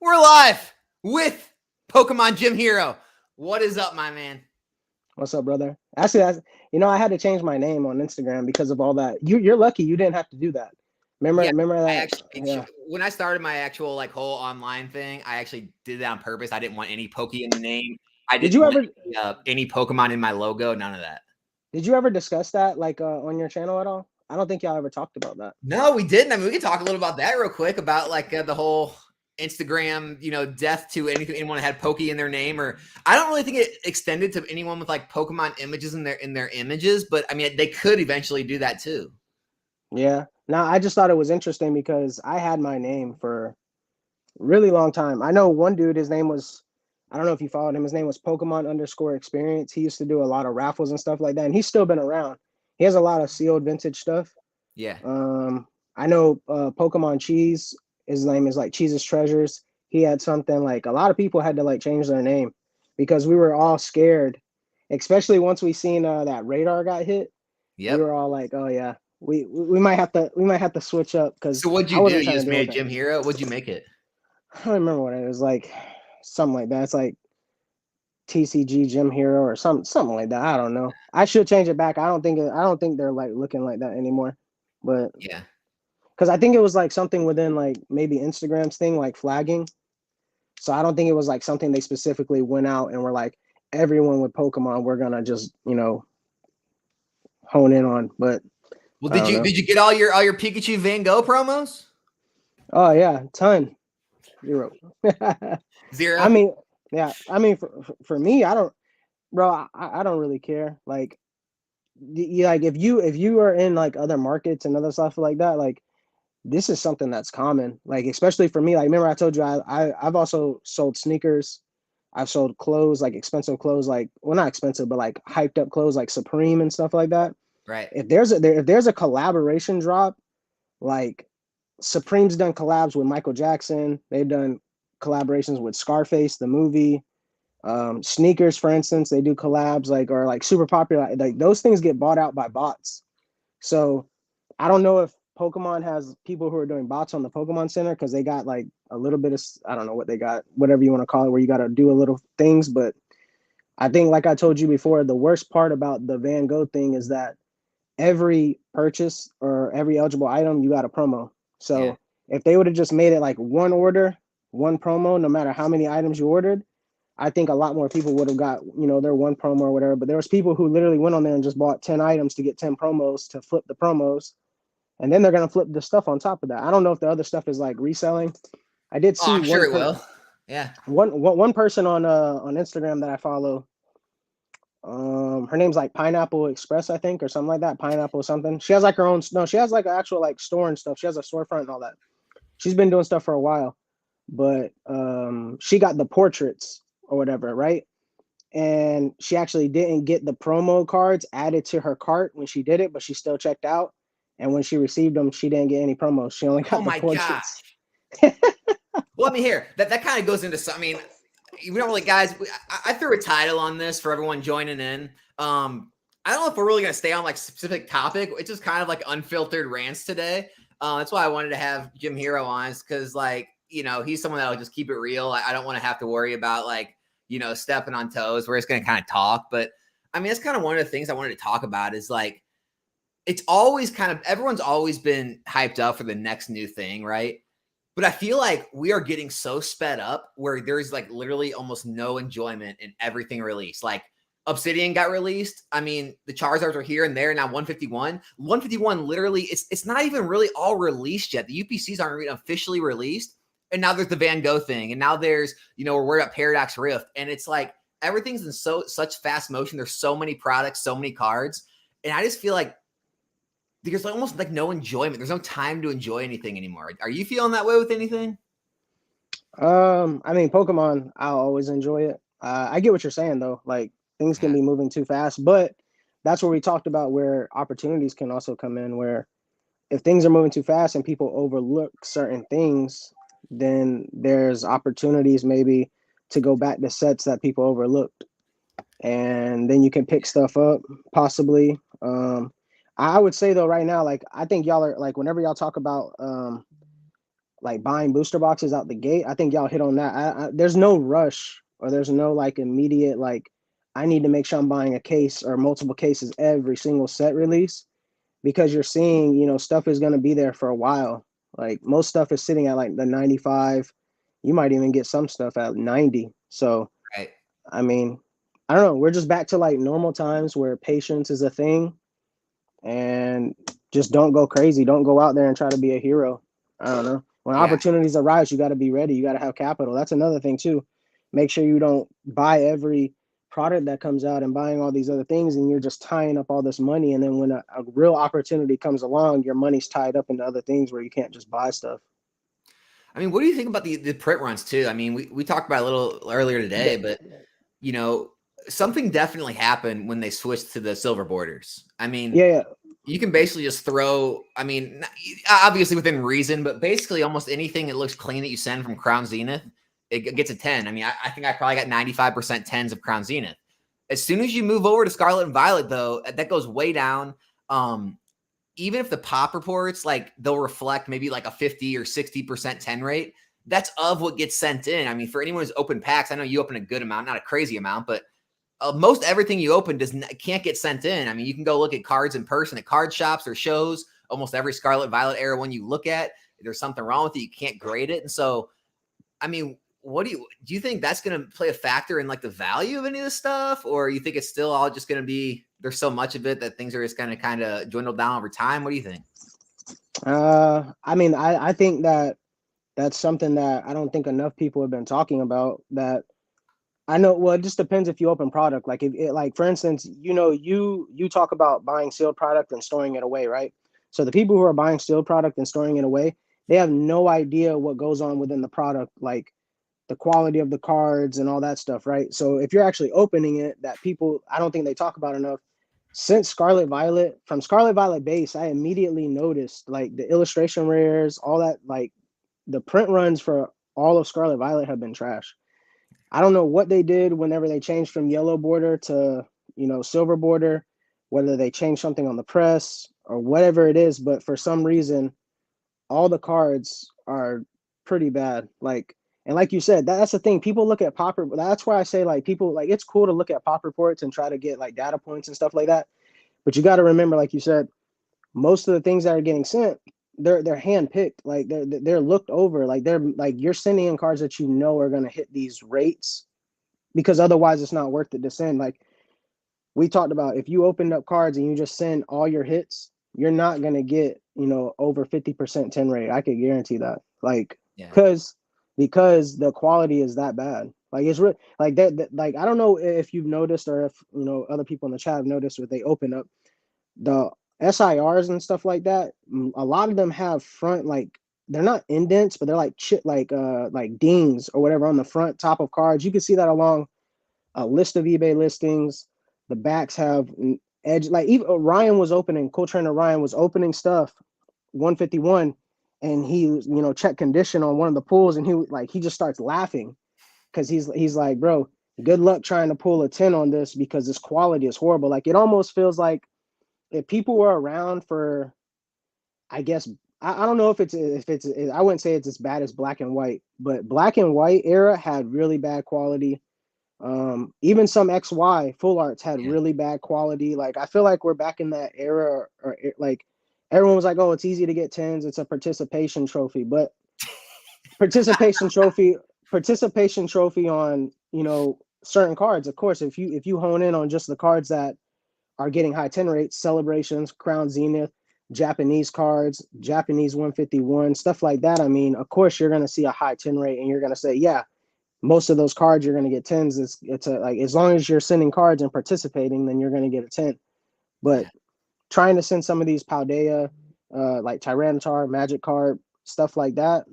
We're live with Pokemon Gym Hero. What is up, my man? What's up, brother? Actually, I had to change my name on Instagram because of all that. You're lucky you didn't have to do that. Remember that? When I started my actual whole online thing, I actually did that on purpose. I didn't want any Pokey in the name. I didn't want any Pokemon in my logo. None of that. Did you ever discuss that on your channel at all? I don't think y'all ever talked about that. No, we didn't. I mean, we could talk a little about that real quick about the whole Instagram, death to anyone that had Pokey in their name. Or I don't really think it extended to anyone with Pokemon images in their images, but I mean, they could eventually do that too. Yeah. Now, I just thought it was interesting because I had my name for a really long time. I know one dude, his name was, I don't know if you followed him. His name was Pokemon_experience. He used to do a lot of raffles and stuff like that. And he's still been around. He has a lot of sealed vintage stuff. Yeah. I know Pokemon Cheese. His name is Cheese's Treasures. He had something a lot of people had to change their name because we were all scared, especially once we seen that radar got hit. Yep. We were all like, oh yeah, we might have to switch up because. So what'd you do? You just made Gym Hero? What'd you make it? I don't remember what it was something like that. It's TCG Gym Hero or something like that. I don't know. I should change it back. I don't think they're looking like that anymore. But yeah, because I think it was something within maybe Instagram's thing, flagging. So I don't think it was something they specifically went out and were everyone with Pokemon, we're gonna just hone in on. But did you get all your Pikachu Van Gogh promos? Oh yeah, ton. 0. 0. I mean, yeah. I mean, for me, I don't, bro. I don't really care. If you are in other markets and other stuff like that, this is something that's common. Especially for me. Remember I told you I've also sold sneakers. I've sold clothes, expensive clothes, well, not expensive, but hyped up clothes Supreme and stuff like that. Right. If there's a collaboration drop, Supreme's done collabs with Michael Jackson. They've done collaborations with Scarface, the movie. Sneakers, for instance, they do collabs or super popular. Those things get bought out by bots. So I don't know if Pokemon has people who are doing bots on the Pokemon Center because they got a little bit of, I don't know what they got, whatever you want to call it, where you got to do a little things. But I think, I told you before, the worst part about the Van Gogh thing is that every purchase or every eligible item, you got a promo. So if they would have just made it one order, one promo, no matter how many items you ordered, I think a lot more people would have got, their one promo or whatever. But there was people who literally went on there and just bought 10 items to get 10 promos to flip the promos. And then they're going to flip the stuff on top of that. I don't know if the other stuff is reselling. I did see I'm sure it will. Yeah. One person on Instagram that I follow, her name's Pineapple Express, I think, or something like that. Pineapple something. She has her own. No, she has an actual store and stuff. She has a storefront and all that. She's been doing stuff for a while, but she got the portraits or whatever, right? And she actually didn't get the promo cards added to her cart when she did it, but she still checked out. And when she received them, she didn't get any promos. She only got the portraits. Well, I mean, here that kind of goes into some. I mean, we don't really, guys. I threw a title on this for everyone joining in. I don't know if we're really gonna stay on specific topic. It's just kind of unfiltered rants today. That's why I wanted to have Gym Hero on, because he's someone that'll just keep it real. I don't want to have to worry about stepping on toes. We're just gonna kind of talk. But I mean, that's kind of one of the things I wanted to talk about is it's always everyone's always been hyped up for the next new thing, right? But I feel we are getting so sped up where there's literally almost no enjoyment in everything released. Obsidian got released. I mean, the Charizards are here and there now. 151. 151 literally, it's not even really all released yet. The UPCs aren't officially released. And now there's the Van Gogh thing. And now there's, we're worried about Paradox Rift. And it's everything's in such fast motion. There's so many products, so many cards. And I just feel there's almost no enjoyment. There's no time to enjoy anything anymore. Are you feeling that way with anything? I mean, Pokemon, I'll always enjoy it. I get what you're saying though. Things can be moving too fast, but that's where we talked about where opportunities can also come in, where if things are moving too fast and people overlook certain things, then there's opportunities maybe to go back to sets that people overlooked. And then you can pick stuff up possibly. I would say though, right now, I think y'all are whenever y'all talk about like buying booster boxes out the gate, I think y'all hit on that. There's no rush or there's no like immediate like I need to make sure I'm buying a case or multiple cases every single set release because you're seeing, stuff is going to be there for a while. Like most stuff is sitting at like the 95. You might even get some stuff at 90. So, Right. I mean, I don't know. We're just back to like normal times where patience is a thing and just don't go crazy. Don't go out there and try to be a hero. I don't know. When Yeah. opportunities arise, you got to be ready. You got to have capital. That's another thing too. Make sure you don't buy every product that comes out and buying all these other things and you're just tying up all this money. And then when a real opportunity comes along, your money's tied up into other things where you can't just buy stuff. I mean, what do you think about the print runs too? I mean, we talked about it a little earlier today, but something definitely happened when they switched to the silver borders. I mean, Yeah. you can basically just throw, I mean, obviously within reason, but basically almost anything that looks clean that you send from Crown Zenith, it gets a 10. I mean, I think I probably got 95% 10s of Crown Zenith. As soon as you move over to Scarlet and Violet, though, that goes way down. Even if the pop reports, like they'll reflect maybe like a 50 or 60% 10 rate, that's of what gets sent in. I mean, for anyone who's open packs, I know you open a good amount, not a crazy amount, but most everything you open can't get sent in. I mean, you can go look at cards in person at card shops or shows. Almost every Scarlet Violet era one you look at, there's something wrong with it. You can't grade it. And so, I mean, what do you think that's going to play a factor in like the value of any of this stuff? Or you think it's still all just going to be, there's so much of it that things are just going to kind of dwindle down over time? What do you think? I mean, I think that's something that I don't think enough people have been talking about. That I know. Well, it just depends if you open product. Like if it, like for instance, you talk about buying sealed product and storing it away, right? So the people who are buying sealed product and storing it away, they have no idea what goes on within the product, like the quality of the cards and all that stuff, right? So if you're actually opening it, that people, I don't think they talk about enough. Since Scarlet Violet, from Scarlet Violet base, I immediately noticed like the illustration rares, all that, like the print runs for all of Scarlet Violet have been trash. I don't know what they did whenever they changed from yellow border to, silver border, whether they changed something on the press or whatever it is, but for some reason, all the cards are pretty bad. Like, and like you said, that's the thing. People look at that's why I say like people like it's cool to look at pop reports and try to get like data points and stuff like that. But you got to remember, like you said, most of the things that are getting sent, they're hand picked. Like they're looked over. Like they're like you're sending in cards that are going to hit these rates because otherwise it's not worth it to send. Like we talked about, if you opened up cards and you just send all your hits, you're not going to get, over 50% 10 rate. I could guarantee that. Like, Yeah. because the quality is that bad. Like it's like that, like, I don't know if you've noticed or if, other people in the chat have noticed what they open up the SIRs and stuff like that. A lot of them have front, like they're not indents, but they're like like dings or whatever on the front top of cards. You can see that along a list of eBay listings. The backs have edge, like even Ryan was opening, co-trainer Ryan was opening stuff 151 and he check condition on one of the pulls and he just starts laughing because he's like, bro, good luck trying to pull a 10 on this because this quality is horrible. Like it almost feels like if people were around for, I guess, I don't know if it's I wouldn't say it's as bad as black and white, but black and white era had really bad quality. Even some XY full arts had really bad quality. Like I feel like we're back in that era, or like everyone was like, oh, it's easy to get 10s, it's a participation trophy, but participation trophy on certain cards. Of course, if you hone in on just the cards that are getting high 10 rates, celebrations, Crown Zenith, Japanese cards, Japanese 151, stuff like that, I mean, of course you're going to see a high 10 rate and you're going to say, yeah, most of those cards you're going to get 10s. It's like, as long as you're sending cards and participating, then you're going to get a 10. But trying to send some of these Paldea, like Tyranitar, Magic card, stuff like that,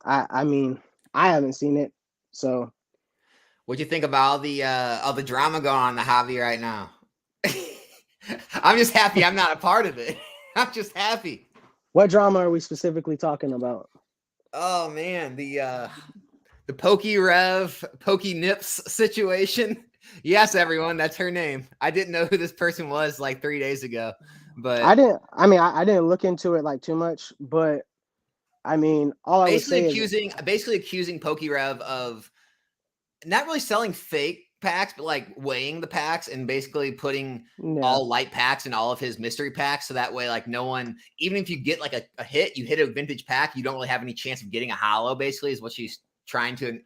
I mean, I haven't seen it. So What do you think about all the drama going on in the hobby right now? I'm just happy I'm not a part of it. I'm just happy. what drama are we specifically talking about? Oh man, the Pokey Rev, Pokey Nips situation. Yes, everyone, that's her name. I didn't know who this person was like 3 days ago, but I didn't look into it like too much, but I mean, all I would say is basically accusing PokeRev of not really selling fake packs, but like weighing the packs and basically putting all light packs in all of his mystery packs. So that way, like no one, even if you get like a hit, you hit a vintage pack, you don't really have any chance of getting a holo, basically, is what she's trying to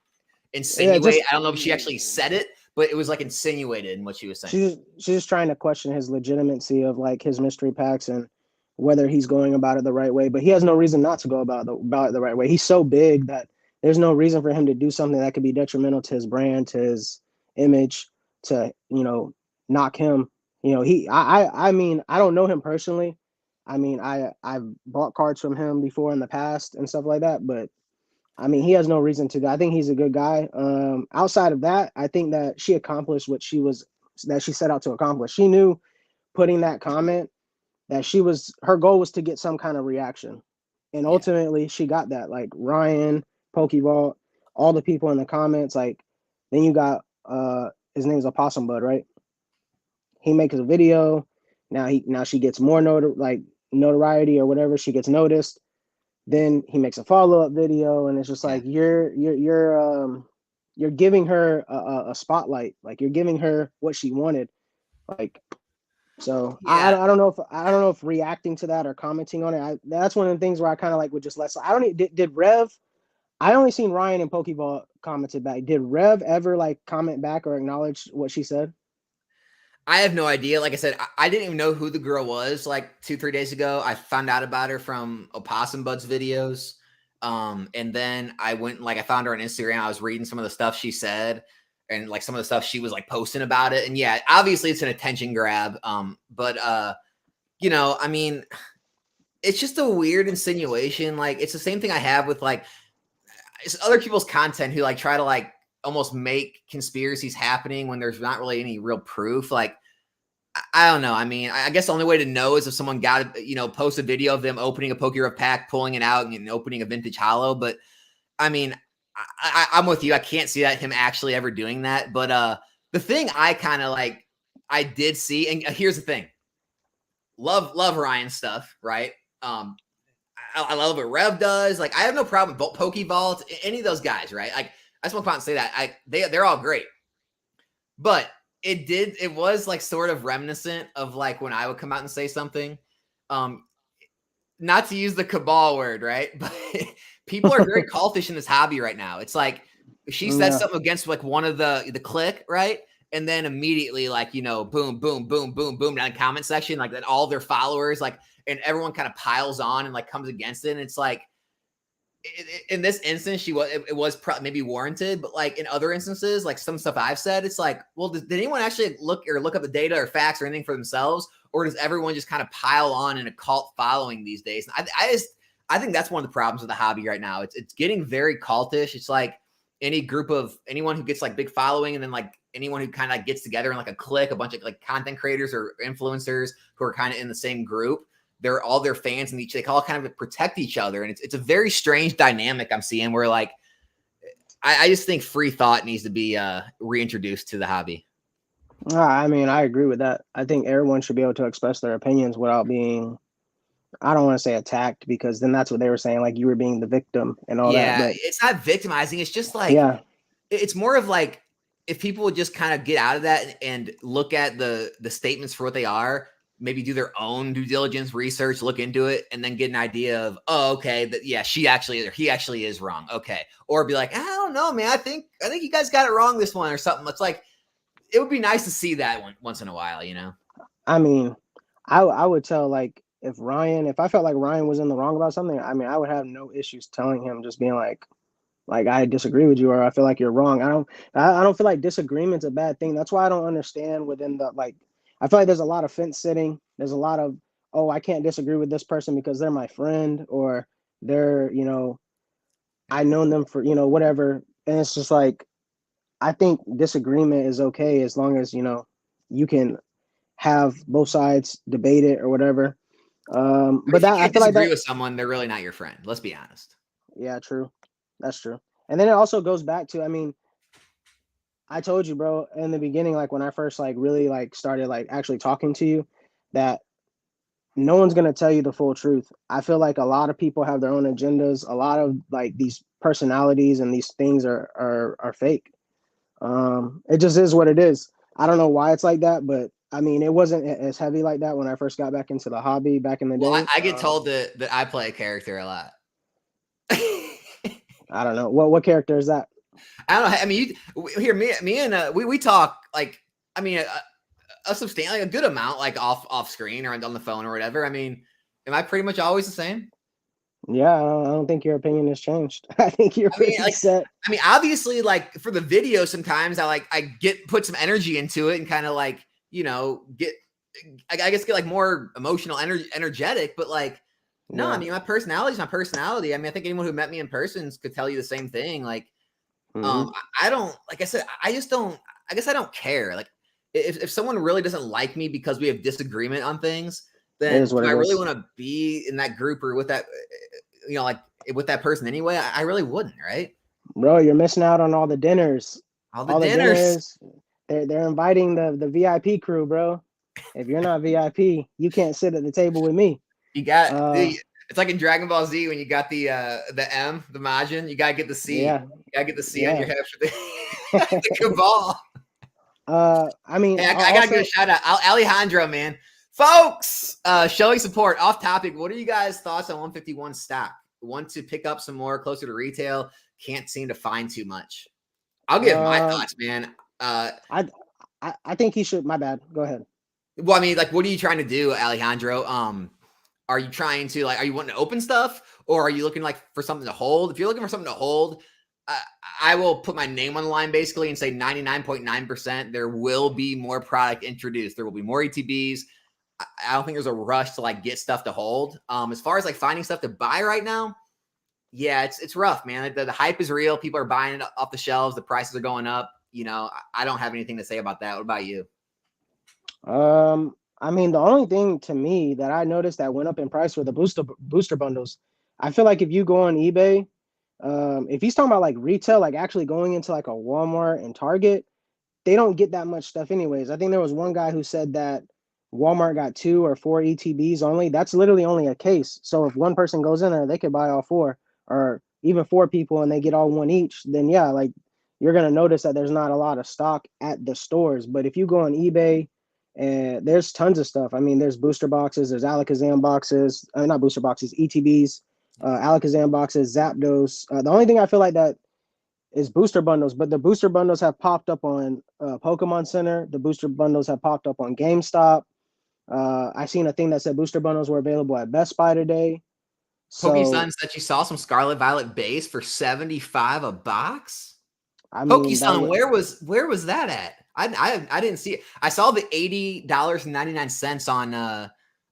insinuate. I don't know if she actually said it, but it was like insinuated in what she was saying. She's just trying to question his legitimacy of like his mystery packs and whether he's going about it the right way. But he has no reason not to go about it the right way. He's so big that there's no reason for him to do something that could be detrimental to his brand, to his image, to knock him. I mean, I don't know him personally. I mean, I've bought cards from him before in the past and stuff like that, but I mean, he has no reason to. I think he's a good guy. Outside of that, I think that she accomplished what she set out to accomplish. She knew putting that comment that her goal was to get some kind of reaction, and ultimately she got that. Like Ryan, Pokevault, all the people in the comments. Like then you got his name's Opossum Bud, right? He makes a video. Now she gets more notoriety or whatever. She gets noticed. Then he makes a follow-up video, and it's just like you're giving her a spotlight, like you're giving her what she wanted, like. So I don't know if reacting to that or commenting on it, that's one of the things where I kind of like would just let. I don't did Rev. I only seen Ryan and Pokeball commented back. Did Rev ever like comment back or acknowledge what she said? I have no idea. Like I said, I didn't even know who the girl was like 2-3 days ago. I found out about her from Opossum Bud's videos. And then I went I found her on Instagram. I was reading some of the stuff she said and like some of the stuff she was like posting about it. And yeah, obviously it's an attention grab. But I mean, it's just a weird insinuation. Like it's the same thing I have with like it's other people's content who like try to like almost make conspiracies happening when there's not really any real proof. Like, I don't know. I mean, I guess the only way to know is if someone post a video of them opening a PokeRev pack, pulling it out and opening a vintage holo. But I mean, I'm with you. I can't see him actually ever doing that. But the thing I kind of like, I did see, and here's the thing. Love Ryan stuff, right? I love what Rev does. Like, I have no problem with Pokevault, any of those guys, right? Like, I just want to come out and say that they're all great, but it was like sort of reminiscent of like when I would come out and say something, not to use the cabal word, right? But people are very cultish in this hobby right now. It's like she said something against like one of the clique, right? And then immediately like, boom, boom, boom, boom, boom, down the comment section, like that all their followers, like, and everyone kind of piles on and like comes against it. And it's like, in this instance, it was maybe warranted, but like in other instances, like some stuff I've said, it's like, well, did anyone actually look up the data or facts or anything for themselves, or does everyone just kind of pile on in a cult following these days? And I think that's one of the problems with the hobby right now. It's getting very cultish. It's like anyone who gets like big following, and then like anyone who kind of like gets together in like a clique, a bunch of like content creators or influencers who are kind of in the same group. They're all their fans and they all kind of protect each other. And it's a very strange dynamic I'm seeing where like, I just think free thought needs to be reintroduced to the hobby. I mean, I agree with that. I think everyone should be able to express their opinions without being, I don't want to say attacked, because then that's what they were saying. Like you were being the victim and all that. But it's not victimizing. It's just like, it's more of like, if people would just kind of get out of that and look at the statements for what they are, maybe do their own due diligence research, look into it, and then get an idea of, oh, okay, he actually is wrong. Okay. Or be like, I don't know, man. I think you guys got it wrong this one or something. It's like, it would be nice to see that one once in a while, I mean, I would tell like if I felt like Ryan was in the wrong about something, I mean, I would have no issues telling him, just being like I disagree with you, or I feel like you're wrong. I don't feel like disagreement's a bad thing. That's why I don't understand within the like, I feel like there's a lot of fence sitting. There's a lot of, oh, I can't disagree with this person because they're my friend, or they're, I've known them for, whatever. And it's just like, I think disagreement is okay as long as, you can have both sides debate it or whatever. But that, I feel like disagree with someone, they're really not your friend. Let's be honest. Yeah, true. That's true. And then it also goes back to, I mean, I told you, bro, in the beginning, like when I first like really like started like actually talking to you, that no one's gonna tell you the full truth. I feel like a lot of people have their own agendas. A lot of like these personalities and these things are fake. It just is what it is. I don't know why it's like that, but I mean, it wasn't as heavy like that when I first got back into the hobby back in the Well, day. I get told that I play a character a lot. I don't know what character is that. I don't know. I mean, here, me and we talk like, I mean, a substantial, like a good amount, like off screen or on the phone or whatever. I mean, am I pretty much always the same? Yeah, I don't think your opinion has changed. I think you're pretty set. I mean, obviously, like for the video, sometimes I put some energy into it and kind of like, you know, I guess get like more emotional, energetic, but like, no, I mean, my personality is my personality. I mean, I think anyone who met me in person could tell you the same thing. Like, I don't, like I said, I guess I don't care. Like if someone really doesn't like me because we have disagreement on things, then do I really want to be in that group or with that, you know, like with that person anyway? I really wouldn't, right? Bro, you're missing out on all the dinners. All the dinners. They're inviting the VIP crew, bro. If you're not VIP, you can't sit at the table with me. You got it's like in Dragon Ball Z when you got the M, the Majin, you gotta get the C. Yeah. You gotta get the C on your head for the Cabal. I mean, hey, I gotta give a shout out. Alejandro, man. Folks, showing support. Off topic, what are you guys' thoughts on 151 stock? Want to pick up some more closer to retail? Can't seem to find too much. I'll give my thoughts, man. I think he should. My bad. Go ahead. Well, I mean, like, what are you trying to do, Alejandro? Are you trying to like? Are you wanting to open stuff, or are you looking like for something to hold? If you're looking for something to hold, I will put my name on the line basically and say 99.9%. There will be more product introduced. There will be more ETBs. I don't think there's a rush to like get stuff to hold. As far as like finding stuff to buy right now, yeah, it's rough, man. The hype is real. People are buying it off the shelves. The prices are going up. You know, I don't have anything to say about that. What about you? I mean, the only thing to me that I noticed that went up in price were the booster bundles. I feel like if you go on eBay, if he's talking about like retail, like actually going into like a Walmart and Target, they don't get that much stuff anyways. I think there was one guy who said that Walmart got 2 or 4 ETBs only. That's literally only a case. So if one person goes in there, they could buy all 4, or even 4 people and they get all 1 each, then yeah, like you're going to notice that there's not a lot of stock at the stores. But if you go on eBay, and there's tons of stuff. I mean, there's booster boxes, there's Alakazam boxes, not booster boxes, ETBs, Alakazam boxes, Zapdos. The only thing I feel like that is booster bundles, but the booster bundles have popped up on Pokemon Center. The booster bundles have popped up on GameStop. I seen a thing that said booster bundles were available at Best Buy today. So, Pokemon said you saw some Scarlet Violet base for $75 a box. I mean, Pokemon, where was that at? I didn't see it. I saw the $80.99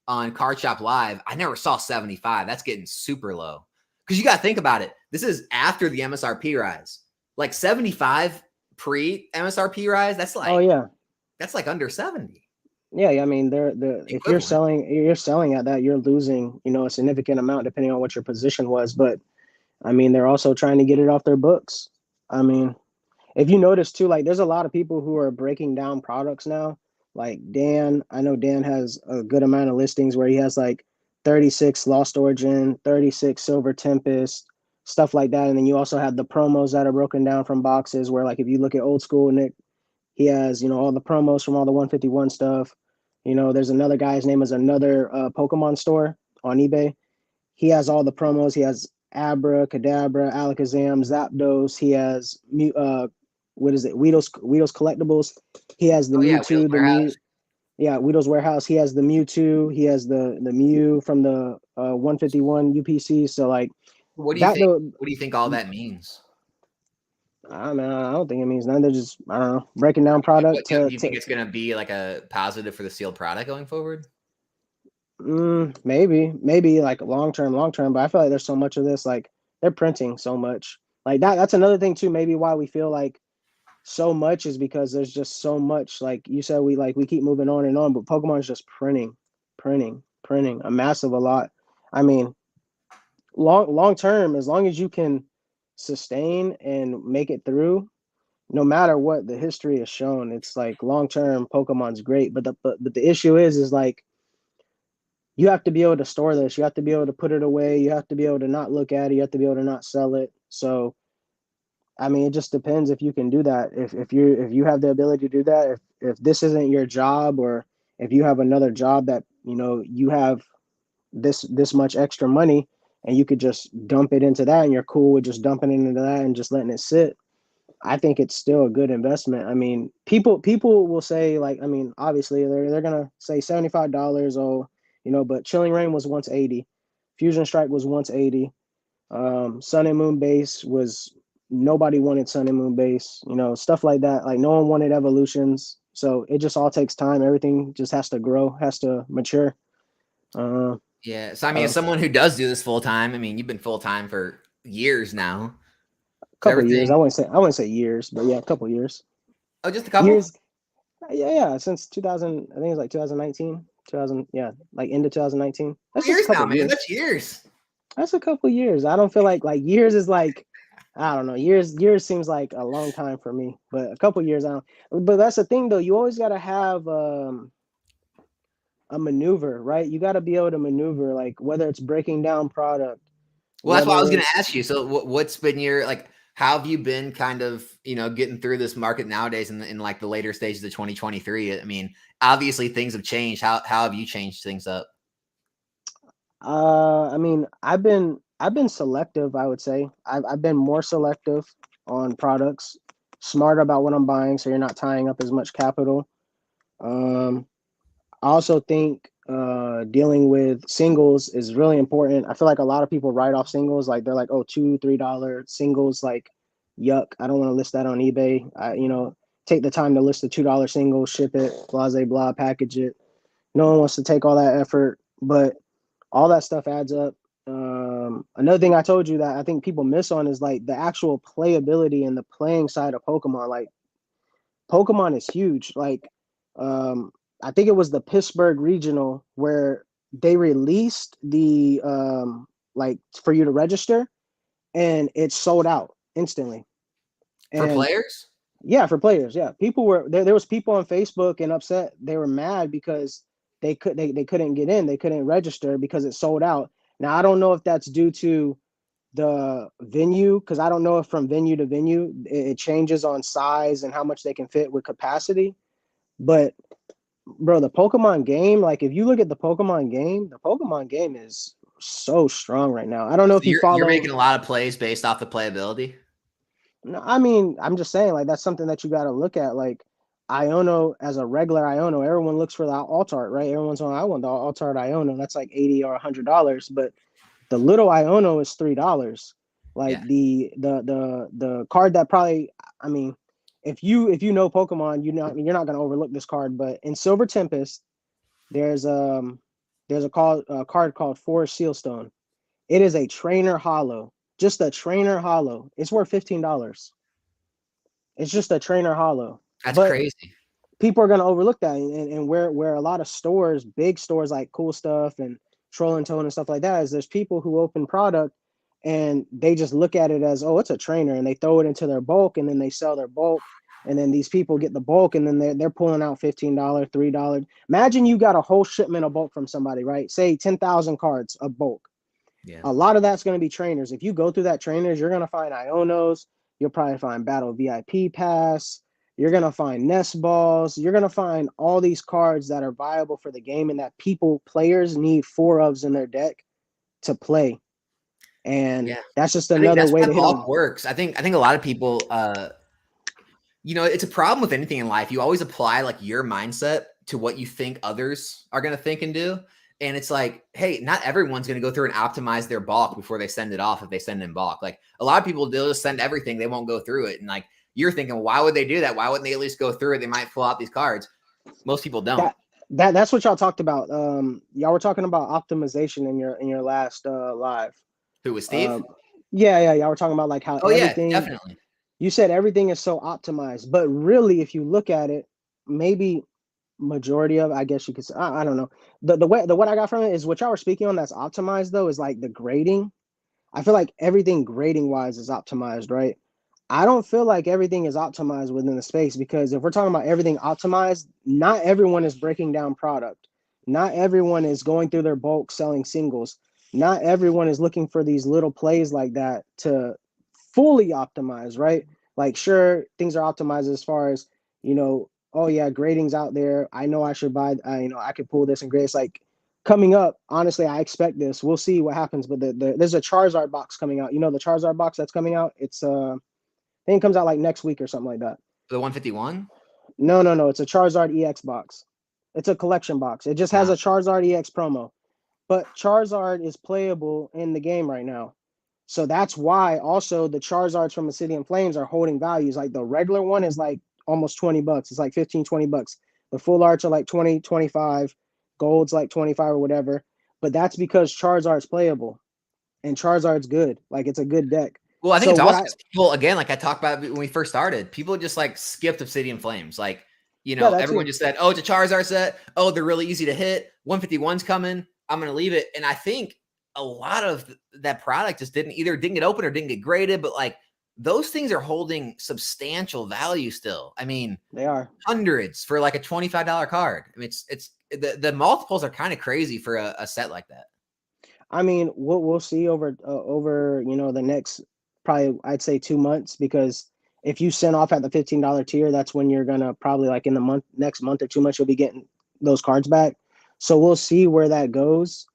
on Card Shop Live. I never saw 75. That's getting super low. Because you got to think about it. This is after the MSRP rise. Like 75 pre MSRP rise. That's like that's like under 70. Yeah, I mean, if you're selling at that, you're losing, you know, a significant amount depending on what your position was. But I mean, they're also trying to get it off their books. I mean, if you notice too, like there's a lot of people who are breaking down products now. Like Dan, I know Dan has a good amount of listings where he has like 36 Lost Origin, 36 Silver Tempest, stuff like that. And then you also have the promos that are broken down from boxes where like if you look at old school Nick, he has, you know, all the promos from all the 151 stuff. You know, there's another guy, his name is Another Pokemon Store on eBay. He has all the promos. He has Abra, Kadabra, Alakazam, Zapdos. He has what is it? Weedle's Collectibles. He has the Mewtwo, Weedle's Warehouse. He has the Mewtwo. He has the Mew from the 151 UPC. So like, what do you think? What do you think all that means? I don't know. I don't think it means nothing. They're just, I don't know, breaking down product. Do you think it's going to be like a positive for the sealed product going forward? Maybe like long term. But I feel like there's so much of this. Like they're printing so much. Like that's another thing too. Maybe why we feel like so much is because there's just so much. Like you said, we keep moving on and on, but Pokemon's just printing a massive a lot. I mean, long term, as long as you can sustain and make it through, no matter what the history has shown, it's like long term Pokemon's great. But the issue is like you have to be able to store this. You have to be able to put it away. You have to be able to not look at it. You have to be able to not sell it. So, I mean, it just depends if you can do that. If you have the ability to do that, if this isn't your job, or if you have another job that, you know, you have this much extra money and you could just dump it into that and you're cool with just dumping it into that and just letting it sit, I think it's still a good investment. I mean, people will say, like, I mean, obviously they're gonna say $75. Oh, you know, but Chilling Reign was once 80, Fusion Strike was once 80, Sun and Moon Base was, nobody wanted Sun and Moon Base, you know, stuff like that. Like no one wanted evolutions. So it just all takes time. Everything just has to grow, has to mature. Uh, Yeah. So I mean, uh, as someone who does do this full time, I mean, you've been full time for years now. So couple years. everything. I wouldn't say years, but yeah, a couple years. Oh, just a couple. Years. Yeah. Since 2000, I think it's like 2019, 2000. Yeah, like into 2019. That's just a Years now, couple man. years. That's years. That's a couple years. I don't feel like years is like, I don't know. Years seems like a long time for me, but a couple years I don't. But that's the thing though. You always gotta have a maneuver, right? You gotta be able to maneuver, like whether it's breaking down product, Well, that's what I was whether going to it's ask you. So, what's been your like? How have you been kind of getting through this market nowadays in like the later stages of 2023? I mean, obviously things have changed. How have you changed things up? I mean, I've been selective, I would say. I've been more selective on products, smart about what I'm buying, so you're not tying up as much capital. Um, I also think dealing with singles is really important. I feel like a lot of people write off singles, like they're like, oh, $2, $3 singles, like yuck. I don't want to list that on eBay. Take the time to list the $2 single, ship it, blah, blah, blah, package it. No one wants to take all that effort, but all that stuff adds up. Another thing I told you that I think people miss on is like the actual playability and the playing side of Pokemon. Like Pokemon is huge. Like I think it was the Pittsburgh Regional where they released the like for you to register, and it sold out instantly. For And players? yeah, for players, yeah, people were there. There was people on Facebook and upset. They were mad because they couldn't get in. They couldn't register because it sold out. Now I don't know if that's due to the venue, because I don't know if from venue to venue it changes on size and how much they can fit with capacity. But bro, the Pokemon game, like if you look at the Pokemon game is so strong right now. I don't know So if you you're follow. making a lot of plays based off the playability. No, I mean, I'm just saying, like, that's something that you got to look at. Like, Iono, as a regular Iono, everyone looks for the alt art, right? Everyone's on, I want the alt art Iono. That's like 80 or $100. But the little Iono is $3. Like Yeah. the card that probably, I mean, if you know Pokemon, you're not gonna overlook this card. But in Silver Tempest, there's a card called Forest Sealstone. It is a trainer hollow, just a trainer hollow. It's worth $15. It's just a trainer hollow. That's But crazy. people are gonna overlook that, and where a lot of stores, big stores like Cool Stuff and Troll and Tone and stuff like that, is there's people who open product and they just look at it as, oh, it's a trainer, and they throw it into their bulk, and then they sell their bulk, and then these people get the bulk, and then they're pulling out $15, $3. Imagine you got a whole shipment of bulk from somebody, right? Say 10,000 cards of bulk. Yeah. A lot of that's going to be trainers. If you go through that trainers, you're going to find Ionos. You'll probably find Battle VIP Pass. You're going to find Nest Balls. You're going to find all these cards that are viable for the game and that players need four ofs in their deck to play. And Yeah. that's just I think another that's way why to hit bulk them. works. I think a lot of people it's a problem with anything in life. You always apply like your mindset to what you think others are going to think and do. And it's like, hey, not everyone's going to go through and optimize their bulk before they send it off. If they send in bulk, like a lot of people, they'll just send everything. They won't go through it. And like, you're thinking, why would they do that? Why wouldn't they at least go through it? They might pull out these cards. Most people don't. That's what y'all talked about. Y'all were talking about optimization in your last live. Who was Steve? Um, yeah, y'all were talking about like how Oh yeah, everything. definitely. You said everything is so optimized, but really, if you look at it, maybe majority of, I guess you could say, I don't know. The what I got from it is what y'all were speaking on that's optimized though is like the grading. I feel like everything grading wise is optimized, right? I don't feel like everything is optimized within the space, because if we're talking about everything optimized, not everyone is breaking down product. Not everyone is going through their bulk selling singles. Not everyone is looking for these little plays like that to fully optimize, right? Like, sure, things are optimized as far as, oh yeah, grading's out there. I know I should buy, I could pull this and grade. It's like coming up, honestly, I expect this. We'll see what happens. But there's a Charizard box coming out. The Charizard box that's coming out? It's, I think it comes out like next week or something like that. The 151? No. It's a Charizard EX box. It's a collection box. It just has a Charizard EX promo. But Charizard is playable in the game right now. So that's why also the Charizards from Obsidian Flames are holding values. Like the regular one is like almost $20. It's like 15, $20. The full arts are like 20, 25. Gold's like 25 or whatever. But that's because Charizard's playable and Charizard's good. Like it's a good deck. Well, I think it's also people, again, like I talked about when we first started, people just like skipped Obsidian Flames. Like, everyone just said, oh, it's a Charizard set. Oh, they're really easy to hit. 151's coming. I'm going to leave it. And I think a lot of that product just didn't get open or didn't get graded. But like those things are holding substantial value still. I mean, they are hundreds for like a $25 card. I mean, it's the multiples are kind of crazy for a set like that. I mean, we'll see over the next probably I'd say 2 months, because if you send off at the $15 tier, that's when you're gonna probably like in the next month or 2 months, you'll be getting those cards back. So we'll see where that goes.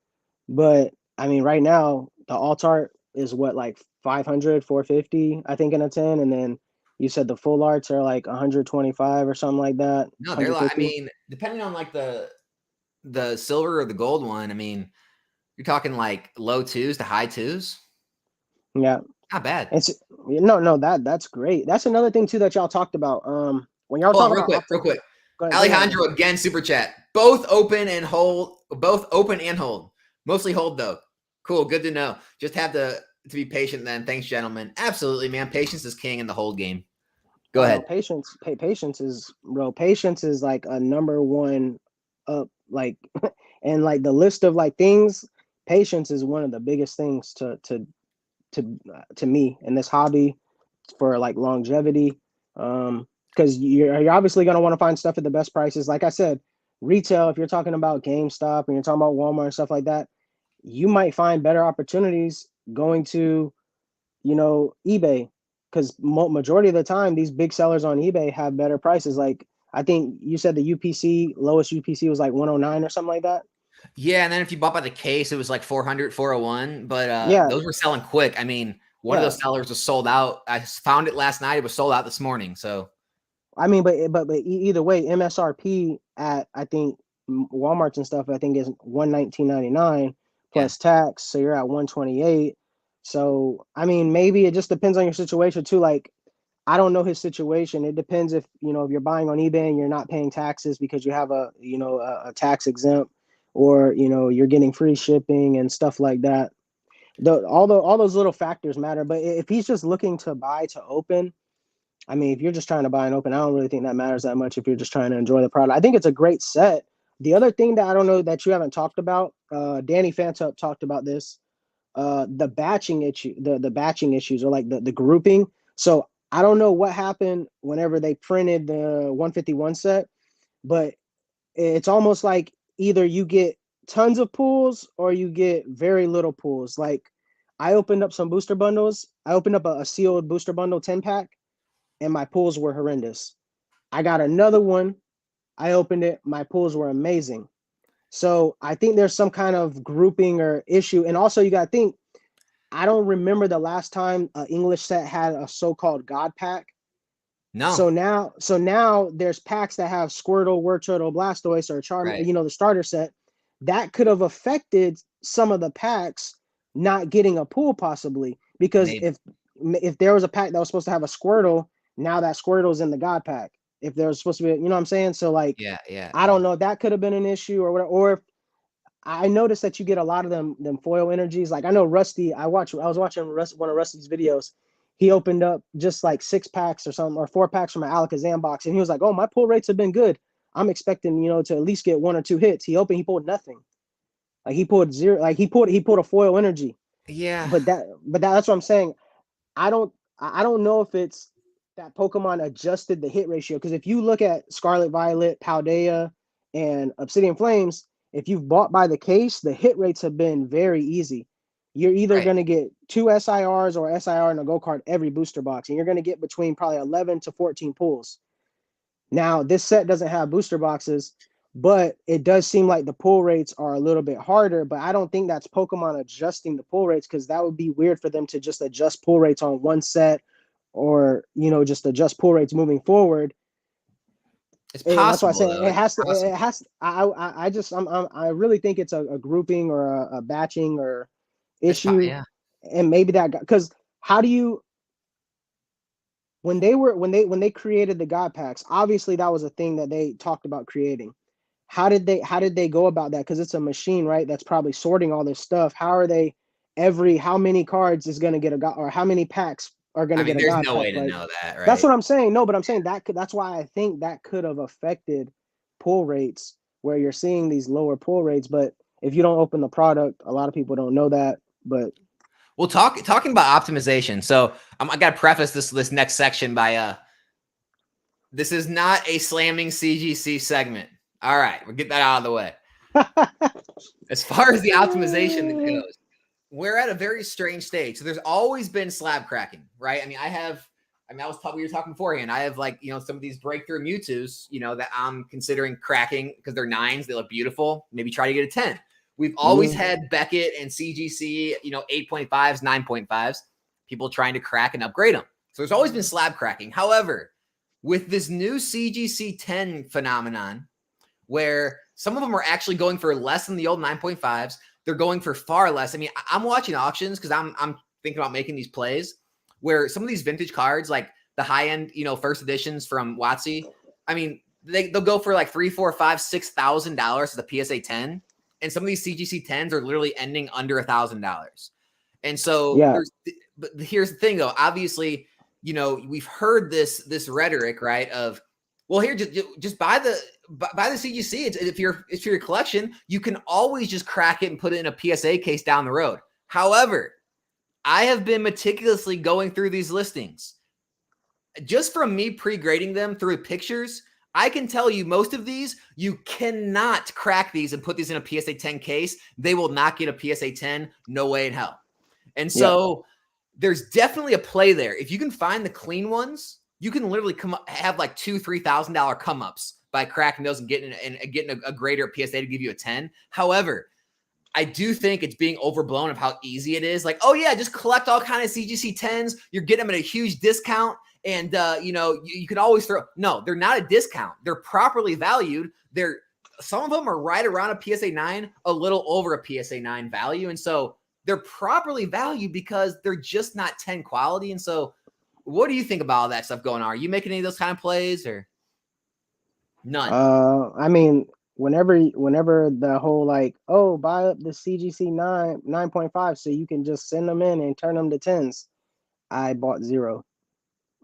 But I mean, right now the alt art is what, like 500, 450, I think, in a 10, and then you said the full arts are like 125 or something like that. No, they're like, I mean, depending on like the silver or the gold one, I mean, you're talking like low twos to high twos. Yeah. Not bad. It's that's great. That's another thing too that y'all talked about. When y'all talking about real quick. Ahead, Alejandro again, super chat. Both open and hold. Mostly hold though. Cool, good to know. Just have to be patient then. Thanks, gentlemen. Absolutely, man. Patience is king in the hold game. Go ahead. Patience is like a number one up, like and like the list of like things. Patience is one of the biggest things to me in this hobby for like longevity, because you're obviously going to want to find stuff at the best prices. Like I said, retail, if you're talking about GameStop and you're talking about Walmart and stuff like that, you might find better opportunities going to eBay, because majority of the time these big sellers on eBay have better prices. Like I think you said the lowest UPC was like 109 or something like that. Yeah, and then if you bought by the case, it was like 400, 401. But those were selling quick. I mean, one of those sellers was sold out. I found it last night. It was sold out this morning. So, I mean, but either way, MSRP at, I think, Walmart's and stuff, I think, is $119.99 plus tax. So you're at $128. So I mean, maybe it just depends on your situation too. Like, I don't know his situation. It depends if if you're buying on eBay and you're not paying taxes because you have a tax exempt, or you're getting free shipping and stuff like that. All those little factors matter. But if he's just looking to buy to open, I mean, if you're just trying to buy and open, I don't really think that matters that much if you're just trying to enjoy the product. I think it's a great set. The other thing that I don't know that you haven't talked about, Danny Fantup talked about this, the batching issues, or like the grouping. So I don't know what happened whenever they printed the 151 set, but it's almost like either you get tons of pulls or you get very little pulls. Like I opened up some booster bundles. I opened up a sealed booster bundle 10 pack, and my pulls were horrendous. I got another one. I opened it. My pulls were amazing. So I think there's some kind of grouping or issue. And also you got to think, I don't remember the last time an English set had a so-called God pack. no. So now there's packs that have Squirtle, Wartortle, Blastoise, or Charm, the starter set. That could have affected some of the packs not getting a pull, possibly, because if there was a pack that was supposed to have a Squirtle, now that Squirtle's in the God pack. If there was supposed to be, what I'm saying? So like, I don't know. That could have been an issue or whatever. Or if I noticed that you get a lot of them foil energies. Like I know Rusty, I was watching one of Rusty's videos. He opened up just like 6 packs or something, or 4 packs from an Alakazam box. And he was like, oh, my pull rates have been good. I'm expecting, to at least get 1 or 2 hits. He pulled nothing. Like he pulled 0. Like he pulled a foil energy. Yeah. But that's what I'm saying. I don't know if it's that Pokemon adjusted the hit ratio. Because if you look at Scarlet, Violet, Paldea, and Obsidian Flames, if you've bought by the case, the hit rates have been very easy. You're either going to get 2 SIRs or SIR and a go card every booster box, and you're going to get between probably 11 to 14 pulls. Now, this set doesn't have booster boxes, but it does seem like the pull rates are a little bit harder. But I don't think that's Pokemon adjusting the pull rates, because that would be weird for them to just adjust pull rates on one set, or just adjust pull rates moving forward. It's possible. That's why I say though. it has to. It has. I really think it's a grouping or a batching or issue, and maybe that, because how do you, when they created the God packs, obviously that was a thing that they talked about creating. How did they go about that? Because it's a machine, right? That's probably sorting all this stuff. How are they, how many cards is going to get a God, or how many packs are going to get a God pack? There's no way to know that, right? That's what I'm saying. No, but I'm saying that's why I think that could have affected pull rates, where you're seeing these lower pull rates. But if you don't open the product, a lot of people don't know that. But well, talking about optimization. So I got to preface this next section by this is not a slamming CGC segment. All right, we'll get that out of the way. As far as the optimization goes, we're at a very strange stage. So there's always been slab cracking, right? I was probably, we were talking beforehand. I have some of these breakthrough Mewtwo's, that I'm considering cracking because they're 9s. They look beautiful. Maybe try to get a 10. We've always had Beckett and CGC, 8.5s, 9.5s, people trying to crack and upgrade them. So there's always been slab cracking. However, with this new CGC 10 phenomenon, where some of them are actually going for less than the old 9.5s, they're going for far less. I mean, I'm watching auctions because I'm thinking about making these plays where some of these vintage cards, like the high end, first editions from WotC, I mean, they'll go for like $3,000, $4,000, $5,000, $6,000 as the PSA 10. And some of these CGC 10s are literally ending under $1,000. And so but here's the thing though, obviously, we've heard this rhetoric, right? Of, well, here, just buy the CGC. If you're your collection, you can always just crack it and put it in a PSA case down the road. However, I have been meticulously going through these listings. Just from me pre-grading them through pictures, I can tell you most of these, you cannot crack these and put these in a PSA 10 case. They will not get a PSA 10. No way in hell. And so there's definitely a play there. If you can find the clean ones, you can literally have like $2,000, $3,000 come ups by cracking those and getting a greater PSA to give you a 10. However, I do think it's being overblown of how easy it is. Like, oh yeah, just collect all kind of CGC 10s. You're getting them at a huge discount. And, you can always throw. No, they're not a discount. They're properly valued. Some of them are right around a PSA 9, a little over a PSA 9 value. And so they're properly valued because they're just not 10 quality. And so what do you think about all that stuff going on? Are you making any of those kind of plays or none? I mean, whenever the whole like, oh, buy up the CGC 9.5 so you can just send them in and turn them to 10s, I bought zero.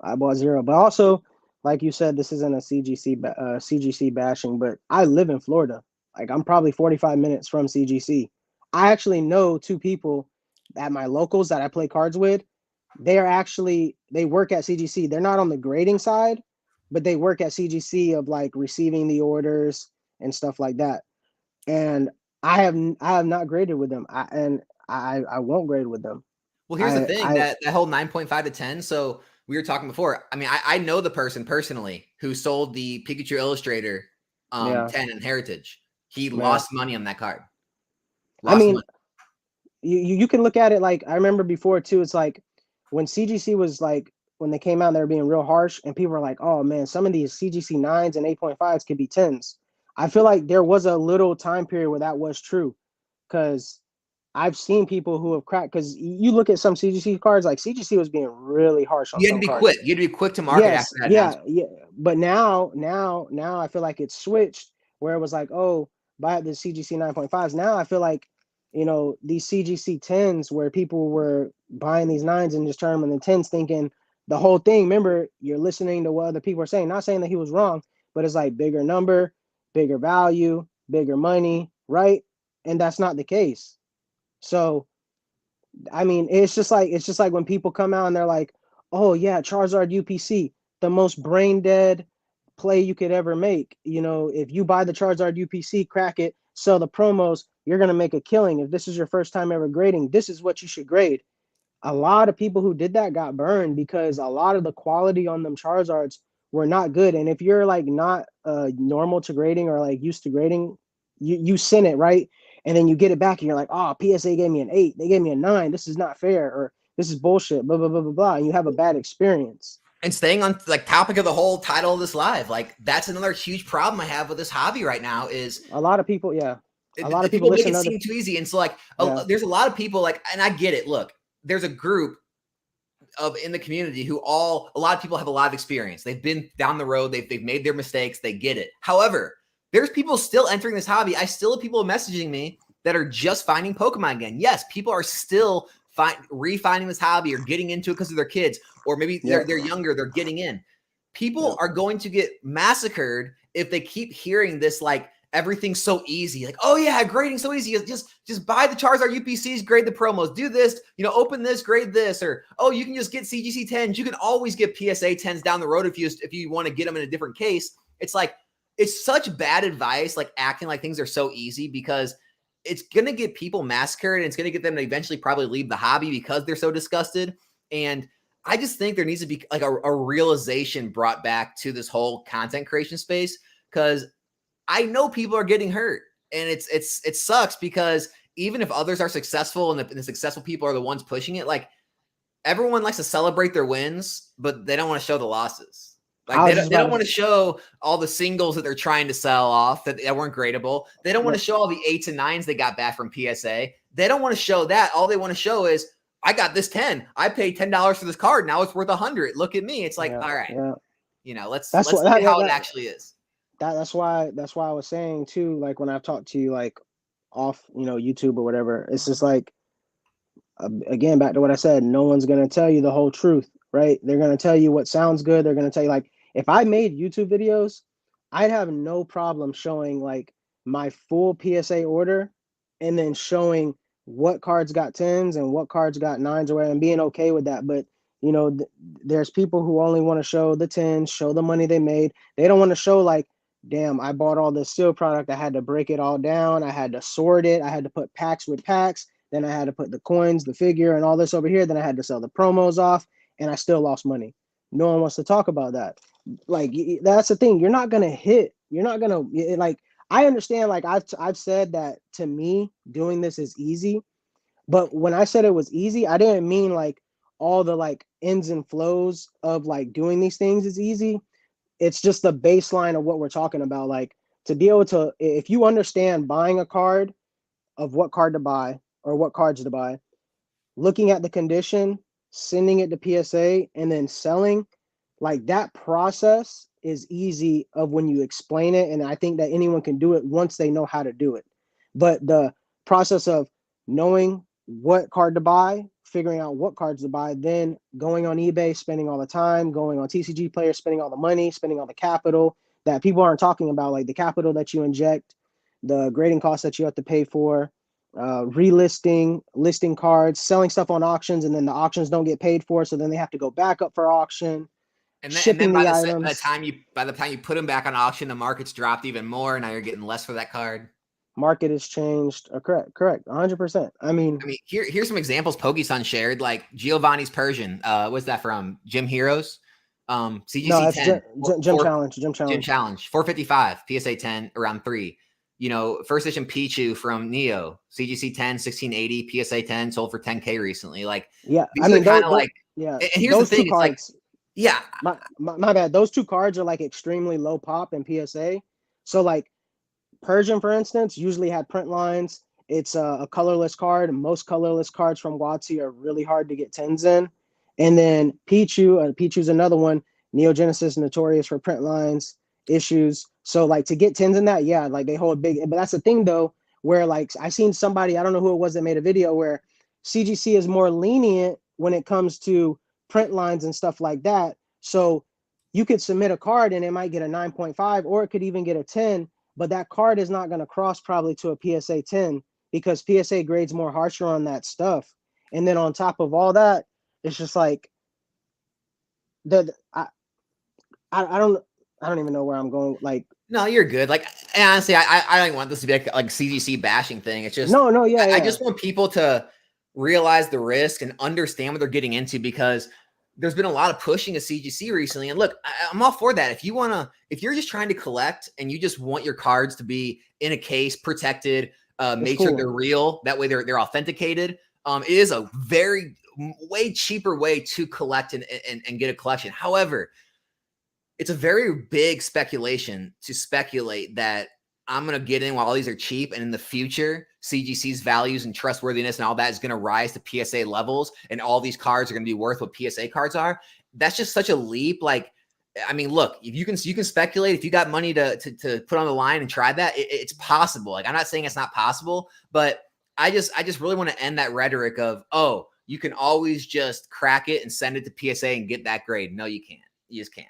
But also, like you said, this isn't a CGC bashing, but I live in Florida. Like, I'm probably 45 minutes from CGC. I actually know 2 people at my locals that I play cards with. They work at CGC. They're not on the grading side, but they work at CGC of like receiving the orders and stuff like that. And I have not graded with them. I won't grade with them. Well, here's the thing, that whole 9.5 to 10. So we were talking before. I mean, I know the person personally who sold the Pikachu Illustrator 10 in Heritage. He lost money on that card. You can look at it like, I remember before too, it's like when CGC was like, when they came out, they were being real harsh and people were like, oh man, some of these CGC 9s and 8.5s could be 10s. I feel like there was a little time period where that was true, because I've seen people who have cracked, because you look at some CGC cards, like CGC was being really harsh on some cards. You had to be quick to market after that. Yeah. But now I feel like it's switched, where it was like, oh, buy the CGC 9.5s. Now I feel like, these CGC 10s, where people were buying these 9s and just turning them into 10s, thinking the whole thing, remember, you're listening to what other people are saying, not saying that he was wrong, but it's like bigger number, bigger value, bigger money, right? And that's not the case. So, I mean, it's just like when people come out and they're like, oh yeah, Charizard UPC, the most brain dead play you could ever make. If you buy the Charizard UPC, crack it, sell the promos, you're going to make a killing. If this is your first time ever grading, this is what you should grade. A lot of people who did that got burned because a lot of the quality on them Charizards were not good. And if you're like not normal to grading or like used to grading, you send it, right? And then you get it back and you're like, oh, PSA gave me an 8. They gave me a 9. This is not fair. Or this is bullshit, blah, blah, blah, blah, blah. And you have a bad experience. And staying on like topic of the whole title of this live, like that's another huge problem I have with this hobby right now is a lot of people, yeah. A lot of people make listen it to seem too easy. And so like, there's a lot of people like, and I get it. Look, there's a group of in the community who a lot of people have a lot of experience. They've been down the road. They've made their mistakes. They get it. However, there's people still entering this hobby. I still have people messaging me that are just finding Pokemon again. Yes, people are still refining this hobby or getting into it because of their kids, or maybe they're younger, they're getting in. People are going to get massacred if they keep hearing this like everything's so easy. Like, oh yeah, grading so easy. Just buy the Charizard UPCs, grade the promos, do this, open this, grade this, or oh, you can just get CGC 10s. You can always get PSA 10s down the road if you want to get them in a different case. It's like it's such bad advice, like acting like things are so easy, because it's going to get people massacred and it's going to get them to eventually probably leave the hobby because they're so disgusted. And I just think there needs to be like a realization brought back to this whole content creation space, because I know people are getting hurt, and it sucks because even if others are successful and the successful people are the ones pushing it, like everyone likes to celebrate their wins, but they don't want to show the losses. Like they don't want to show all the singles that they're trying to sell off that weren't gradable. They don't want to show all the 8s and 9s they got back from PSA. They don't want to show that. All they want to show is, I got this 10. I paid $10 for this card. Now it's worth 100. Look at me. It's like, all right, let's look at how it actually is. That's why I was saying too, like when I've talked to you like off, YouTube or whatever, it's just like, again, back to what I said, no one's going to tell you the whole truth, right? They're going to tell you what sounds good. They're going to tell you, like, if I made YouTube videos, I'd have no problem showing like my full PSA order and then showing what cards got 10s and what cards got 9s or whatever, and being okay with that. But there's people who only want to show the 10s, show the money they made. They don't want to show like, damn, I bought all this steel product. I had to break it all down. I had to sort it. I had to put packs with packs. Then I had to put the coins, the figure, and all this over here. Then I had to sell the promos off, and I still lost money. No one wants to talk about that. Like, that's the thing. You're not gonna hit. You're not gonna like. I understand. Like I've said that to me, doing this is easy, but when I said it was easy, I didn't mean like all the like ins and flows of like doing these things is easy. It's just the baseline of what we're talking about. Like, to be able to, if you understand buying a card, of what card to buy or what cards to buy, looking at the condition, sending it to PSA, and then selling, like that process is easy of when you explain it. And I think that anyone can do it once they know how to do it. But the process of knowing what card to buy, figuring out what cards to buy, then going on eBay, spending all the time, going on TCG Player, spending all the money, spending all the capital that people aren't talking about, like the capital that you inject, the grading costs that you have to pay for, relisting, listing cards, selling stuff on auctions, and then the auctions don't get paid for, so then they have to go back up for auction. And then by the time you put them back on auction, the market's dropped even more. Now you're getting less for that card. Market has changed. Correct, 100%. I mean, here's some examples Pokeson shared, like Giovanni's Persian. What's that from? Gym Heroes. CGC no, 10. Gym Challenge. 455. PSA 10 around 3. First edition Pichu from Neo, CGC 10, 1680, PSA 10, sold for 10K recently. Like, yeah, these are kind of like, yeah. And here's the thing, cards, it's like, yeah, my bad. Those two cards are like extremely low pop in PSA. So like Persian, for instance, usually had print lines. It's a colorless card. Most colorless cards from WotC are really hard to get 10s in. And then Pichu's another one. Neo Genesis notorious for print lines issues. So like to get 10s in that, yeah, like they hold big. But that's the thing though, where like I seen somebody, I don't know who it was that made a video where CGC is more lenient when it comes to print lines and stuff like that. So you could submit a card and it might get a 9.5, or it could even get a 10, but that card is not going to cross probably to a PSA 10 because PSA grades more harsher on that stuff. And then on top of all that, it's just like I don't even know where I'm going. Like, No, you're good. Like, and honestly, I don't want this to be like CGC bashing thing. It's just No, yeah, I yeah. just want people to realize the risk and understand what they're getting into, because there's been a lot of pushing of CGC recently. And look, I'm all for that. If you're just trying to collect and you just want your cards to be in a case, protected, make sure they're real. That way they're authenticated. It is a way cheaper way to collect and get a collection. However, it's a very big speculation to speculate that I'm going to get in while all these are cheap, and in the future, CGC's values and trustworthiness and all that is going to rise to PSA levels, and all these cards are going to be worth what PSA cards are. That's just such a leap. Like, I mean, look, if you can speculate. If you got money to put on the line and try that, it's possible. Like, I'm not saying it's not possible, but I just really want to end that rhetoric of, oh, you can always just crack it and send it to PSA and get that grade. No, you can't. You just can't.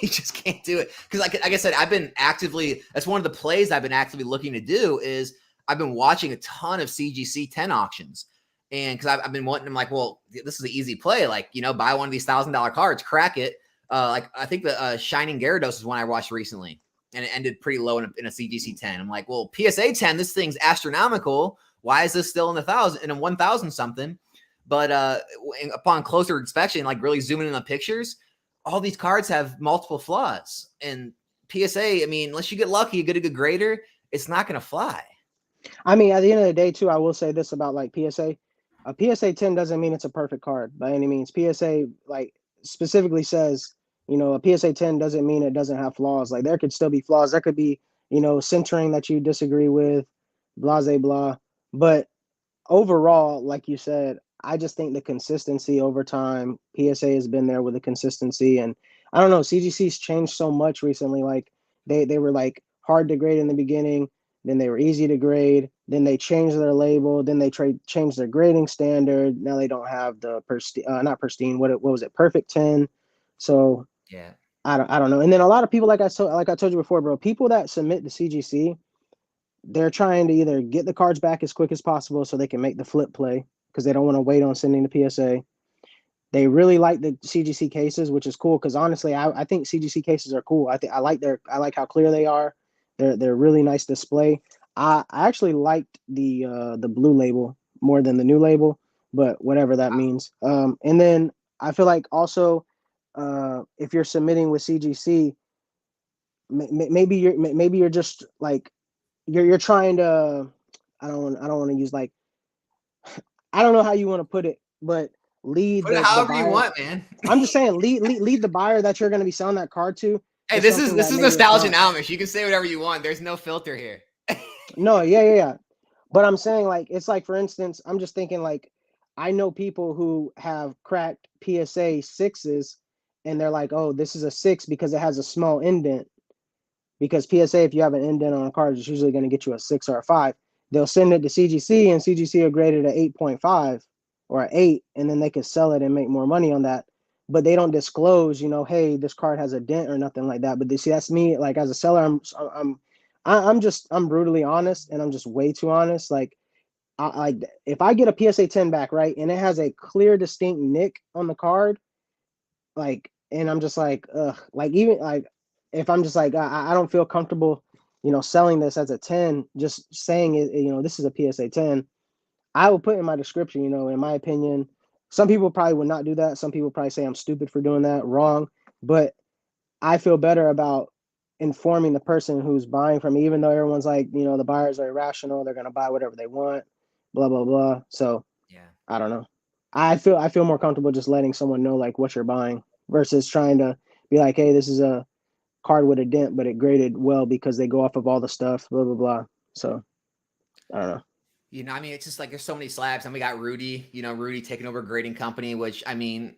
You just can't do it, because like I said, that's one of the plays I've been actively looking to do. Is I've been watching a ton of CGC 10 auctions, and because I've been wanting, I'm like, well, this is an easy play. Like, buy one of these $1,000 cards, crack it. Like, I think the Shining Gyarados is one I watched recently, and it ended pretty low in a CGC 10. I'm like, well, PSA 10, this thing's astronomical. Why is this still in 1,000 something? But upon closer inspection, like really zooming in on pictures, all these cards have multiple flaws. And PSA, I mean, unless you get lucky, you get a good grader, it's not going to fly. I mean, at the end of the day, too, I will say this about like PSA. A PSA 10 doesn't mean it's a perfect card by any means. PSA like specifically says, a PSA 10 doesn't mean it doesn't have flaws. Like, there could still be flaws. There could be, centering that you disagree with, blah, blah, blah. But overall, like you said, I just think the consistency over time, PSA has been there with the consistency. And I don't know, CGC's changed so much recently. Like, they were like hard to grade in the beginning, then they were easy to grade, then they changed their label, then they changed their grading standard. Now they don't have the not pristine, what was it, perfect 10. So yeah, I don't know. And then a lot of people, like I told you before, bro, people that submit to CGC, they're trying to either get the cards back as quick as possible so they can make the flip play, because they don't want to wait on sending the PSA. They really like the CGC cases, which is cool, because honestly, I think CGC cases are cool. I like how clear they are. They're really nice display. I actually liked the blue label more than the new label, but whatever that means. And then I feel like also, if you're submitting with CGC, maybe you're just like, you're trying to, I don't want to use like, I don't know how you want to put it, but lead put it the however you buyer. want, man. I'm just saying, lead the buyer that you're going to be selling that card to. Hey, this is nostalgia nomish. You can say whatever you want. There's no filter here. No, yeah. But I'm saying, like, it's like, for instance, I'm just thinking, like, I know people who have cracked PSA 6s, and they're like, oh, this is a 6 because it has a small indent. Because PSA, if you have an indent on a card, it's usually going to get you a 6 or a 5. They'll send it to CGC, and CGC will grade it at 8.5 or an 8, and then they could sell it and make more money on that. But they don't disclose, hey, this card has a dent or nothing like that. But they see, that's me. Like, as a seller, I'm brutally honest, and I'm just way too honest. Like, if I get a PSA 10 back, right, and it has a clear, distinct nick on the card, like, and I'm just like, ugh, like, even like, if I'm just like, I don't feel comfortable, selling this as a 10, just saying it, this is a PSA 10, I will put in my description, in my opinion. Some people probably would not do that. Some people probably say I'm stupid for doing that, wrong. But I feel better about informing the person who's buying from me, even though everyone's like, the buyers are irrational, they're going to buy whatever they want, blah, blah, blah. So Yeah. I don't know. I feel more comfortable just letting someone know like what you're buying versus trying to be like, hey, this is a card with a dent, but it graded well because they go off of all the stuff, blah, blah, blah. So I don't know. I mean, it's just like there's so many slabs, and we got Rudy, Rudy taking over a grading company, which, I mean,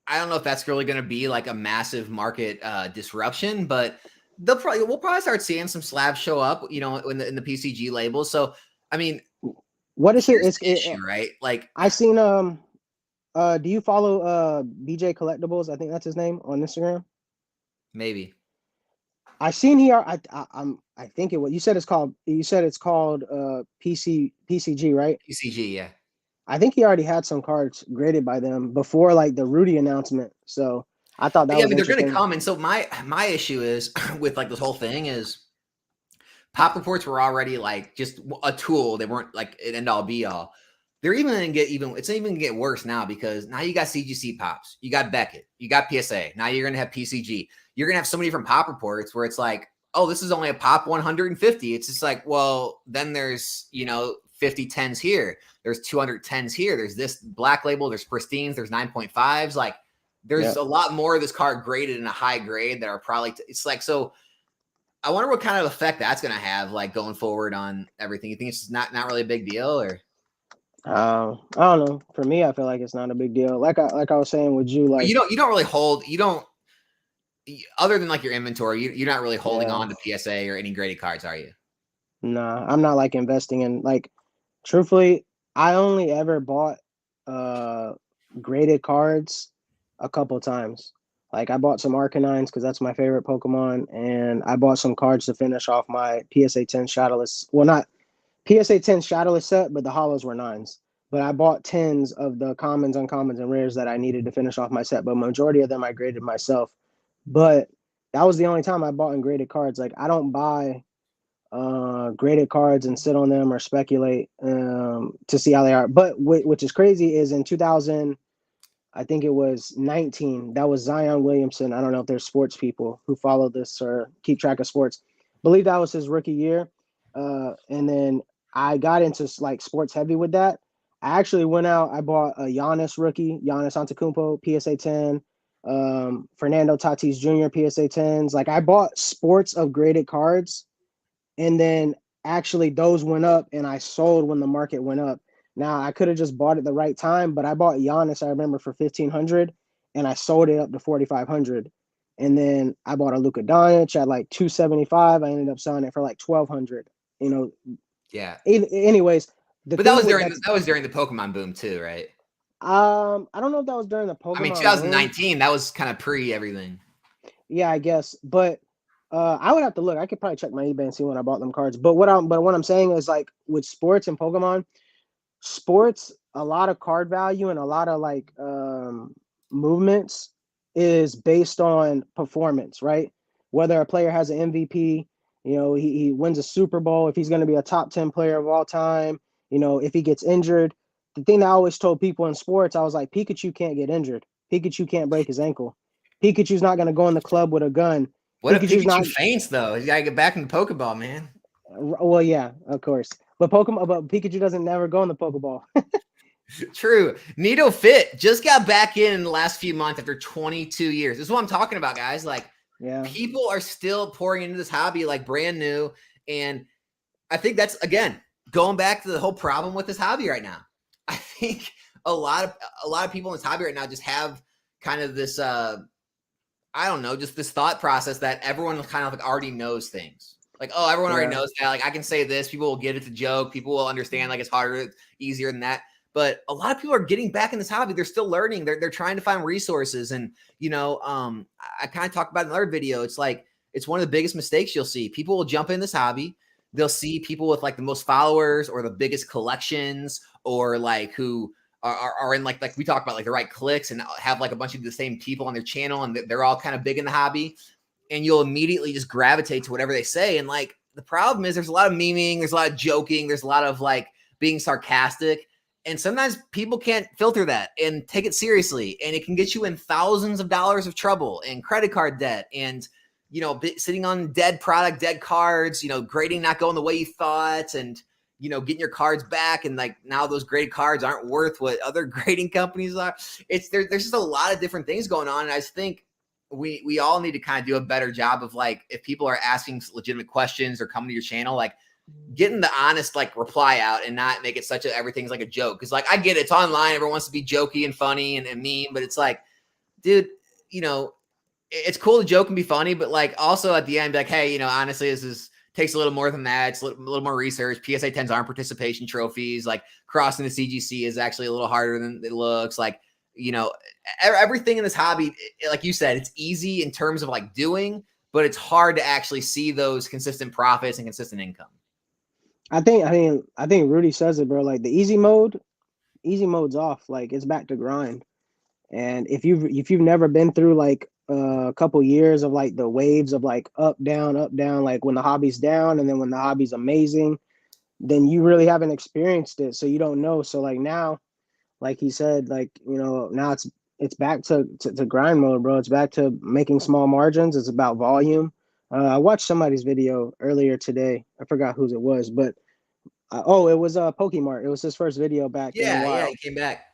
I don't know if that's really going to be like a massive market disruption, but we'll probably start seeing some slabs show up, in the PCG labels. So, I mean, what is it? It's issue, right? Like, I seen do you follow BJ Collectibles? I think that's his name on Instagram. Maybe. I seen here. I think it was. You said it's called PCG, right? PCG, yeah. I think he already had some cards graded by them before like the Rudy announcement. So I thought that Yeah, I was mean they're going to interesting. come, and so my issue is with like this whole thing is pop reports were already like just a tool. They weren't like an end all be all. They're even going to get it's even going to get worse now because now you got CGC pops, you got Beckett, you got PSA. Now you're going to have PCG. You're going to have so many different pop reports where it's like, oh, this is only a pop 150. It's just like, well, then there's 50 10s here. There's 200 10s here. There's this black label. There's pristines. There's 9.5s. Like there's a lot more of this card graded in a high grade that are probably it's like so. I wonder what kind of effect that's going to have, like going forward on everything. You think it's just not really a big deal, or? I don't know. For me, I feel like it's not a big deal. Like I was saying with you, like You don't really hold. You don't other than like your inventory. You're not really holding on to PSA or any graded cards, are you? Nah, I'm not like investing in like. Truthfully, I only ever bought graded cards a couple times. Like I bought some Arcanines because that's my favorite Pokemon, and I bought some cards to finish off my PSA 10 Shadowless. Well, not PSA 10 Shadowless set, but the hollows were nines. But I bought tens of the commons, uncommons, and rares that I needed to finish off my set. But majority of them I graded myself. But that was the only time I bought in graded cards. Like I don't buy graded cards and sit on them or speculate to see how they are. But which is crazy is in 2000, I think it was 19. That was Zion Williamson. I don't know if there's sports people who follow this or keep track of sports. I believe that was his rookie year. And then I got into like sports heavy with that. I actually went out. I bought a Giannis rookie, Giannis Antetokounmpo PSA 10, Fernando Tatis Jr. PSA 10s. Like I bought sports of graded cards, and then actually those went up, and I sold when the market went up. Now I could have just bought it the right time, but I bought Giannis, I remember, for 1,500, and I sold it up to 4,500. And then I bought a Luka Doncic at like 275. I ended up selling it for like 1,200. Yeah. Anyways, But that was during the Pokemon boom too, right? I don't know if that was during the Pokemon. I mean, boom. 2019. That was kind of pre everything. Yeah, I guess, but I would have to look. I could probably check my eBay and see when I bought them cards. But what I'm saying is like with sports and Pokemon, sports, a lot of card value and a lot of like movements is based on performance, right? Whether a player has an MVP, he wins a Super Bowl, if he's going to be a top 10 player of all time, if he gets injured. The thing that I always told people in sports, I was like, Pikachu can't get injured. Pikachu can't break his ankle. Pikachu's not going to go in the club with a gun. What if Pikachu faints though? You gotta get back in the Pokeball, man. Well, yeah, of course. But Pikachu doesn't never go in the Pokeball. True. Nido Fit just got back in the last few months after 22 years. This is what I'm talking about, guys. Like, people are still pouring into this hobby like brand new. And I think that's, again, going back to the whole problem with this hobby right now. I think a lot of people in this hobby right now just have kind of this, I don't know, just this thought process that everyone kind of like already knows things. Like, oh, everyone already knows that. Like, I can say this. People will get it's a joke. People will understand like it's harder, easier than that. But a lot of people are getting back in this hobby. They're still learning. They're trying to find resources. And, I kind of talked about in another video. It's like, it's one of the biggest mistakes you'll see. People will jump in this hobby. They'll see people with like the most followers or the biggest collections or like who are in like we talked about like the right clicks and have like a bunch of the same people on their channel and they're all kind of big in the hobby. And you'll immediately just gravitate to whatever they say. And like, the problem is there's a lot of memeing. There's a lot of joking. There's a lot of like being sarcastic. And sometimes people can't filter that and take it seriously. And it can get you in thousands of dollars of trouble and credit card debt and, sitting on dead product, dead cards, grading not going the way you thought and, getting your cards back. And like now those graded cards aren't worth what other grading companies are. There's just a lot of different things going on. And I just think we all need to kind of do a better job of like, if people are asking legitimate questions or coming to your channel, like, getting the honest like reply out and not make it such a everything's like a joke. Cause like I get it, it's online, everyone wants to be jokey and funny and mean, but it's like, dude, it's cool to joke and be funny, but like also at the end, like, hey, honestly, this takes a little more than that. It's a little more research. PSA 10s aren't participation trophies. Like crossing the CGC is actually a little harder than it looks. Like, everything in this hobby, like you said, it's easy in terms of like doing, but it's hard to actually see those consistent profits and consistent income. I think Rudy says it, bro. Like the easy mode's off. Like it's back to grind. And if you've never been through like a couple years of like the waves of like up down, like when the hobby's down and then when the hobby's amazing, then you really haven't experienced it, so you don't know. So like now, like he said, like, now it's back to grind mode, bro. It's back to making small margins. It's about volume. I watched somebody's video earlier today. I forgot whose it was, but it was Pokemart. It was his first video back in a Yeah, while. he came back.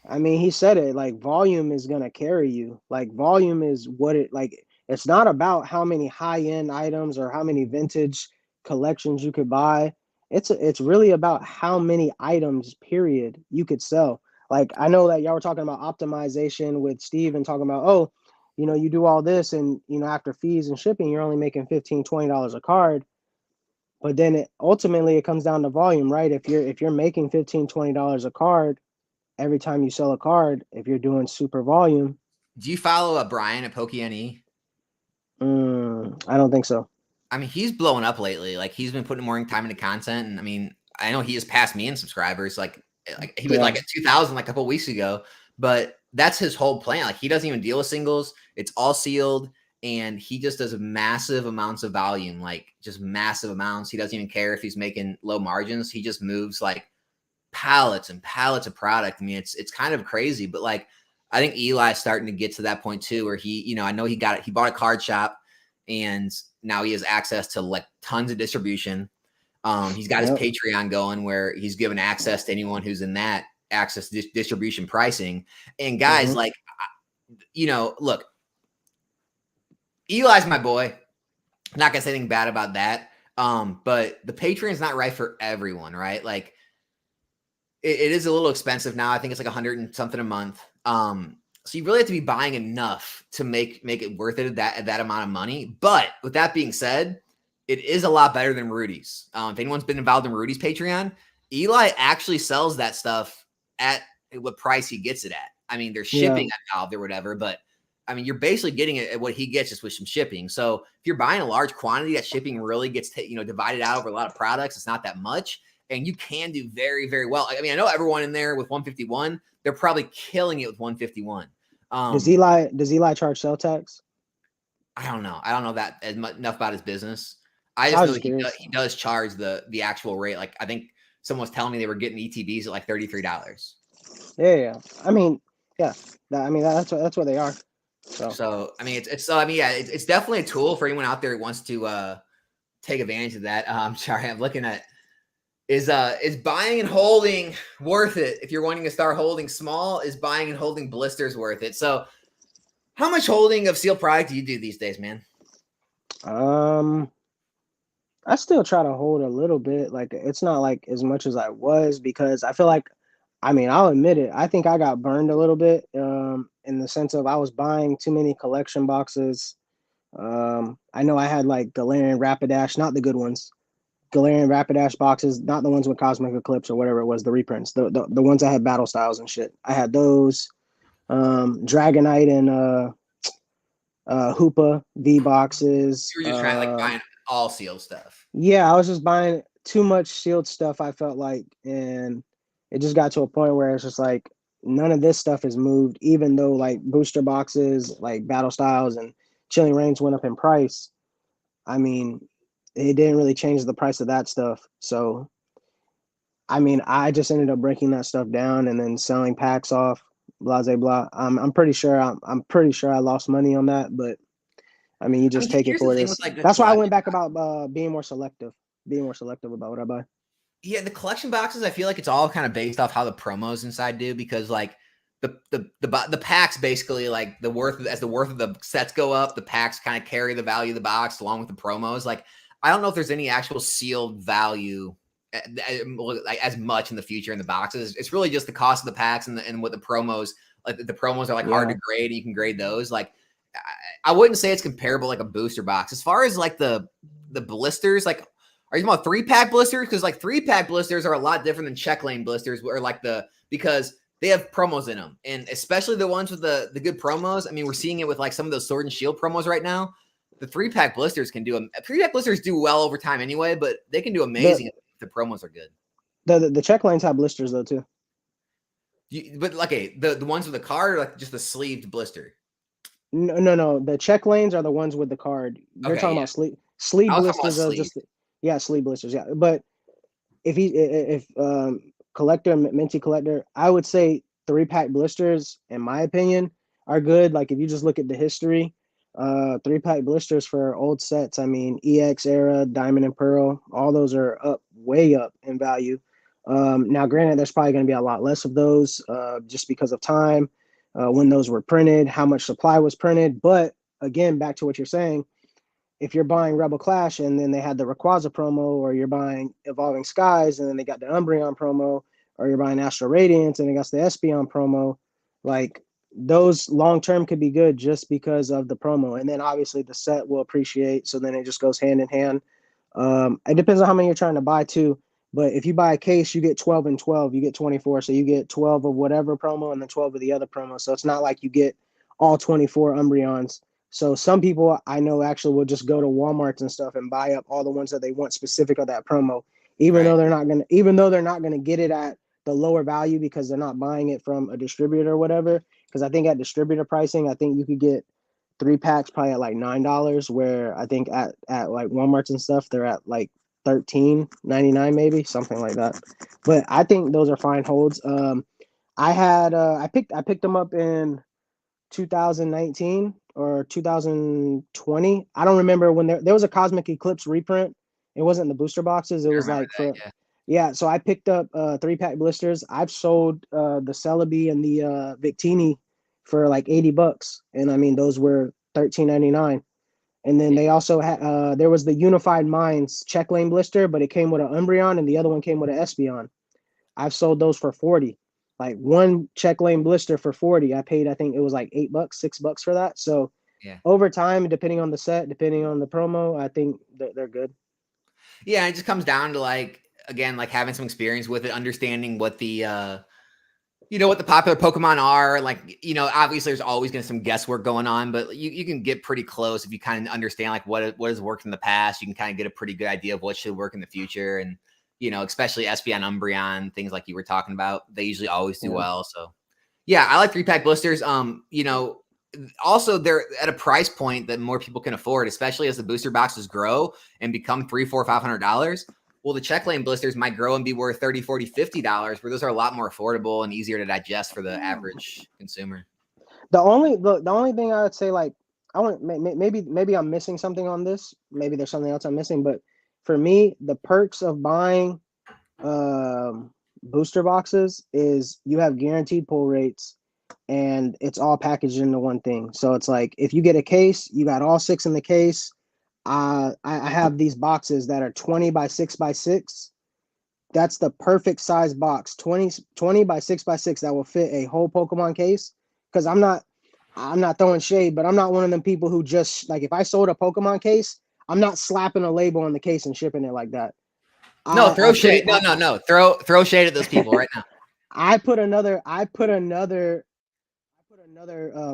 I mean, he said it, like, volume is gonna carry you. Like, volume is what it like. It's not about how many high end items or how many vintage collections you could buy. It's really about how many items, period, you could sell. Like, I know that y'all were talking about optimization with Steve and talking about, oh, you do all this and after fees and shipping, you're only making $15-$20 a card. But then ultimately it comes down to volume, right? If you're making $15-$20 a card every time you sell a card, if you're doing super volume. Do you follow Brian at PokeNE? I don't think so. I mean, he's blowing up lately. Like, he's been putting more time into content, and I mean, I know he has passed me in subscribers. Like he was like at 2,000 like a couple weeks ago, but that's his whole plan. Like, he doesn't even deal with singles. It's all sealed, and he just does massive amounts of volume, like just massive amounts. He doesn't even care if he's making low margins. He just moves like pallets and pallets of product. I mean, it's kind of crazy, but like, I think Eli's starting to get to that point too, where he, I know he bought a card shop, and now he has access to like tons of distribution. He's got his Patreon going where he's given access to anyone who's in that access to distribution pricing. And guys, like, look, Eli's my boy. I'm not gonna say anything bad about that. But the Patreon's not right for everyone, right? Like, it is a little expensive now. I think it's like 100 and something a month. So you really have to be buying enough to make it worth it at that amount of money. But with that being said, it is a lot better than Rudy's. If anyone's been involved in Rudy's Patreon, Eli actually sells that stuff at what price he gets it at. I mean, there's shipping involved or whatever, but I mean, you're basically getting it at what he gets just with some shipping. So if you're buying a large quantity, that shipping really gets divided out over a lot of products. It's not that much, and you can do very, very well. I mean, I know everyone in there with 151, they're probably killing it with 151. Does Eli charge sell tax? I don't know. I don't know that enough about his business. I just know he does charge the actual rate. Like, I think someone was telling me they were getting ETBs at like $33. Yeah. I mean, yeah. That's what they are. So I mean, it's definitely a tool for anyone out there who wants to take advantage of that. Sorry, I'm looking at is buying and holding worth it? If you're wanting to start holding small, is buying and holding blisters worth it? So, how much holding of sealed product do you do these days, man? I still try to hold a little bit. Like, it's not like as much as I was, because I feel like, I mean, I'll admit it, I think I got burned a little bit, in the sense of I was buying too many collection boxes. I know I had like Galarian Rapidash, not the good ones. Galarian Rapidash boxes, not the ones with Cosmic Eclipse or whatever it was, the reprints, the ones that had battle styles and shit. I had those. Dragonite and Hoopa V boxes. You were just trying to like buying all sealed stuff. Yeah, I was just buying too much sealed stuff, I felt like, and it just got to a point where it's just like none of this stuff is moved, even though like booster boxes, like battle styles and Chilling Reigns went up in price. I mean, it didn't really change the price of that stuff. So, I mean, I just ended up breaking that stuff down and then selling packs off, blah, blah, blah. I'm pretty sure I lost money on that, but I mean, you just take it for what it is. That's why I went back about being more selective about what I buy. Yeah, the collection boxes, I feel like it's all kind of based off how the promos inside do, because like the packs basically, like the worth of the sets go up, the packs kind of carry the value of the box along with the promos. Like, I don't know if there's any actual sealed value as much in the future in the boxes. It's really just the cost of the packs and what the promos, like the promos are like hard to grade, and you can grade those. Like, I wouldn't say it's comparable like a booster box. As far as like the blisters, like, are you talking about 3-pack blisters? Because like 3-pack blisters are a lot different than check lane blisters, or like because they have promos in them, and especially the ones with the good promos. I mean, we're seeing it with like some of those Sword and Shield promos right now. The 3-pack blisters can do 3-pack blisters do well over time anyway, but they can do amazing if the promos are good. The check lanes have blisters though too. But okay, the ones with the card are like just the sleeved blister. No. The check lanes are the ones with the card. You're Okay, talking yeah. about sleeve I was talking about blisters are sleeve. just yeah, sleeve blisters. Yeah, but if collector minty collector, I would say 3-pack blisters, in my opinion, are good. Like if you just look at the history, 3-pack blisters for old sets. I mean, EX era, Diamond and Pearl, all those are up, way up in value. Now, granted, there's probably going to be a lot less of those just because of time, when those were printed, how much supply was printed. But again, back to what you're saying, if you're buying Rebel Clash and then they had the Rayquaza promo, or you're buying Evolving Skies and then they got the Umbreon promo, or you're buying Astral Radiance and they got the Espeon promo, like those long term could be good just because of the promo. And then obviously the set will appreciate. So then it just goes hand in hand. It depends on how many you're trying to buy too. But if you buy a case, you get 12 and 12, you get 24. So you get 12 of whatever promo and then 12 of the other promo. So it's not like you get all 24 Umbreons. So some people I know actually will just go to Walmarts and stuff and buy up all the ones that they want specific of that promo, even Right. though they're not gonna get it at the lower value because they're not buying it from a distributor or whatever. Because I think at distributor pricing, I think you could get 3 packs probably at like $9, where I think at like Walmarts and stuff they're at like 13.99 maybe, something like that. But I think those are fine holds. I picked them up in 2019 or 2020. I don't remember when there was a Cosmic Eclipse reprint. It wasn't the booster boxes. It I was remember like for that. yeah. So I picked up 3-pack blisters. I've sold the Celebi and the Victini for like $80, and I mean those were 13.99. And then Yeah. they also had there was the Unified Minds check lane blister, but it came with an Umbreon, and the other one came with an Espeon. I've sold those for 40. Like one check lane blister for 40. I paid, I think it was like $8, $6 for that. So Yeah. over time, depending on the set, depending on the promo, I think they're good. Yeah, it just comes down to like again, like having some experience with it, understanding what the what the popular Pokemon are. Like, obviously there's always gonna be some guesswork going on, but you can get pretty close if you kind of understand like what has worked in the past. You can kind of get a pretty good idea of what should work in the future. And especially Espeon, Umbreon, things like you were talking about, they usually always do Yeah. well. So yeah, I like 3-pack blisters. Also they're at a price point that more people can afford, especially as the booster boxes grow and become $300, $400, $500. Well, the check lane blisters might grow and be worth $30, $40, $50, where those are a lot more affordable and easier to digest for the average consumer. The only thing I would say, like, I want maybe I'm missing something on this. Maybe there's something else I'm missing, but for me, the perks of buying um, booster boxes is you have guaranteed pull rates, and it's all packaged into one thing. So it's like if you get a case, you got all 6 in the case. I have these boxes that are 20 by 6 by 6. That's the perfect size box, 20 by 6 by 6 that will fit a whole Pokemon case. Because I'm not throwing shade, but I'm not one of them people who just like if I sold a Pokemon case, I'm not slapping a label on the case and shipping it like that. No, I throw put it shade. No, no, no. Throw shade at those people right now. I put another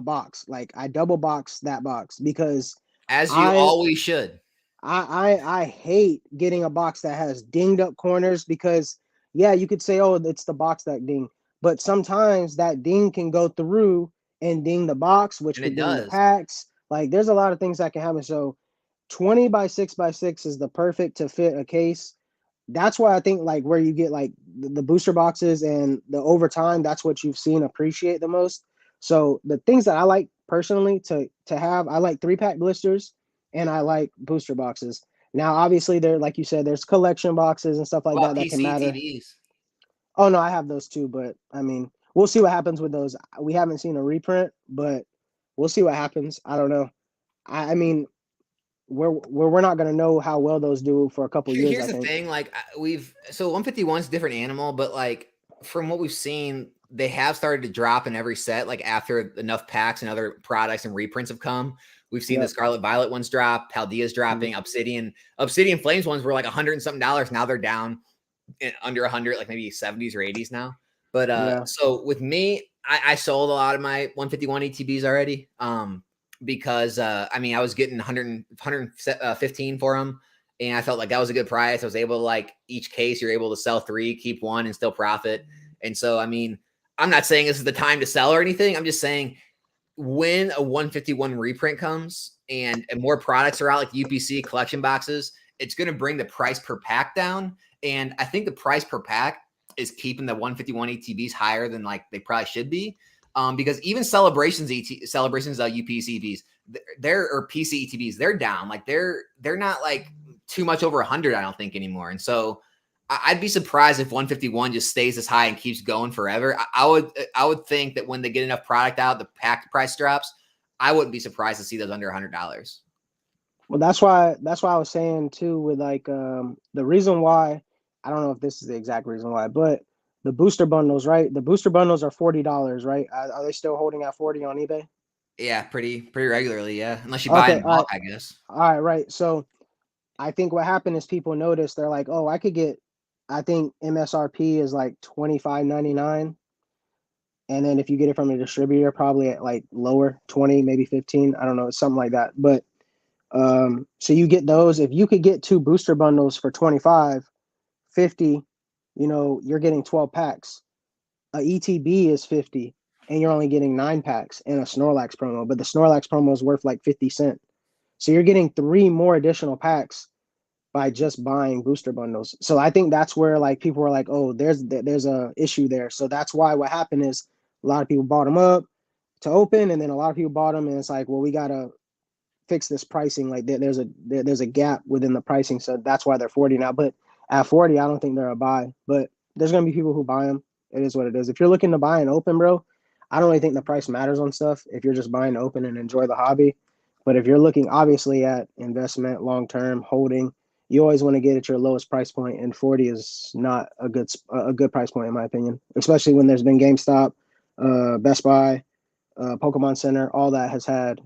box. Like I double box that box because As you I always should. I hate getting a box that has dinged up corners because yeah, you could say, oh, it's the box that ding, but sometimes that ding can go through and ding the box, which And could it ding the does. packs. Like there's a lot of things that can happen. So 20 by 6 by 6 is the perfect to fit a case. That's why I think like where you get like the booster boxes and the overtime, that's what you've seen appreciate the most. So the things that I like personally to have, I like 3-pack blisters and I like booster boxes. Now, obviously, there, like you said, there's collection boxes and stuff like Well, that can PC matter. TVs. Oh no, I have those too, but I mean, we'll see what happens with those. We haven't seen a reprint, but we'll see what happens. I don't know. I mean, we're not gonna know how well those do for a couple years, Here's I the think. thing, like we've so 151 is a different animal, but like from what we've seen, they have started to drop in every set. Like after enough packs and other products and reprints have come, we've seen the Yep. Scarlet Violet ones drop, Paldea's dropping, Obsidian Flames ones were like 100 and something dollars. Now they're down under 100, like maybe 70s or 80s now. But Yeah. so with me, I sold a lot of my 151 ETBs already. Because I mean, I was getting 115 for them. And I felt like that was a good price. I was able to like each case, you're able to sell 3, keep 1, and still profit. And so, I mean, I'm not saying this is the time to sell or anything. I'm just saying when a 151 reprint comes and more products are out, like UPC collection boxes, it's going to bring the price per pack down. And I think the price per pack is keeping the 151 ETBs higher than like they probably should be. Because even celebrations UPCBs, they're or PC ETBs, they're down. Like they're not like too much over 100, I don't think anymore. And so I'd be surprised if 151 just stays this high and keeps going forever. I would think that when they get enough product out, the pack price drops. I wouldn't be surprised to see those under $100. Well, that's why I was saying too with like the reason why, I don't know if this is the exact reason why, but the booster bundles, right? The booster bundles are $40, right? Are they still holding at 40 on eBay? Yeah, pretty regularly, yeah. Unless you buy Okay, in bulk, I guess. all right, right. So I think what happened is people noticed, they're like, oh, I could get, I think MSRP is like $25.99. And then if you get it from a distributor, probably at like lower 20, maybe 15. I don't know, something like that. But so you get those. If you could get 2 booster bundles for 25, 50, you're getting 12 packs. A ETB is 50, and you're only getting 9 packs in a Snorlax promo. But the Snorlax promo is worth like 50 cents. So you're getting 3 more additional packs by just buying booster bundles. So I think that's where like people were like, oh, there's a issue there. So that's why what happened is a lot of people bought them up to open, and then a lot of people bought them, and it's like, well, we gotta fix this pricing. Like there's a gap within the pricing, so that's why they're 40 now. But at 40, I don't think they're a buy. But there's gonna be people who buy them. It is what it is. If you're looking to buy and open, bro, I don't really think the price matters on stuff. If you're just buying to open and enjoy the hobby, but if you're looking obviously at investment, long term holding, you always want to get at your lowest price point, and 40 is not a good price point in my opinion, especially when there's been GameStop, Best Buy, Pokemon Center, all that has had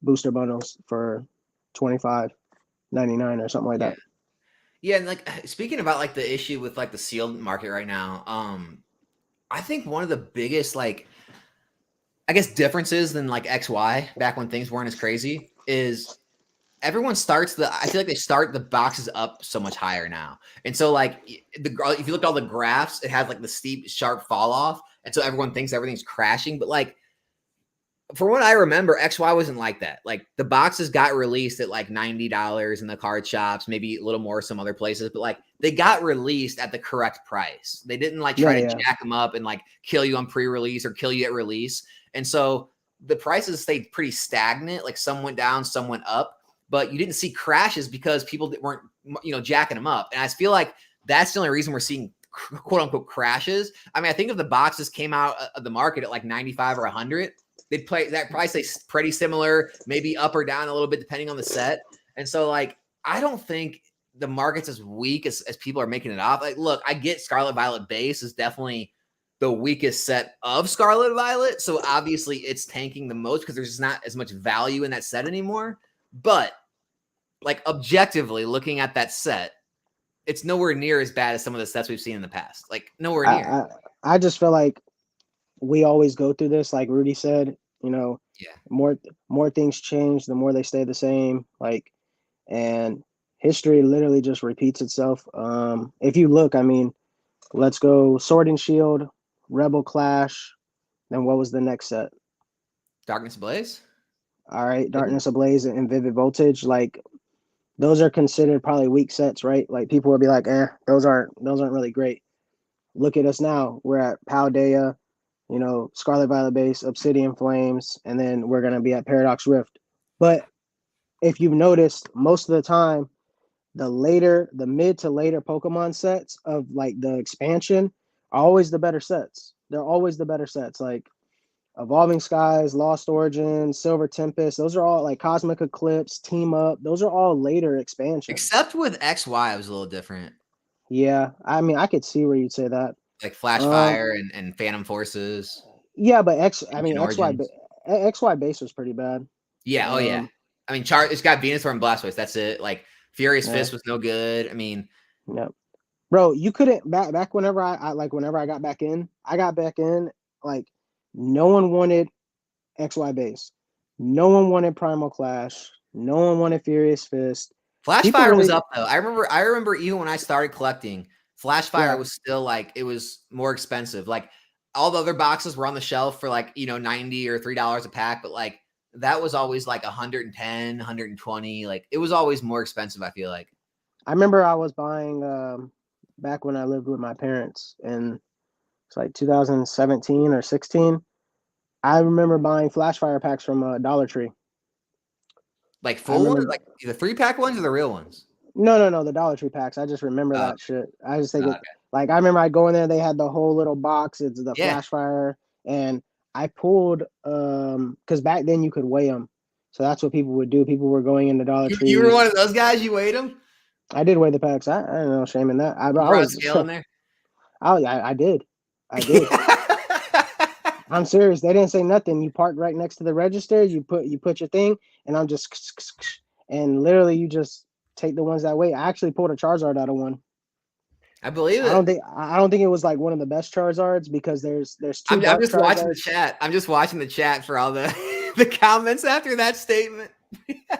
booster bundles for $25.99 or something like that. Yeah, and like speaking about like the issue with like the sealed market right now, I think one of the biggest like I guess differences than like XY back when things weren't as crazy is everyone starts I feel like they start the boxes up so much higher now. And so like if you look at all the graphs, it has like the steep, sharp fall off. And so everyone thinks everything's crashing. But like from what I remember, XY wasn't like that. Like the boxes got released at like $90 in the card shops, maybe a little more some other places, but like they got released at the correct price. They didn't like try to jack them up and like kill you on pre-release or kill you at release. And so the prices stayed pretty stagnant. Like some went down, some went up, but you didn't see crashes because people weren't, jacking them up. And I feel like that's the only reason we're seeing quote unquote crashes. I mean, I think if the boxes came out of the market at like 95 or 100, they'd play that price pretty similar, maybe up or down a little bit depending on the set. And so like, I don't think the market's as weak as people are making it off. Like, look, I get Scarlet Violet base is definitely the weakest set of Scarlet Violet. So obviously it's tanking the most because there's just not as much value in that set anymore. But like objectively looking at that set, it's nowhere near as bad as some of the sets we've seen in the past. Like nowhere near. I just feel like we always go through this, like Rudy said, more things change, the more they stay the same. Like, and history literally just repeats itself. If you look, I mean, let's go Sword and Shield, Rebel Clash. Then what was the next set? Darkness Ablaze. All right, Darkness Ablaze and Vivid Voltage. Like, those are considered probably weak sets, right? Like people will be like, those aren't really great. Look at us now. We're at Paldea, Scarlet Violet base, Obsidian Flames, and then we're gonna be at Paradox Rift. But if you've noticed, most of the time, the mid to later Pokemon sets of like the expansion are always the better sets. They're always the better sets. Like Evolving Skies, Lost Origins, Silver Tempest, those are all like Cosmic Eclipse, Team Up. Those are all later expansions. Except with XY, it was a little different. Yeah, I mean, I could see where you'd say that. Like Flash Fire and Phantom Forces. Yeah, but XY base was pretty bad. Yeah, yeah. I mean, it's got Venusaur and Blastoise. That's it. Like Furious Fist was no good. I mean, yeah, bro, you couldn't back whenever whenever I got back in, like no one wanted XY base, no one wanted Primal Clash, no one wanted Furious Fist. Flash Fire was up though. I remember even when I started collecting, Flash Fire was still like it was more expensive. Like all the other boxes were on the shelf for like, you know, 90 or $3 a pack, but like that was always like 110, 120. Like it was always more expensive, I feel like. I remember I was buying back when I lived with my parents, and it's like 2017 or 16. I remember buying flash fire packs from Dollar Tree. Like I full ones, remember. like the 3-pack ones or the real ones? No, the Dollar Tree packs. I just remember Oh, that shit. I just think it okay. like I remember I go in there, they had the whole little box, it's the Yeah. flash fire, and I pulled because back then you could weigh them. So that's what people would do. People were going into Dollar You were Tree. one of those guys, you weighed them? I did weigh the packs. I don't know, shame in that. I You brought a was scale in there? I did. I did. I'm serious. They didn't say nothing. You park right next to the register. You put your thing, and I'm just and literally you just take the ones that weigh. I actually pulled a Charizard out of one. I believe I it. don't think it was like one of the best Charizards because there's two I'm dark just watching the Charizards. chat. I'm just watching the chat for all the the comments after that statement.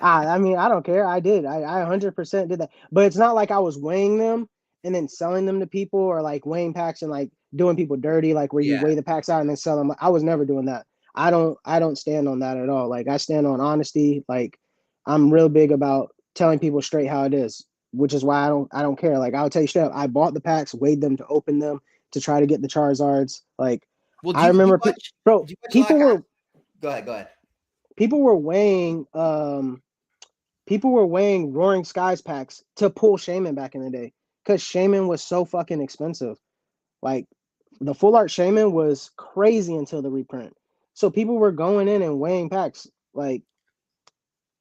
I mean, I don't care. I did. I 100% did that. But it's not like I was weighing them and then selling them to people, or like weighing packs and like doing people dirty, like where you Yeah. weigh the packs out and then sell them. I was never doing that. I don't stand on that at all. Like I stand on honesty. Like I'm real big about telling people straight how it is, which is why I don't care. Like I'll tell you straight up, I bought the packs, weighed them to open them to try to get the Charizards. Like Well, I remember bro, do you watch a lot people of were Go ahead. people were weighing people were weighing Roaring Skies packs to pull Shaman back in the day because Shaman was so fucking expensive. Like the full art Shaman was crazy until the reprint. So people were going in and weighing packs. Like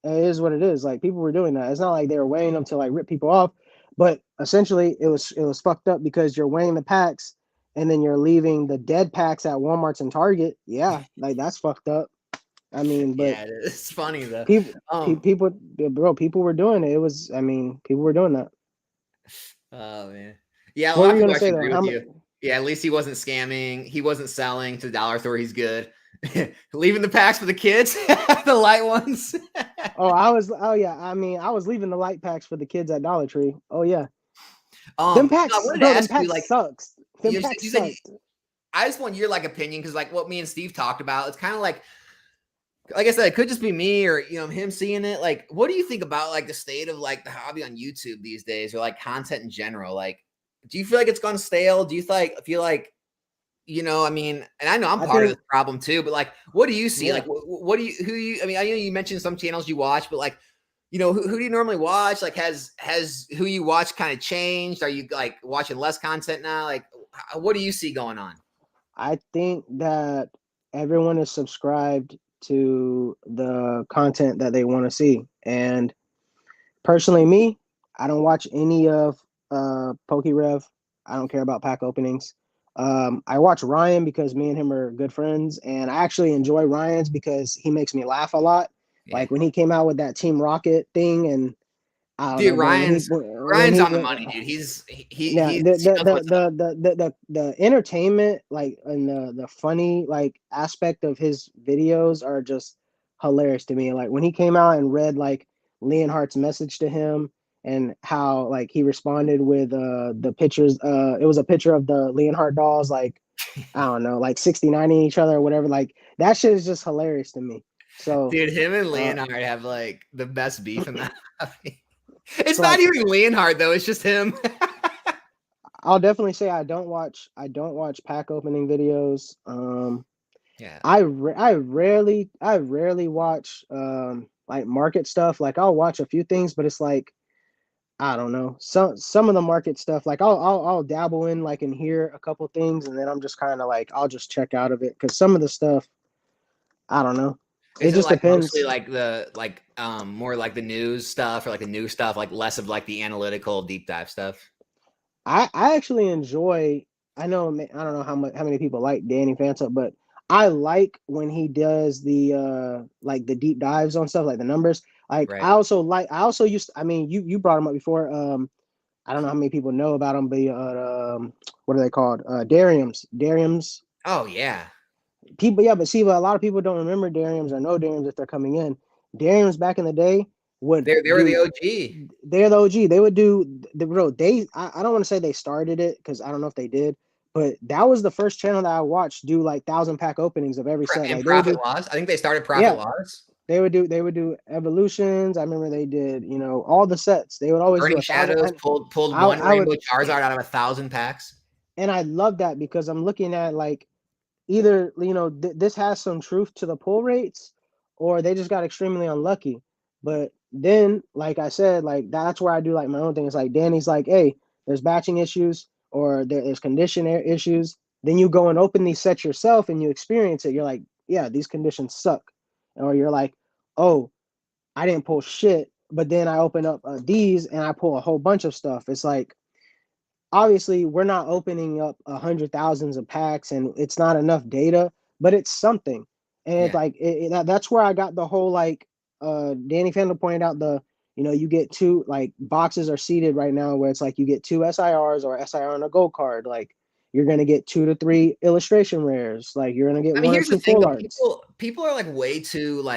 it is what it is. Like people were doing that. It's not like they were weighing them to like rip people off, but essentially it was fucked up because you're weighing the packs and then you're leaving the dead packs at Walmart's and Target. Yeah, like that's fucked up. I mean, but Yeah, it's funny though. people Um, people bro, people were doing it. It was, I mean, people were doing that. oh man. Yeah, a What lot were of you people gonna say actually though? agree with you. Yeah, at least he wasn't scamming. He wasn't selling to the dollar store. He's good. Leaving the packs for the kids, the light ones. Oh yeah, I mean, I was leaving the light packs for the kids at Dollar Tree. Oh yeah. No, I wanted to Them ask you, packs like, sucks. Them you said, packs sucked. I just want your like opinion because like what me and Steve talked about, it's kind of like I said, it could just be me or him seeing it. Like, what do you think about like the state of like the hobby on YouTube these days, or like content in general? Like, do you feel like it's gone stale? Do you feel like I mean, and I know I'm I part of think, this problem too, but like, what do you see? yeah. Like, what do you? I mean, I know you mentioned some channels you watch, but like, who do you normally watch? Like, has who you watch kind of changed? Are you like watching less content now? Like, what do you see going on? I think that everyone is subscribed to the content that they want to see. And personally, me, I don't watch any of PokeRev. I don't care about pack openings. I watch Ryan because me and him are good friends, and I actually enjoy Ryan's because he makes me laugh a lot. Yeah, Like when he came out with that Team Rocket thing, and I don't dude, know, bro. Ryan's on the money, dude. Yeah, He knows what's up. the entertainment, like, and the funny like aspect of his videos are just hilarious to me. Like when he came out and read like Leonhardt's message to him, and how like he responded with the pictures. It was a picture of the Leonhardt dolls, like I don't know, like 69 each other or whatever. Like that shit is just hilarious to me. So Dude, him and uh Leonhard have like the best beef in that. It's so not like even Leonhard though; it's just him. I'll definitely say I don't watch pack opening videos. Yeah, I rarely watch like market stuff. Like I'll watch a few things, but it's like I don't know. Some of the market stuff, like I'll dabble in like and hear a couple things, and then I'm just kind of like I'll just check out of it because some of the stuff I don't know. It is it just like mostly depends. like more like the news stuff or like the new stuff, like less of like the analytical deep dive stuff? I actually enjoy. I know I don't know how many people like Danny Fanta, but I like when he does the like the deep dives on stuff like the numbers. Like Right. I also used. I mean, you brought him up before. I don't know how many people know about him, but what are they called? Dariums. Oh yeah, People, yeah, but see, but a lot of people don't remember Dariums or know Dariums if they're coming in. Dariums back in the day would they were the do. OG. They're the OG. They would do the bro. I don't want to say they started it because I don't know if they did, But that was the first channel that I watched do like 1,000-pack openings of every set. And Like they would profit do, loss. I think they started profit yeah, loss. they would do evolutions. I remember they did, all the sets. They would always do Burning 1,000. Shadows And pulled one I would, Rainbow Charizard out of 1,000 packs. and I love that because I'm looking at like either this has some truth to the pull rates, or they just got extremely unlucky. But then, like I said, like that's where I do like my own thing. It's like Danny's like, hey, there's batching issues or there's condition issues. Then you go and open these sets yourself and you experience it. You're like, yeah, these conditions suck. Or you're like, oh, I didn't pull shit, but then I open up these and I pull a whole bunch of stuff. It's like, obviously we're not opening up 100,000s of packs and it's not enough data, but it's something. And it's like that's where I got the whole like Danny Fandle pointed out you get two like boxes are seated right now where it's like you get two SIRs or SIR on a gold card. Like you're gonna get 2 to 3 illustration rares. Like you're gonna get I mean, one or here's the two thing: full the arts. people are like way too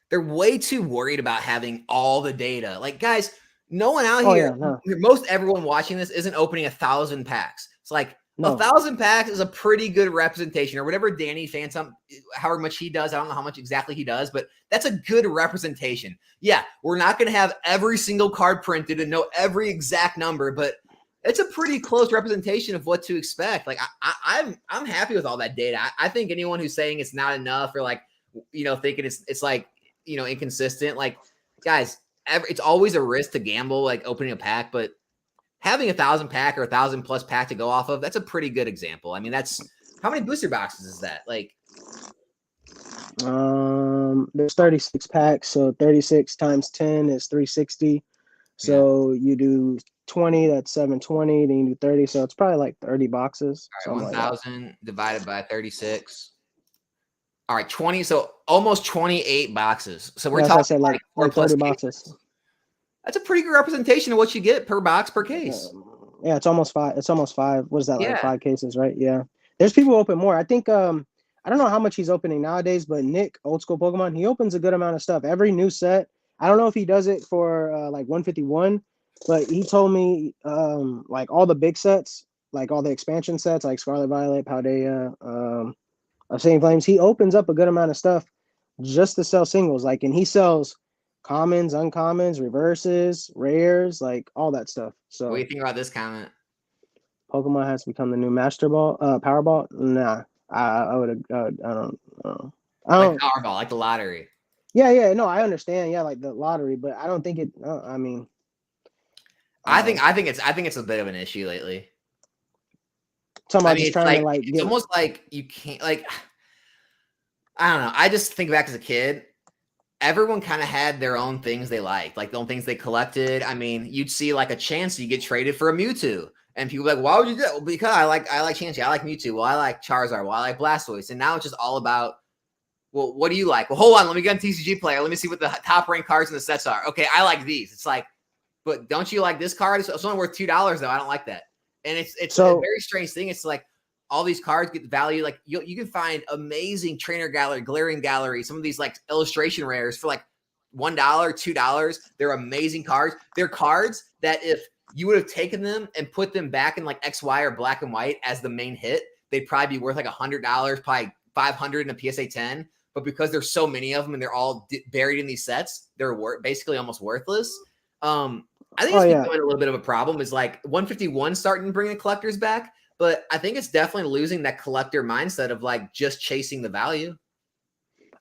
they're way too worried about having all the data. Like, guys, no one out Oh here, yeah, no, most everyone watching this isn't opening 1,000 packs. It's like no. 1,000 packs is a pretty good representation, or whatever Danny Phantom, however much he does. I don't know how much exactly he does, but that's a good representation. Yeah, we're not going to have every single card printed and know every exact number, but it's a pretty close representation of what to expect. Like I'm happy with all that data. I think anyone who's saying it's not enough or like thinking it's like inconsistent, like guys, it's always a risk to gamble like opening a pack, but having 1,000 pack or 1,000+ pack to go off of, that's a pretty good example. I mean, that's how many booster boxes is that? Like there's 36 packs, so 36 times 10 is 360. So you do 20, that's 720. Then you do 30, so it's probably like 30 boxes. All right, Something 1,000 divided by 36. All right, 20. So almost 28 boxes. So we're talking I said, like 4 plus 30 cases. boxes. That's a pretty good representation of what you get per box per case. Yeah, it's almost 5. It's almost 5. What is that, like Yeah. 5 cases, right? Yeah. There's people who open more. I think I don't know how much he's opening nowadays, but Nick, old school Pokemon, he opens a good amount of stuff. Every new set. I don't know if he does it for like 151, but he told me like all the big sets, like all the expansion sets, like Scarlet Violet, Paldea, Obsidian Flames, he opens up a good amount of stuff just to sell singles. Like, and he sells commons, uncommons, reverses, rares, like all that stuff. So What do you think about this comment? Pokemon has become the new Master Ball, Powerball. Nah, I would. I don't know. Like Powerball, like the lottery. Yeah. No, I understand. Yeah, like the lottery, but I don't think it. I mean, I think it's a bit of an issue lately. Somebody just trying to like. It's almost like you can't like. I don't know. I just think back as a kid. Everyone kind of had their own things they liked, like the own things they collected. I mean, you'd see like a Chansey, you get traded for a Mewtwo. And people like, why would you do that? Well, because I like Chansey, I like Mewtwo. Well, I like Charizard. Well, I like Blastoise. And now it's just all about, well, what do you like? Well, hold on, let me get on TCG Player. Let me see what the top ranked cards in the sets are. Okay, I like these. It's like, but don't you like this card? It's only worth $2 though. I don't like that. And it's a very strange thing. It's like all these cards get value. Like you can find amazing trainer gallery, glaring gallery, some of these like illustration rares for like $1, $2. They're amazing cards. They're cards that if you would have taken them and put them back in like XY or black and white as the main hit, they'd probably be worth like $100, probably $500 in a PSA 10. But because there's so many of them and they're all buried in these sets, they're basically almost worthless. I think it's becoming a little bit of a problem. Is like 151 starting to bring the collectors back, but I think it's definitely losing that collector mindset of like just chasing the value.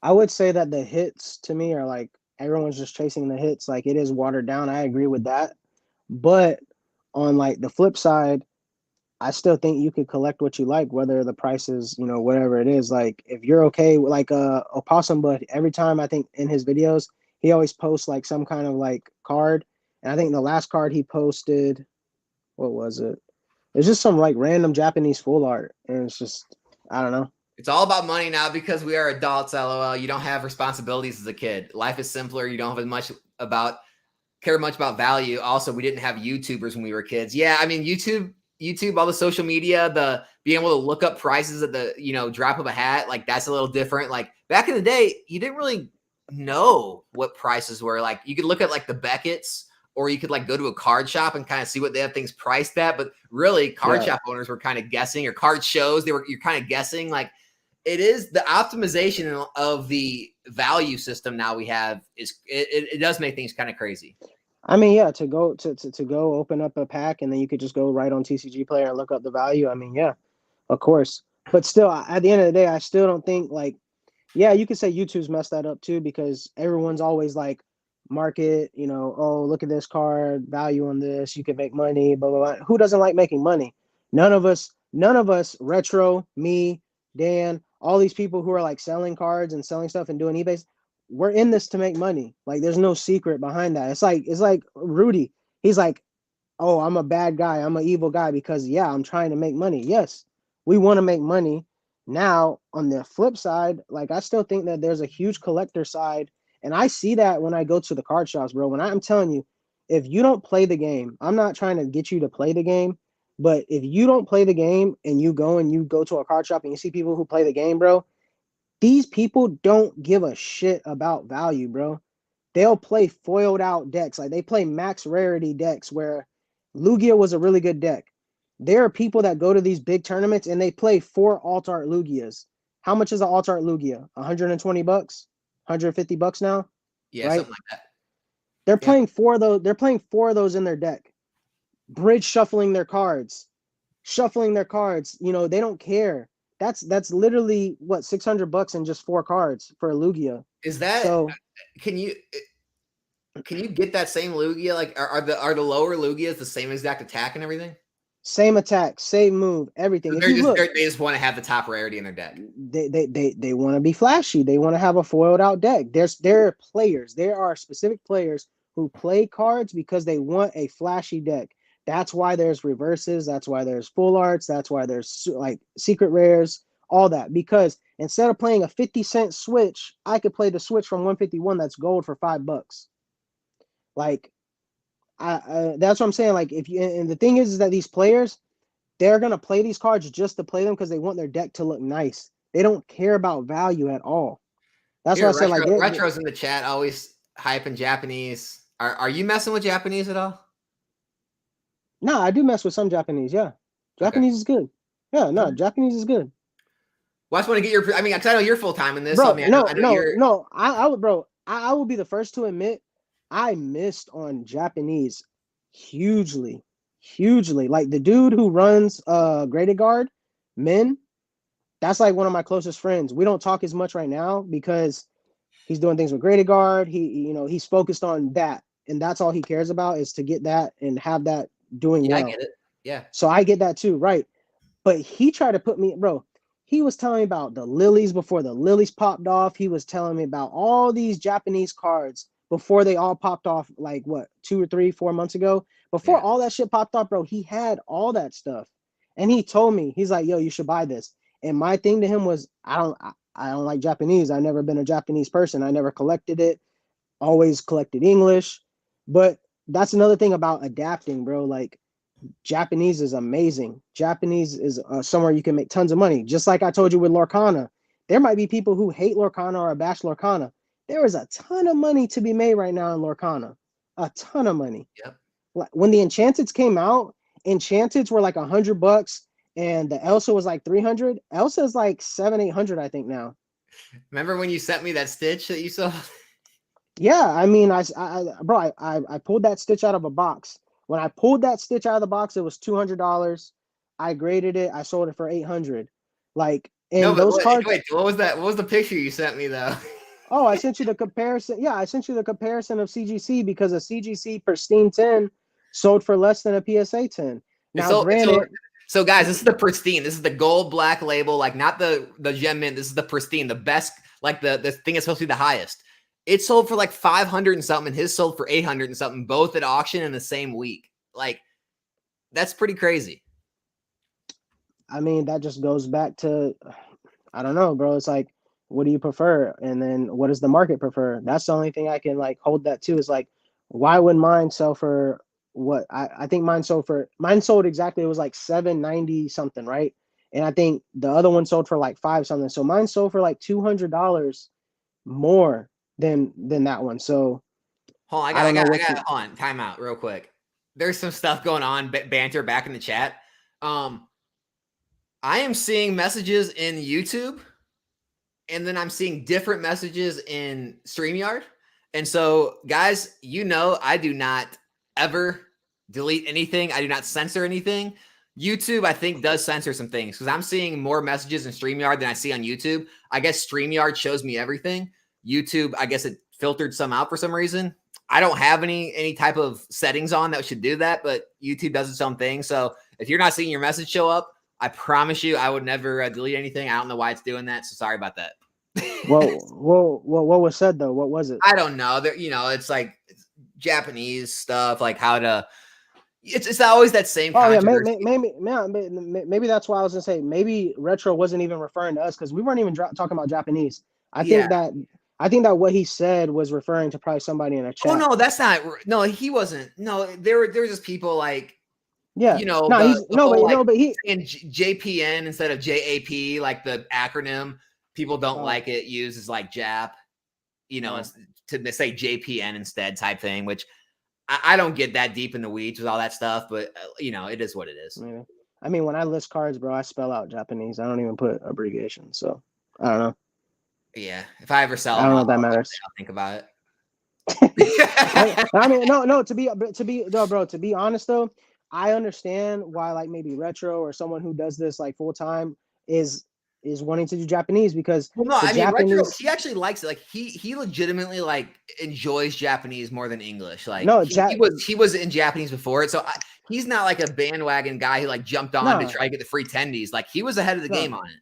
I would say that the hits to me are like everyone's just chasing the hits. Like it is watered down. I agree with that. But on like the flip side, I still think you could collect what you like, whether the price is, whatever it is. Like if you're okay with like Opossum, but every time I think in his videos, he always posts like some kind of like card. And I think the last card he posted, what was it? It's just some like random Japanese full art. And it's just, I don't know. It's all about money now because we are adults, LOL. You don't have responsibilities as a kid. Life is simpler. You don't have as much care much about value. Also, we didn't have YouTubers when we were kids. Yeah, I mean, YouTube, all the social media, the being able to look up prices at the, drop of a hat, like that's a little different. Like back in the day, you didn't really know what prices were. Like you could look at like the Beckett's or you could like go to a card shop and kind of see what they have things priced at. But really, card shop owners were kind of guessing, or card shows, you're kind of guessing. Like, it is the optimization of the value system now we have it does make things kind of crazy. I mean, yeah, to go open up a pack and then you could just go right on TCG Player and look up the value. I mean, yeah, of course. But still, at the end of the day, I still don't think like, yeah, you could say YouTube's messed that up too, because everyone's always like market, you know, oh, look at this card, value on this, you can make money, blah, blah, blah. Who doesn't like making money? None of us, Retro, me, Dan, all these people who are like selling cards and selling stuff and doing eBay, we're in this to make money. Like, there's no secret behind that. It's like Rudy. He's like, oh, I'm a bad guy. I'm an evil guy because, yeah, I'm trying to make money. Yes, we want to make money. Now, on the flip side, like, I still think that there's a huge collector side. And I see that when I go to the card shops, bro. When I'm telling you, if you don't play the game, I'm not trying to get you to play the game. But if you don't play the game and you go to a card shop and you see people who play the game, bro, these people don't give a shit about value, bro. They'll play foiled out decks. Like, they play max rarity decks where Lugia was a really good deck. There are people that go to these big tournaments and they play 4 alt art Lugias. How much is an alt art Lugia? $120, $150 now? Yeah, right? something like that. They're playing 4 of those. They're playing 4 of those in their deck. Bridge shuffling their cards. You know, they don't care. That's literally what, $600 in just 4 cards for a Lugia. Is that so? Can you get that same Lugia? Like, are the lower Lugias the same exact attack and everything? Same attack, same move, everything. So they just want to have the top rarity in their deck. They want to be flashy. They want to have a foiled out deck. There are players. There are specific players who play cards because they want a flashy deck. That's why there's reverses. That's why there's full arts. That's why there's like secret rares, all that. Because instead of playing a 50-cent switch, I could play the switch from 151 that's gold for $5. Like, that's what I'm saying. Like, if you, and the thing is that these players, they're gonna play these cards just to play them because they want their deck to look nice. They don't care about value at all. That's why I said, like, Retro's in the chat always hyping Japanese. Are you messing with Japanese at all? No, I do mess with some Japanese. Yeah, Japanese is good. Yeah, no, Japanese is good. Well, I just want to get your. I mean, because I know you're full time in this. Bro, so, I mean, I would be the first to admit I missed on Japanese hugely. Like, the dude who runs Graded Guard, Min, that's like one of my closest friends. We don't talk as much right now because he's doing things with Graded Guard. He's focused on that, and that's all he cares about, is to get that and have that doing well. I get it. Yeah. So I get that too, right? But he tried to put me, bro. He was telling me about the lilies before the lilies popped off. He was telling me about all these Japanese cards before they all popped off, like, what, 2 or 3, 4 months ago? Before all that shit popped off, bro, he had all that stuff. And he told me, he's like, yo, you should buy this. And my thing to him was, I don't like Japanese. I've never been a Japanese person. I never collected it. Always collected English. But that's another thing about adapting, bro. Like, Japanese is amazing. Japanese is somewhere you can make tons of money. Just like I told you with Lorcana. There might be people who hate Lorcana or bash Lorcana. There is a ton of money to be made right now in Lorcana. A ton of money. Yep. Like, when the Enchanteds came out, Enchanteds were like $100 and the Elsa was like 300. Elsa is like 700-800, I think, now. Remember when you sent me that stitch that you saw? Yeah, I mean, I pulled that stitch out of a box. When I pulled that stitch out of the box, it was $200. I graded it. I sold it for $800. Like, and those cards. Wait, what was that? What was the picture you sent me though? Oh, I sent you the comparison. Yeah, I sent you the comparison of CGC because a CGC pristine 10 sold for less than a PSA 10. Now, granted. So guys, this is the pristine. This is the gold black label, like not the gem mint. This is the pristine, the best, like the thing is supposed to be the highest. It sold for like 500 and something, and his sold for 800 and something, both at auction in the same week. Like, that's pretty crazy. I mean, that just goes back to, I don't know, bro. It's like, what do you prefer? And then what does the market prefer? That's the only thing I can like hold that to, is like, why would mine sell for what? I think mine sold exactly, it was like 790 something, right? And I think the other one sold for like 5 something. So mine sold for like $200 more than that one. So Hold on, I don't know what hold on, time out real quick. There's some stuff going on, banter back in the chat. I am seeing messages in YouTube, and then I'm seeing different messages in StreamYard. And so, guys, I do not ever delete anything. I do not censor anything. YouTube, I think, does censor some things because I'm seeing more messages in StreamYard than I see on YouTube. I guess StreamYard shows me everything. YouTube, I guess it filtered some out for some reason. I don't have any type of settings on that should do that, but YouTube does its own thing. So if you're not seeing your message show up, I promise you I would never delete anything. I don't know why it's doing that. So sorry about that. what was said though? What was it? I don't know. There, it's like Japanese stuff, like how to. It's always that same. Oh yeah, maybe that's why I was gonna say maybe Retro wasn't even referring to us because we weren't even talking about Japanese. I think that what he said was referring to probably somebody in a chat. Oh no, that's not. No, he wasn't. No, there were just people like. Yeah, but he saying JPN instead of JAP, like the acronym. People don't like it used as like Jap, to say JPN instead type thing, which I don't get that deep in the weeds with all that stuff, but it is what it is. Yeah. I mean, when I list cards, bro, I spell out Japanese. I don't even put abbreviations. So I don't know. Yeah, if I ever sell, I don't know if that matters. I'll think about it. I mean, no. To be honest though, I understand why like maybe Retro or someone who does this like full time is wanting to do Japanese because Retro, he actually likes it. Like he legitimately like enjoys Japanese more than English. Like he was in Japanese before it, so he's not like a bandwagon guy who like jumped on to try to get the free tendies. Like he was ahead of the game on it.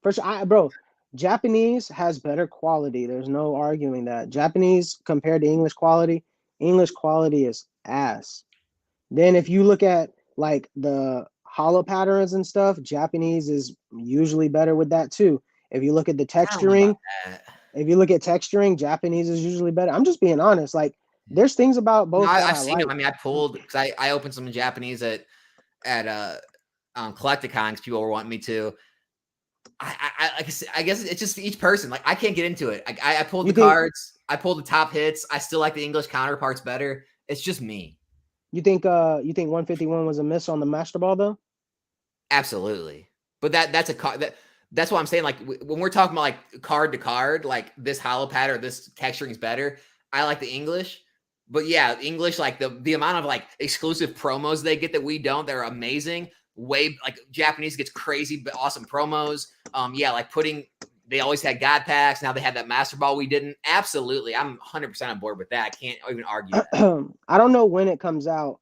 For sure, bro. Japanese has better quality. There's no arguing that. Japanese compared to English quality is ass. Then if you look at like the hollow patterns and stuff, Japanese is usually better with that too. If you look at the texturing, Japanese is usually better. I'm just being honest. Like there's things about both. I've seen them. I mean, I pulled because I opened some Japanese at Collectacon because people were wanting me to. I guess it's just each person. Like I can't get into it. I pulled cards. I pulled the top hits. I still like the English counterparts better. It's just me. You think 151 was a miss on the Master Ball though? Absolutely. But that's a card that's what I'm saying. Like when we're talking about like card to card, like this hollow pad or this texturing is better. I like the English. But yeah, English, like the amount of like exclusive promos they get that we don't, they're amazing. Way like Japanese gets crazy but awesome promos. Like they always had God packs. Now they have that Master Ball we didn't. Absolutely. I'm 100% on board with that. I can't even argue that. I don't know when it comes out.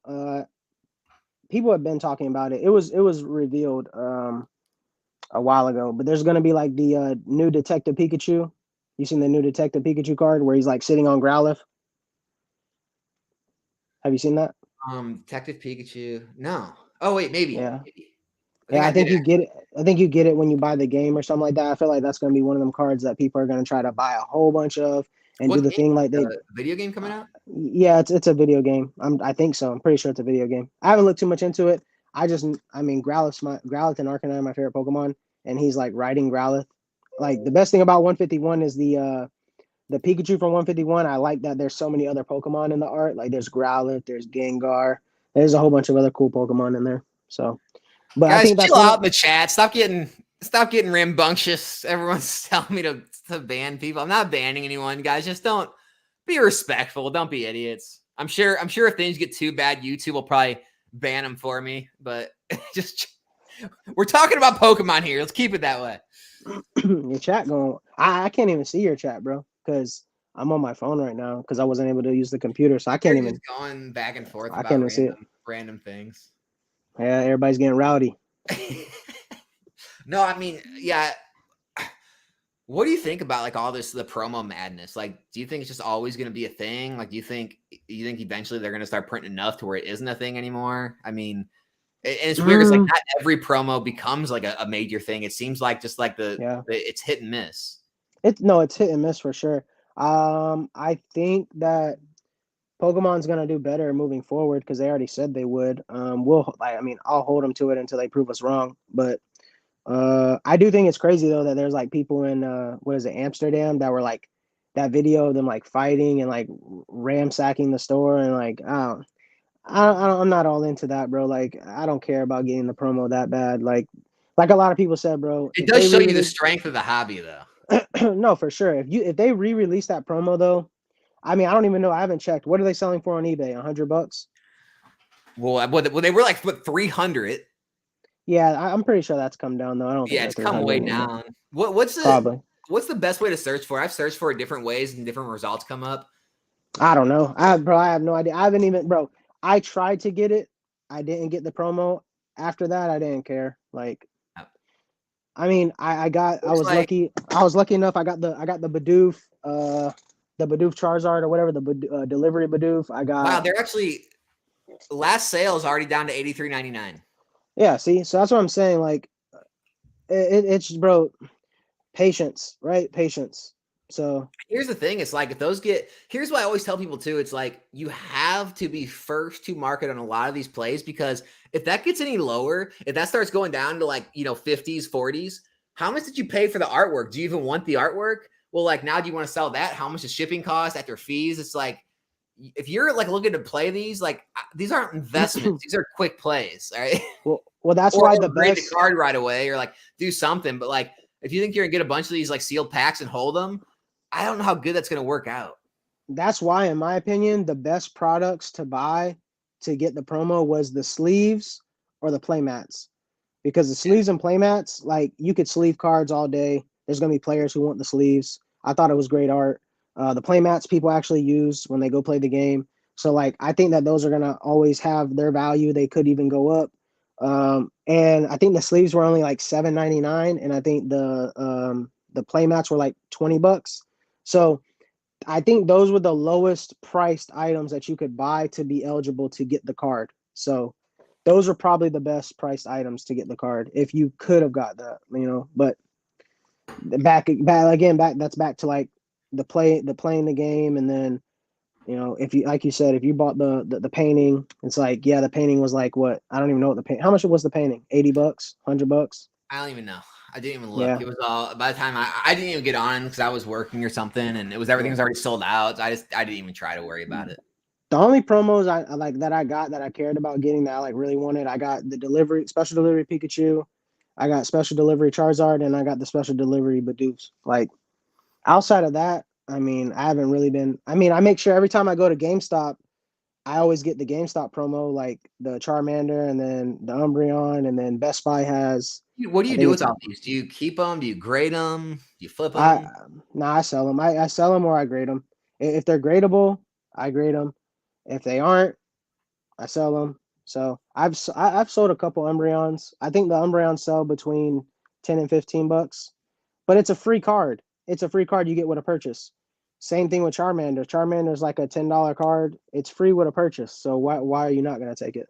People have been talking about it. It was revealed a while ago, but there's going to be like the new Detective Pikachu. You seen the new Detective Pikachu card where he's like sitting on Growlithe? Have you seen that? Detective Pikachu. No. Oh wait, maybe. Yeah. I think you get it. I think you get it when you buy the game or something like that. I feel like that's going to be one of them cards that people are going to try to buy a whole bunch of and do the thing like they. Video game coming out? Yeah, it's a video game. I think so. I'm pretty sure it's a video game. I haven't looked too much into it. Growlithe and Arcanine are my favorite Pokemon, and he's like riding Growlithe. Like the best thing about 151 is the Pikachu from 151. I like that there's so many other Pokemon in the art. Like there's Growlithe, there's Gengar, there's a whole bunch of other cool Pokemon in there. So, but guys, I think chill out in the chat. Stop getting rambunctious. Everyone's telling me to ban people. I'm not banning anyone, guys. Just don't be respectful. Don't be idiots. I'm sure if things get too bad, YouTube will probably ban them for me. But we're talking about Pokemon here. Let's keep it that way. Your chat going. I can't even see your chat, bro, because I'm on my phone right now because I wasn't able to use the computer, so I can't even going back and forth. I can't even see it. Random things. Yeah, everybody's getting rowdy. No, I mean, yeah. What do you think about like all the promo madness? Like, do you think it's just always going to be a thing? Like, do you think eventually they're going to start printing enough to where it isn't a thing anymore? I mean, and it's weird. It's like not every promo becomes like a major thing. It seems like just like it's hit and miss. It's hit and miss for sure. I think that Pokemon's gonna do better moving forward because they already said they would. I'll hold them to it until they prove us wrong. But I do think it's crazy though that there's like people in Amsterdam that were like that video of them like fighting and like ramsacking the store and like I'm not all into that, bro. Like I don't care about getting the promo that bad. Like a lot of people said, bro. It If does they show you the re-release, strength of the hobby, though. no, for sure. If they re-release that promo though, I mean, I don't even know. I haven't checked. What are they selling for on eBay? $100? Well, they were like what 300. Yeah, I'm pretty sure that's come down though. I don't think Yeah, they're it's come 300 way anymore. down. What's Probably. the best way to search for? I've searched for it different ways and different results come up. I don't know. I have no idea. I haven't even, bro. I tried to get it. I didn't get the promo. After that, I didn't care. Like, I mean, I Looks was like lucky. I was lucky enough. I got the Bidoof, the Bidoof Charizard or whatever the delivery Bidoof. I got. wow, they're actually last sale is already down to $83.99. Yeah, see, so that's what I'm saying. Like, it's bro, patience, right? Patience. So Here's the thing: it's like if those here's what I always tell people too. It's like you have to be first to market on a lot of these plays because if that gets any lower, if that starts going down to like 50s, 40s, how much did you pay for the artwork? Do you even want the artwork? Well, like now, do you want to sell that? How much is shipping cost after fees? It's like if you're like looking to play these, like these aren't investments; these are quick plays, all right? well, that's or why the grade best the card right away, or like do something. But like if you think you're gonna get a bunch of these like sealed packs and hold them. I don't know how good that's going to work out. That's why, in my opinion, the best products to buy to get the promo was the sleeves or the playmats. Because the sleeves and playmats, like you could sleeve cards all day. There's gonna be players who want the sleeves. I thought it was great art. The playmats people actually use when they go play the game. So like I think that those are gonna always have their value. They could even go up. And I think the sleeves were only like $7.99, and I think the playmats were like $20. So I think those were the lowest priced items that you could buy to be eligible to get the card. So those are probably the best priced items to get the card if you could have got that, But back again, that's back to like the playing the game, and then if you like you said, if you bought the painting, it's like the painting was like what I don't even know what the paint. How much was the painting? $80, $100? I don't even know. I didn't even look. Yeah. It was all by the time I didn't even get on because I was working or something, and everything was already sold out. So I didn't even try to worry about it. The only promos I like that I got that I cared about getting that I like really wanted, I got the special delivery Pikachu, I got special delivery Charizard, and I got the special delivery Bidoofs. Like outside of that, I mean, I haven't really been. I mean, I make sure every time I go to GameStop, I always get the GameStop promo, like the Charmander and then the Umbreon, and then Best Buy has. What do I you think do it's with all these? Do you keep them? Do you grade them? Do you flip I them? I sell them. I sell them or I grade them. If they're gradable, I grade them. If they aren't, I sell them. So I've sold a couple Umbreons. I think the Umbreons sell between $10 and $15, but it's a free card. It's a free card you get with a purchase. Same thing with Charmander. Charmander's like a $10 card. It's free with a purchase. So why are you not gonna take it?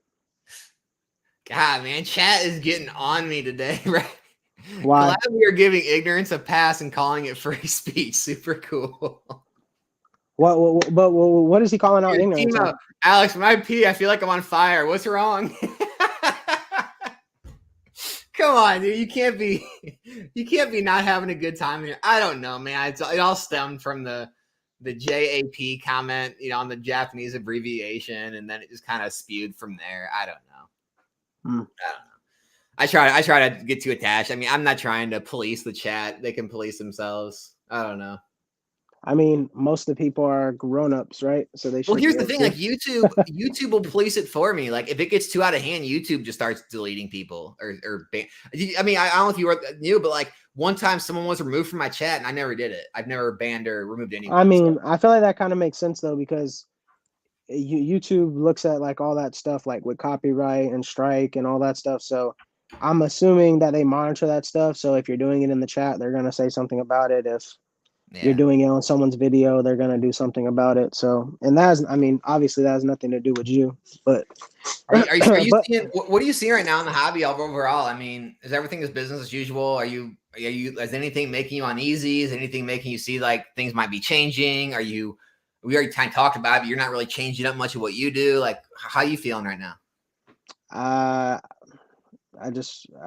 God, man, chat is getting on me today, right? Why? Glad we are giving ignorance a pass and calling it free speech. Super cool. What is he calling out Dude, ignorance of? Alex, when I pee, I feel like I'm on fire. What's wrong? Come on, dude. You can't be not having a good time here. I don't know, man. It all stemmed from the JAP comment, on the Japanese abbreviation, and then it just kind of spewed from there. I don't know. I don't know. I try to get too attached. I mean, I'm not trying to police the chat. They can police themselves. I don't know. I mean, most of the people are grown-ups, right? So they should. Well, here's the thing: like YouTube will police it for me. Like if it gets too out of hand, YouTube just starts deleting people or I mean, I don't know if you knew, but like one time someone was removed from my chat, and I never did it. I've never banned or removed anyone. I mean, I feel like that kind of makes sense though, because YouTube looks at like all that stuff, like with copyright and strike and all that stuff. So I'm assuming that they monitor that stuff. So if you're doing it in the chat, they're gonna say something about it. If you're doing it on someone's video, they're gonna do something about it. So, and I mean, obviously that has nothing to do with you, but are you seeing what are you seeing right now in the hobby overall? I mean, is everything as business as usual? Are you is anything making you uneasy? Is anything making you see like things might be changing? We already kind of talked about it, but you're not really changing up much of what you do. Like, how are you feeling right now? I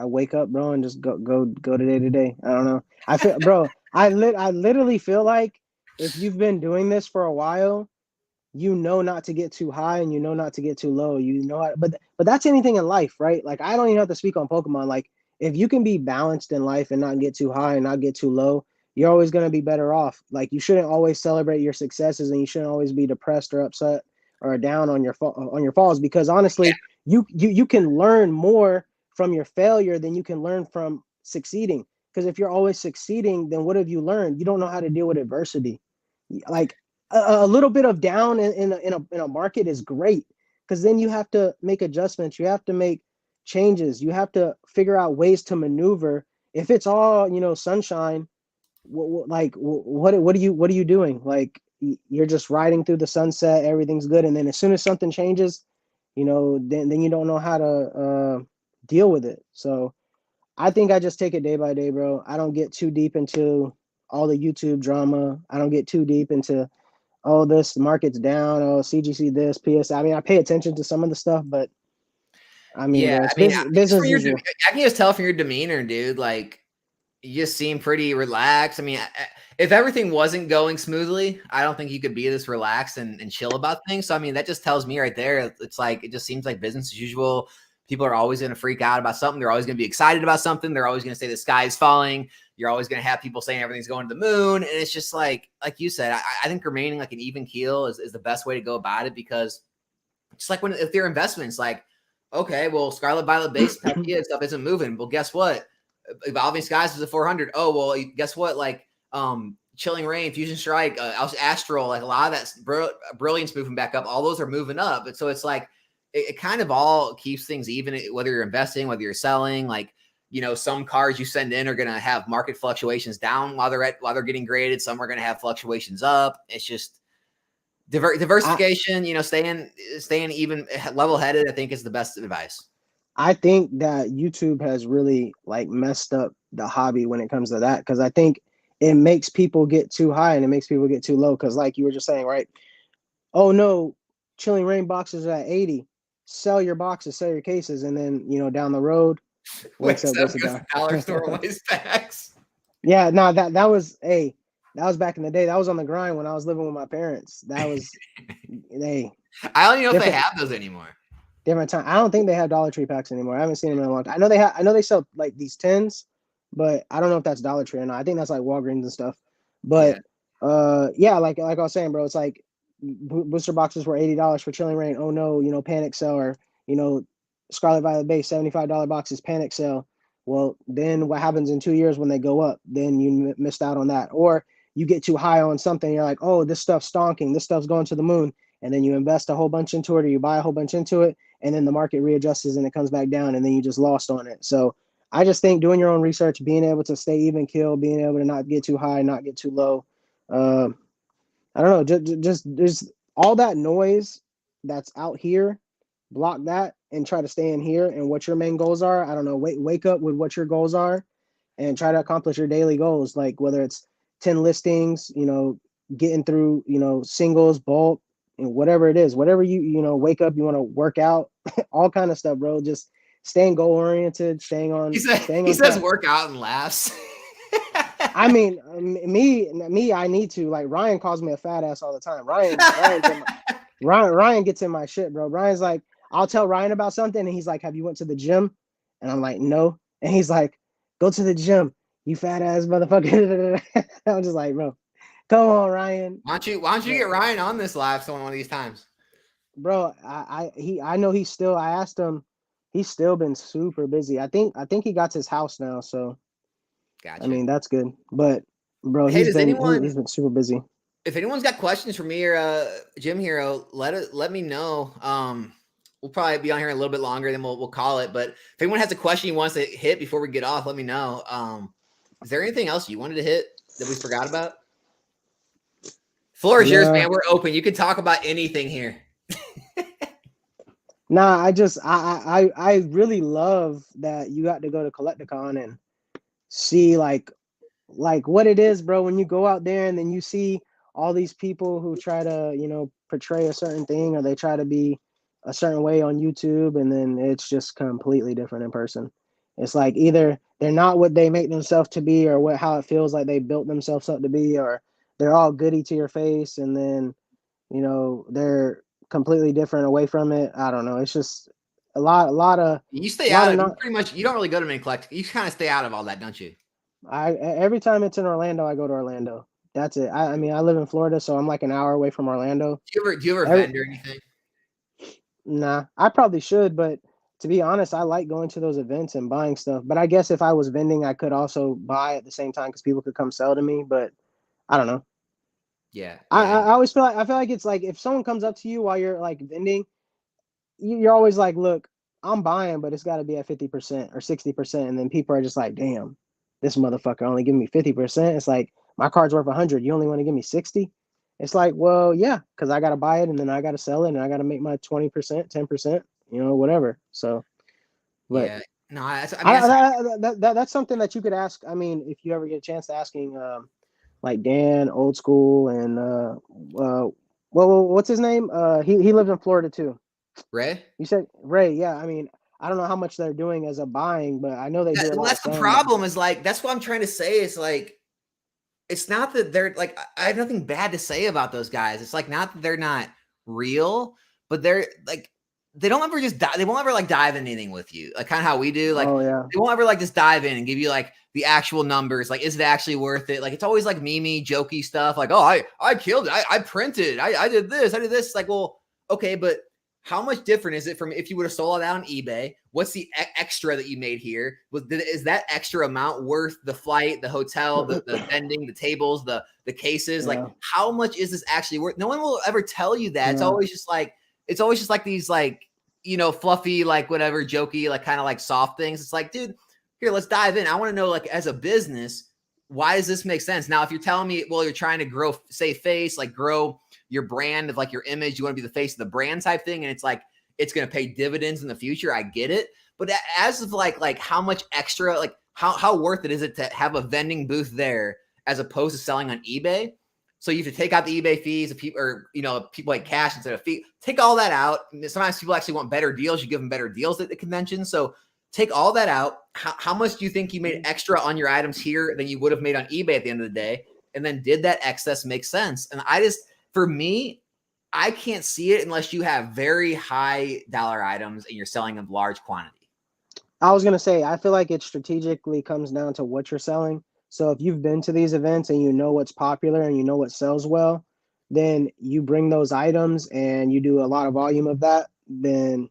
wake up, bro, and just go to day to day. I don't know. I feel, bro. I literally feel like if you've been doing this for a while, you know not to get too high and you know not to get too low. You know how, but that's anything in life, right? Like I don't even have to speak on Pokemon. Like if you can be balanced in life and not get too high and not get too low, you're always going to be better off. Like you shouldn't always celebrate your successes and you shouldn't always be depressed or upset or down on your falls, because Yeah. honestly, you can learn more from your failure than you can learn from succeeding. Because if you're always succeeding, then what have you learned? You don't know how to deal with adversity. Like a little bit of down in a market is great, because then you have to make adjustments, you have to make changes, you have to figure out ways to maneuver. If it's all sunshine, what are you doing? Like you're just riding through the sunset, everything's good, and then as soon as something changes, then you don't know how to deal with it. So I think I just take it day by day, bro. I don't get too deep into all the YouTube drama. I don't get too deep into, oh, this market's down, oh, CGC this, PS. I mean, I pay attention to some of the stuff, but I mean, Yeah, bro, it's I mean, business as usual. I can just tell from your demeanor, dude. Like, you just seem pretty relaxed. I mean, if everything wasn't going smoothly, I don't think you could be this relaxed and chill about things. So, I mean, that just tells me right there, it's like, it just seems like business as usual. People are always going to freak out about something. They're always going to be excited about something. They're always going to say the sky is falling. You're always going to have people saying everything's going to the moon. And it's just like you said, I think remaining like an even keel is the best way to go about it, because it's like if they're investments, like, okay, well, Scarlet Violet base Palkia and stuff isn't moving. Well, guess what? Evolving Skies is a 400. Oh, well, guess what? Like, Chilling Rain, Fusion Strike, Astral, like a lot of that Brilliance moving back up. All those are moving up. But so it's like, it kind of all keeps things even, whether you're investing, whether you're selling. Like, some cards you send in are going to have market fluctuations down while they're getting graded. Some are going to have fluctuations up. It's just diversification. Staying even level headed, I think, is the best advice. I think that YouTube has really like messed up the hobby when it comes to that, because I think it makes people get too high and it makes people get too low. Because like you were just saying, right? Oh no, Chilling Rain boxes are at 80. Sell your boxes, sell your cases, and then down the road, wakes up, goes to Because the dollar store always packs. Yeah, no, that was back in the day. That was on the grind when I was living with my parents. That was I don't even know if they different have those anymore. different time. I don't think they have Dollar Tree packs anymore. I haven't seen them in a long time. I know they sell like these tins, but I don't know if that's Dollar Tree or not. I think that's like Walgreens and stuff. But yeah, like I was saying, bro, it's like booster boxes were $80 for Chilling Rain. Oh no, panic sell, or Scarlet Violet base $75 boxes, panic sell. Well, then what happens in 2 years when they go up? Then you missed out on that. Or you get too high on something, you're like, oh, this stuff's stonking, this stuff's going to the moon, and then you invest a whole bunch into it, or you buy a whole bunch into it, and then the market readjusts and it comes back down, and then you just lost on it. So I just think doing your own research, being able to stay even kill, being able to not get too high, not get too low. I don't know, just there's all that noise that's out here, block that and try to stay in here and what your main goals are. I don't know, wake up with what your goals are and try to accomplish your daily goals, like whether it's 10 listings, getting through, singles, bulk, and whatever it is, whatever wake up, you want to work out, all kind of stuff, bro. Just staying goal oriented, staying on He says work out and laughs. I mean, me, I need to. Like Ryan calls me a fat ass all the time. Ryan gets in my shit, bro. Ryan's like, I'll tell Ryan about something, and he's like, "Have you went to the gym?" And I'm like, "No." And he's like, "Go to the gym, you fat ass motherfucker." I'm just like, bro, come on, Ryan. Why don't you get Ryan on this live one of these times? Bro, I know he's still. I asked him, he's still been super busy. I think he got to his house now, so. Gotcha. I mean, that's good. But bro, hey, he's been super busy. If anyone's got questions for me or Gym Hero, let me know. We'll probably be on here a little bit longer, then we'll call it. But if anyone has a question he wants to hit before we get off, let me know. Is there anything else you wanted to hit that we forgot about? Floor is yours, man. We're open. You can talk about anything here. Nah, I really love that you got to go to Collectacon and see like what it is, bro. When you go out there and then you see all these people who try to portray a certain thing, or they try to be a certain way on YouTube, and then it's just completely different in person. It's like either they're not what they make themselves to be, or how it feels like they built themselves up to be, or they're all goody to your face, and then they're completely different away from it. I don't know. It's just a lot of You stay a lot out of of you not. pretty much. You don't really go to many collect. You kind of stay out of all that, don't you? I every time it's in Orlando, I go to Orlando. That's it. I mean, I live in Florida, so I'm like an hour away from Orlando. Do you ever Every, vend or anything? nah, I probably should, but to be honest, I like going to those events and buying stuff. But I guess if I was vending, I could also buy at the same time because people could come sell to me. But I don't know. Yeah, I, yeah, I I always feel like it's like if someone comes up to you while you're like vending, you're always like, look, I'm buying, but it's got to be at 50% or 60%, and then people are just like, damn, this motherfucker only giving me 50%. It's like my card's worth 100. You only want to give me 60. It's like, well, yeah, because I got to buy it and then I got to sell it and I got to make my 20%, 10%, whatever. So, but yeah. No, I mean, that's something that you could ask. I mean, if you ever get a chance to asking, like Dan, old school, and well, what's his name? He lived in Florida too. Ray. You said Ray, yeah. I mean, I don't know how much they're doing as a buying, but I know they do a Well, lot of that's the selling. problem. Is like that's what I'm trying to say. Is like it's not that they're like I have nothing bad to say about those guys. It's like not that they're not real, but they're like they don't ever just they won't ever like dive in anything with you. Like kind of how we do. Like Oh yeah, they won't ever like just dive in and give you like the actual numbers. Like, is it actually worth it? Like it's always like meme jokey stuff. Like, oh, I killed it. I printed. I did this. I did this. Like, well, okay, but how much different is it from if you would have sold it out on eBay? What's the extra that you made here? Is that extra amount worth the flight, the hotel, the vending, the tables, the cases? Like, yeah, how much is this actually worth? No one will ever tell you that. yeah. It's always just like these like fluffy, like whatever, jokey, like kind of like soft things. It's like, dude, here, let's dive in. I want to know, like, as a business, why does this make sense? Now, if you're telling me, well, you're trying to grow, say, face, like grow your brand of like your image, you want to be the face of the brand type thing, and it's like it's going to pay dividends in the future. I get it, but as of like how much extra, like how worth it is it to have a vending booth there as opposed to selling on eBay? So you have to take out the eBay fees, if people or people like cash instead of fee. Take all that out. Sometimes people actually want better deals. You give them better deals at the convention. So take all that out. How much do you think you made extra on your items here than you would have made on eBay at the end of the day? And then did that excess make sense? And for me, I can't see it unless you have very high dollar items and you're selling them large quantity. I was gonna say, I feel like it strategically comes down to what you're selling. So if you've been to these events and you know what's popular and you know what sells well, then you bring those items and you do a lot of volume of that. Then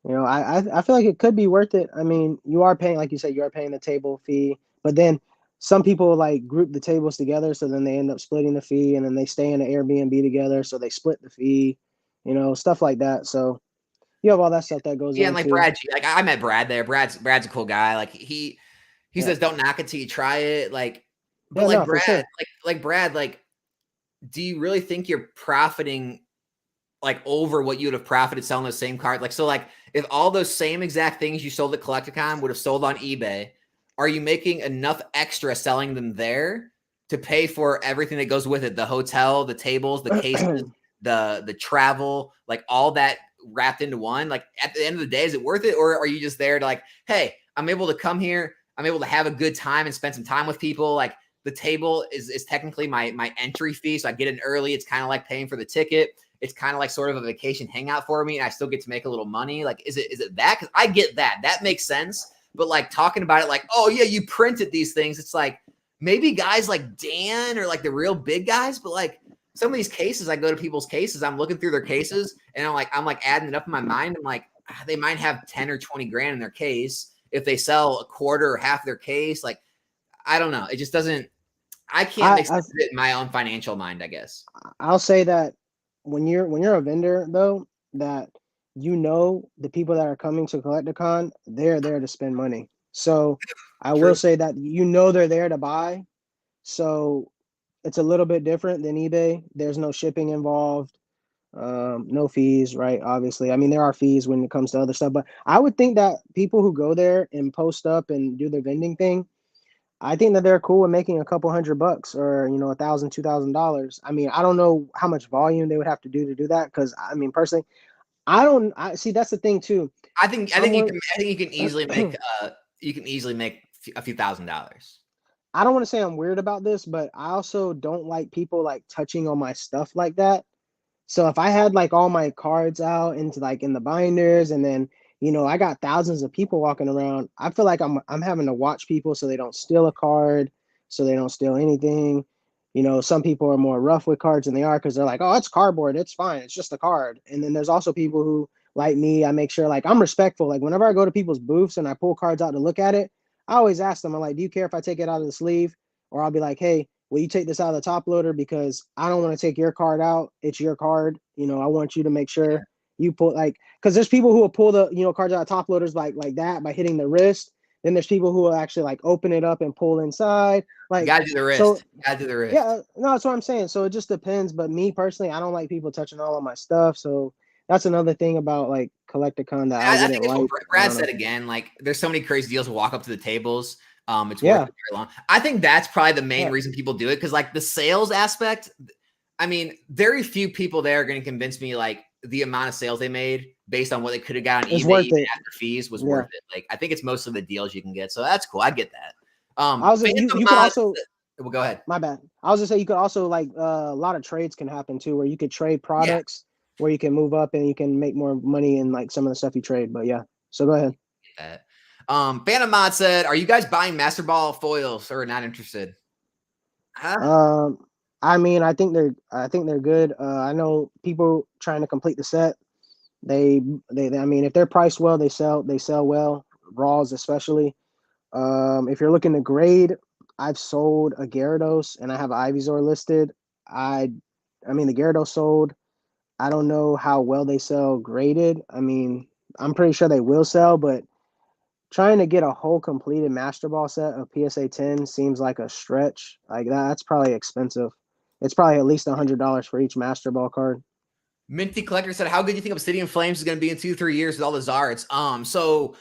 I feel like it could be worth it. I mean, you are paying, like you said, you are paying the table fee, but then some people like group the tables together, so then they end up splitting the fee, and then they stay in the Airbnb together, so they split the fee, stuff like that. So you have all that stuff that goes Yeah, and like into. Brad, like I met Brad there. Brad's a cool guy. Like he Yeah, says, don't knock it till you try it. Like, but yeah, like no, for Brad, sure. like Brad, like, do you really think you're profiting like over what you would have profited selling those same cards? Like, so like if all those same exact things you sold at Collectacon would have sold on eBay, are you making enough extra selling them there to pay for everything that goes with it? The hotel, the tables, the cases, the travel, like all that wrapped into one. Like at the end of the day, is it worth it? Or are you just there to like, hey, I'm able to come here, I'm able to have a good time and spend some time with people. Like the table is technically my entry fee. So I get in early. It's kind of like paying for the ticket. It's kind of like sort of a vacation hangout for me, and I still get to make a little money. Like, is it that? Because I get that. That makes sense. But like talking about it like, oh yeah, you printed these things. It's like maybe guys like Dan or like the real big guys, but like some of these cases, I go to people's cases, I'm looking through their cases, and I'm like adding it up in my mind. I'm like, they might have 10 or 20 grand in their case. If they sell a quarter or half their case, like I don't know. It just doesn't. I can't make I, sense of it in my own financial mind, I guess. I'll say that when you're a vendor though, that the people that are coming to Collectacon, they're there to spend money. So I will True. say that they're there to buy. So it's a little bit different than eBay. There's no shipping involved, no fees, right? Obviously, I mean there are fees when it comes to other stuff, but I would think that people who go there and post up and do the vending thing, I think that they're cool with making a couple $100 or $1,000, $2,000. I mean, I don't know how much volume they would have to do that because I mean personally, I don't. I see that's the thing too. I think I'm you one. can I think you can easily make a few $1,000. I don't want to say I'm weird about this, but I also don't like people like touching on my stuff like that. So if I had like all my cards out into like in the binders, and then I got thousands of people walking around, I feel like I'm having to watch people so they don't steal a card, so they don't steal anything. Some people are more rough with cards than they are because they're like, oh, it's cardboard, it's fine, it's just a card. And then there's also people who, like me, I make sure like I'm respectful. Like whenever I go to people's booths and I pull cards out to look at it, I always ask them, I'm like, do you care if I take it out of the sleeve? Or I'll be like, hey, will you take this out of the top loader? Because I don't want to take your card out. It's your card. I want you to make sure you pull because there's people who will pull the, cards out of top loaders like that by hitting the wrist. Then there's people who will actually like open it up and pull inside. You Like, gotta do the wrist. so You gotta do the wrist. yeah, no, that's what I'm saying. So it just depends. But me personally, I don't like people touching all of my stuff. So that's another thing about like Collectacon that I I wouldn't think it's like. what Brad said again. Like, there's so many crazy deals to walk up to the tables. It's Yeah. worth it very long. I think that's probably the main Yeah. reason people do it, because like the sales aspect. I mean, very few people there are going to convince me like the amount of sales they made based on what they could have got on It's eBay worth even it. after fees was Yeah. worth it. Like, I think it's mostly the deals you can get, so that's cool. I get that. I was you could also. Well, go ahead. My bad. I was gonna say you could also like a lot of trades can happen too, where you could trade products where you can move up and you can make more money in like some of the stuff you trade. But yeah, so go ahead. Phantom Mod said, "Are you guys buying Master Ball foils or not interested?" Huh? I mean, I think they're good. I know people trying to complete the set. I mean, if they're priced well, they sell well. Raws especially. If you're looking to grade, I've sold a Gyarados and I have an Ivysaur listed. I mean, the Gyarados sold. I don't know how well they sell graded. I mean, I'm pretty sure they will sell, but trying to get a whole completed Master Ball set of PSA 10 seems like a stretch. Like that's probably expensive. It's probably at least $100 for each Master Ball card. Minty Collector said, "How good do you think Obsidian Flames is going to be in 2-3 years with all the Zards?" So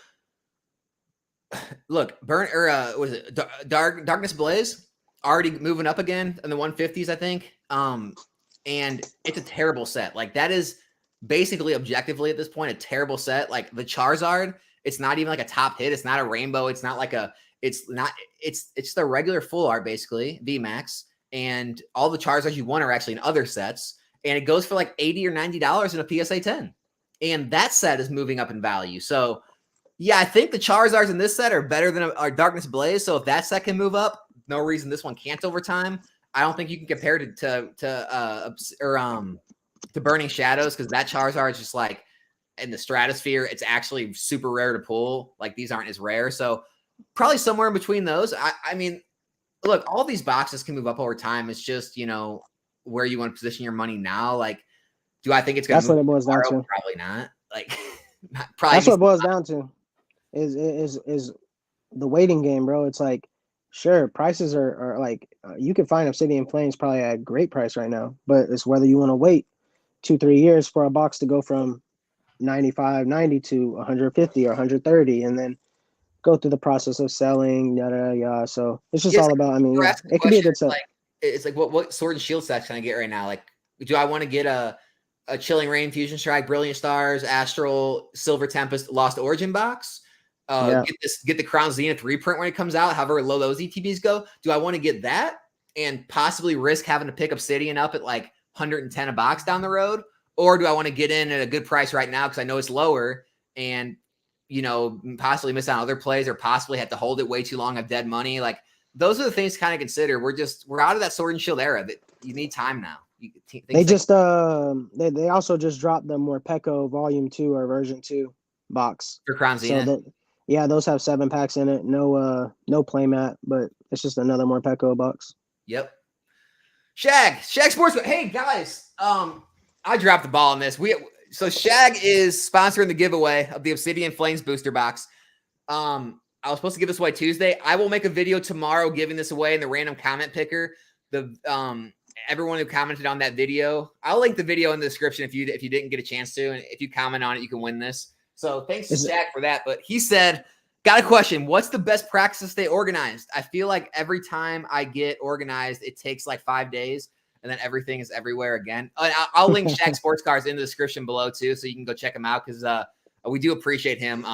look, was it Darkness Blaze already moving up again in the 150s, I think. And it's a terrible set. Like, that is basically objectively at this point a terrible set. Like the Charizard, it's not even like a top hit. It's not a rainbow. It's not like it's just a regular full art, basically, VMAX. And all the Charizards you want are actually in other sets. And it goes for like $80 or $90 in a PSA 10. And that set is moving up in value. So yeah, I think the Charizards in this set are better than our Darkness Blaze. So if that set can move up, no reason this one can't over time. I don't think you can compare it to Burning Shadows, because that Charizard is just like in the stratosphere. It's actually super rare to pull. Like, these aren't as rare. So probably somewhere in between those. I mean, look, all these boxes can move up over time. It's just, where you want to position your money now. Like, do I think it's going to move? That's what it boils down to. Probably not. Like, probably that's what it boils down to. Is the waiting game, bro. It's like, sure, prices are like you can find Obsidian Flames probably at a great price right now, but it's whether you want to wait 2-3 years for a box to go from 95, 90 to 150 or 130, and then go through the process of selling, yada yada. So it's just all about. I mean, yeah, it could be a good set. It's like what Sword and Shield sets can I get right now? Like, do I want to get a Chilling Reign, Fusion Strike, Brilliant Stars, Astral, Silver Tempest, Lost Origin box? Get the Crown Zenith reprint when it comes out, however low those ETBs go. Do I want to get that and possibly risk having to pick Obsidian up at like 110 a box down the road? Or do I want to get in at a good price right now because I know it's lower and, possibly miss out on other plays or possibly have to hold it way too long, have dead money? Like, those are the things to kind of consider. We're out of that Sword and Shield era. That you need time now. They also just dropped the Morpeko Volume 2 or Version 2 box for Crown Zenith. So yeah, those have 7 packs in it. No playmat, but it's just another Morpeko box. Yep. Shag Sports. Hey guys, I dropped the ball on this. So Shag is sponsoring the giveaway of the Obsidian Flames booster box. I was supposed to give this away Tuesday. I will make a video tomorrow giving this away in the random comment picker. Everyone who commented on that video, I'll link the video in the description if you didn't get a chance to, and if you comment on it, you can win this. So thanks to Shaq for that. But he said, got a question. What's the best practice to stay organized? I feel like every time I get organized, it takes like 5 days, and then everything is everywhere again. I'll link Shaq Sports Cards in the description below too, so you can go check him out, because we do appreciate him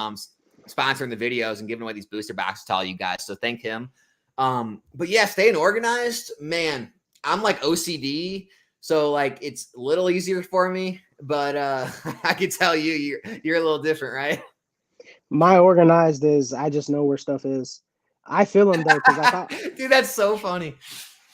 sponsoring the videos and giving away these booster boxes to all you guys. So thank him. But yeah, staying organized, man, I'm like OCD. So like it's a little easier for me, but I can tell you're a little different, right? My organized is I just know where stuff is. I feel them though, because like Dude, that's so funny.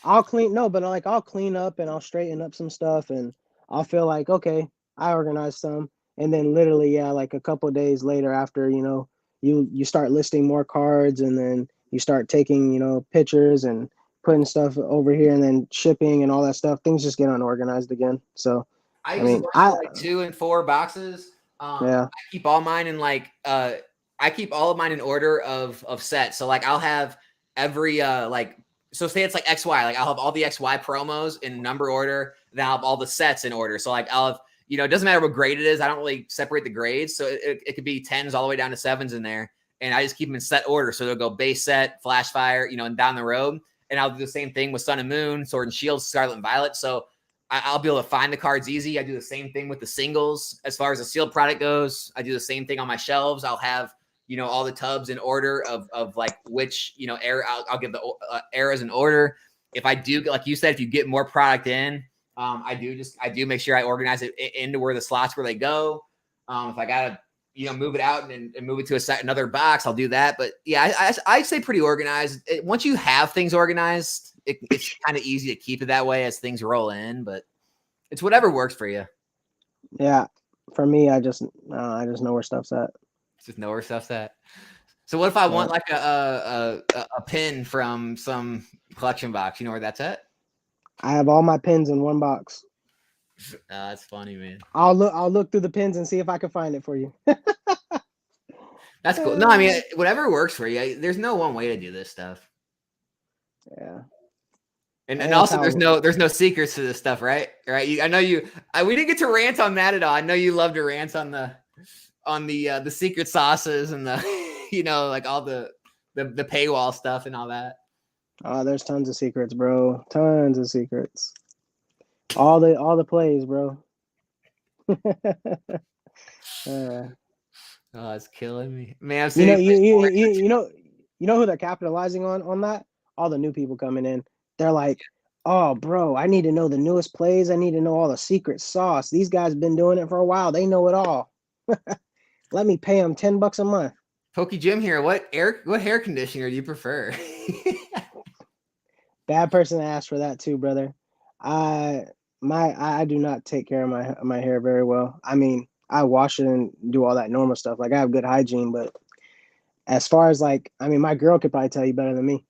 I'll clean no, but like I'll clean up and I'll straighten up some stuff and I'll feel like okay, I organized some. And then literally, yeah, like a couple of days later after, you start listing more cards and then you start taking, pictures and putting stuff over here and then shipping and all that stuff, things just get unorganized again. So I I use mean, to for like 2 and 4 boxes. yeah. I keep all mine in like I keep all of mine in order of sets. So like I'll have every like so say it's like XY, like I'll have all the XY promos in number order, then I'll have all the sets in order. So like I'll have, it doesn't matter what grade it is. I don't really separate the grades. So it could be 10s all the way down to 7s in there. And I just keep them in set order. So they'll go base set, flash fire, and down the road. And I'll do the same thing with Sun and Moon, Sword and Shield, Scarlet and Violet. So I'll be able to find the cards easy. I do the same thing with the singles. As far as the sealed product goes, I do the same thing on my shelves. I'll have, all the tubs in order of like which, era. I'll give the eras in order. If I do, like you said, if you get more product in, I do make sure I organize it into where the slots where they go. If I gotta, move it out and move it to another box, I'll do that. But yeah, I say pretty organized. Once you have things organized, it's kind of easy to keep it that way as things roll in. But it's whatever works for you. Yeah. For me, I just know where stuff's at. Just know where stuff's at. So what if I want like a pin from some collection box? You know where that's at? I have all my pins in one box. That's funny, man. I'll look through the pins and see if I can find it for you. That's cool. No, I mean, whatever works for you. There's no one way to do this stuff. Yeah. And also there's no secrets to this stuff, right? Right. I know we didn't get to rant on that at all. I know you love to rant on the secret sauces and the, like all the paywall stuff and all that. Oh, there's tons of secrets, bro. Tons of secrets. All the plays, bro. Oh, it's killing me, man. You know who they're capitalizing on that? All the new people coming in. They're like, oh, bro, I need to know the newest plays. I need to know all the secret sauce. These guys been doing it for a while. They know it all. Let me pay them $10 a month. Pokey Jim here. What hair conditioner do you prefer? Bad person to ask for that too, brother. I do not take care of my hair very well. I mean, I wash it and do all that normal stuff. Like I have good hygiene, but as far as my girl could probably tell you better than me.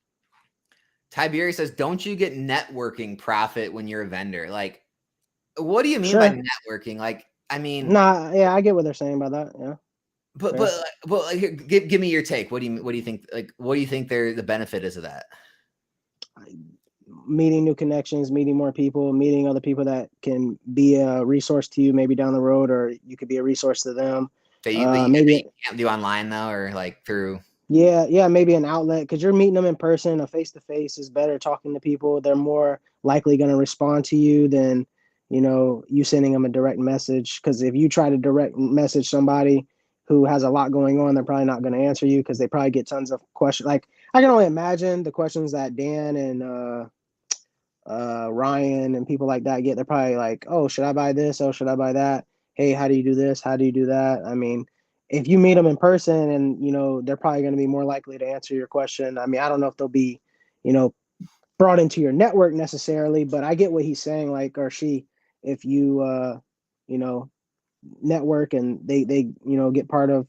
Tiberi says, don't you get networking profit when you're a vendor? Like, what do you mean by networking? Like, I mean, nah, yeah, I get what they're saying about that. Yeah. But here, give me your take. What do you think? Like, what do you think the benefit is of that? Meeting new connections, meeting more people, meeting other people that can be a resource to you maybe down the road, or you could be a resource to them. Maybe you can't do online though, or like through. Yeah, maybe an outlet, because you're meeting them in person. A face-to-face is better talking to people. They're more likely going to respond to you than, you sending them a direct message. Because if you try to direct message somebody who has a lot going on, they're probably not going to answer you because they probably get tons of questions. Like I can only imagine the questions that Dan and Ryan and people like that get. They're probably like, oh, should I buy this? Oh, should I buy that? Hey, how do you do this? How do you do that? I mean, if you meet them in person and, they're probably going to be more likely to answer your question. I mean, I don't know if they'll be, brought into your network necessarily, but I get what he's saying, like, or she, if you, network and they get part of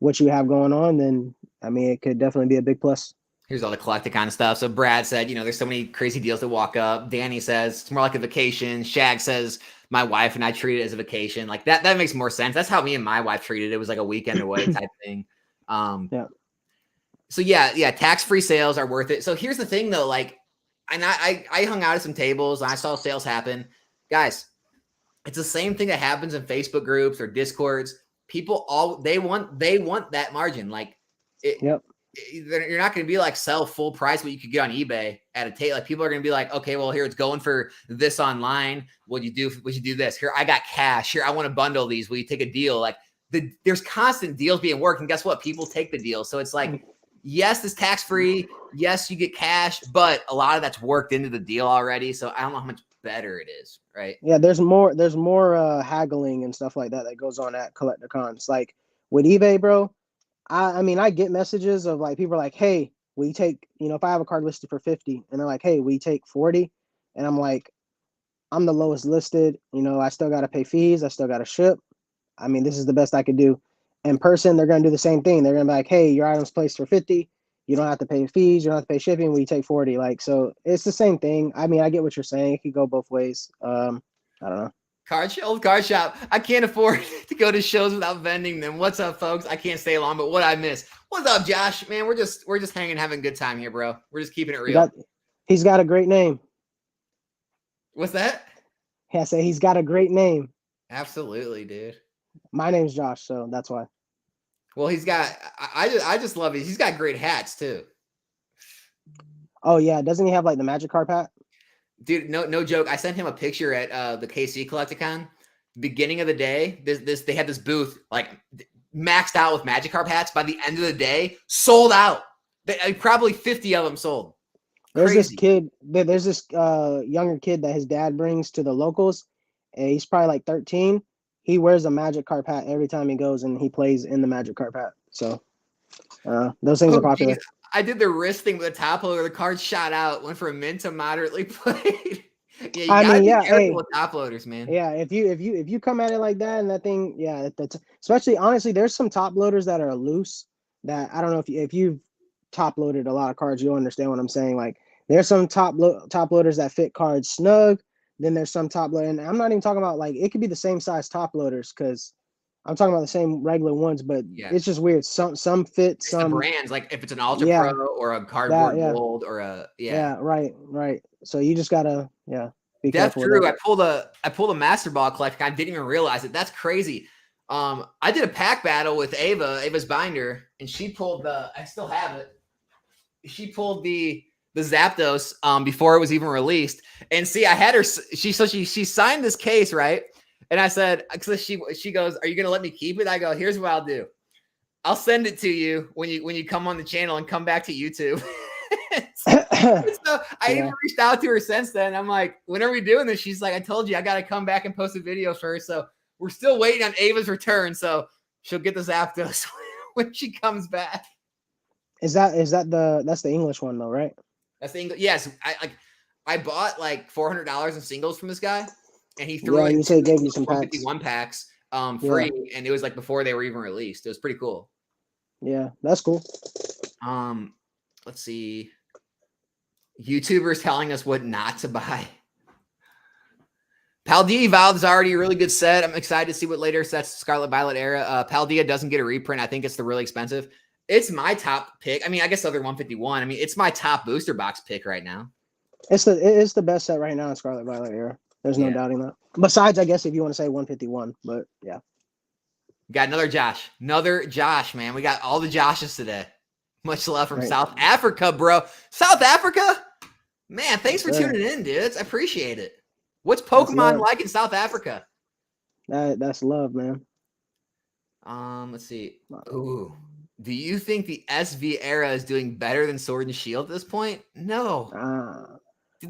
what you have going on, then, I mean, it could definitely be a big plus. Here's all the Collectacon stuff. So Brad said, there's so many crazy deals that walk up. Danny says it's more like a vacation. Shag says my wife and I treat it as a vacation. Like that makes more sense. That's how me and my wife treated it. It was like a weekend away type thing. Yeah. So yeah, tax-free sales are worth it. So here's the thing though, like, and I hung out at some tables and I saw sales happen. Guys, it's the same thing that happens in Facebook groups or Discords. People they want that margin. Like Yep. You're not going to be like sell full price what you could get on eBay at a table. Like people are going to be like, okay, well here it's going for this online. Would you do this? Here I got cash. Here I want to bundle these. Will you take a deal? Like there's constant deals being worked, and guess what? People take the deal. So it's like yes, it's tax free. Yes, you get cash, but a lot of that's worked into the deal already. So I don't know how much better it is, right? Yeah, there's more haggling and stuff like that goes on at Collectacons. Like with eBay, bro. I mean, I get messages of like people are like, hey, we take, if I have a card listed for 50 and they're like, hey, we take 40. And I'm like, I'm the lowest listed, I still got to pay fees. I still got to ship. I mean, this is the best I could do. In person, they're going to do the same thing. They're going to be like, hey, your item's placed for 50. You don't have to pay fees. You don't have to pay shipping. We take 40. Like, so it's the same thing. I mean, I get what you're saying. It could go both ways. I don't know. Card shop. I can't afford to go to shows without vending them. What's up, folks? I can't stay long, but what I miss. What's up, Josh? Man, we're just hanging, having a good time here, bro. We're just keeping it real. He's got a great name. What's that? I say he's got a great name. Absolutely, dude. My name's Josh, so that's why. Well, he's got. I just love it. He's got great hats too. Oh yeah, doesn't he have like the Magic Card hat? Dude, no joke. I sent him a picture at the KC Collectacon. Beginning of the day, they had this booth like maxed out with Magikarp hats. By the end of the day, sold out. Probably 50 of them sold. There's this kid. There's this younger kid that his dad brings to the locals, and he's probably like 13. He wears a Magikarp hat every time he goes, and he plays in the Magikarp hat. So those things are popular. Geez. I did the wrist thing with the top loader. The card shot out, went from mint to moderately played. Yeah, you gotta be careful with top loaders, man. Yeah, if you come at it like that and that thing, yeah, that's especially honestly, there's some top loaders that are loose that I don't know if you've top loaded a lot of cards, you'll understand what I'm saying. Like there's some top loaders that fit cards snug. Then there's some top loader, and I'm not even talking about like it could be the same size top loaders because I'm talking about the same regular ones, but it's just weird. Some fit, it's some the brands like if it's an Ultra Pro or a Cardboard Gold or a right. So you just gotta be That's careful. True. I pulled a Master Ball collection. I didn't even realize it. That's crazy. I did a pack battle with Ava's binder, and she pulled I still have it. She pulled the Zapdos before it was even released. And see, I had her. She signed this case, right? And I said, she goes, "Are you gonna let me keep it?" I go, "Here's what I'll do. I'll send it to you when you come on the channel and come back to YouTube." So I even reached out to her since then. I'm like, "When are we doing this?" She's like, "I told you I got to come back and post a video first." So we're still waiting on Ava's return. So she'll get the Zapdos when she comes back. Is that that's the English one though, right? That's the English. Yes, I bought like $400 in singles from this guy, and he threw in you say gave you some 151 packs free, and it was like before they were even released. It was pretty cool. Yeah, that's cool. Let's see. YouTubers telling us what not to buy. Paldea Evolved is already a really good set. I'm excited to see what later sets Scarlet Violet era. Paldea doesn't get a reprint. I think it's the really expensive. It's my top pick. I mean, I guess other 151. I mean, it's my top booster box pick right now. It's the best set right now in Scarlet Violet era. There's no doubting that. Besides, I guess if you want to say 151, but yeah. Got another Josh, man. We got all the Joshes today. Much love from South Africa, bro. South Africa? Man, thanks for tuning in, dudes. I appreciate it. What's Pokemon like in South Africa? That's love, man. Let's see. Ooh. Do you think the SV era is doing better than Sword and Shield at this point? No.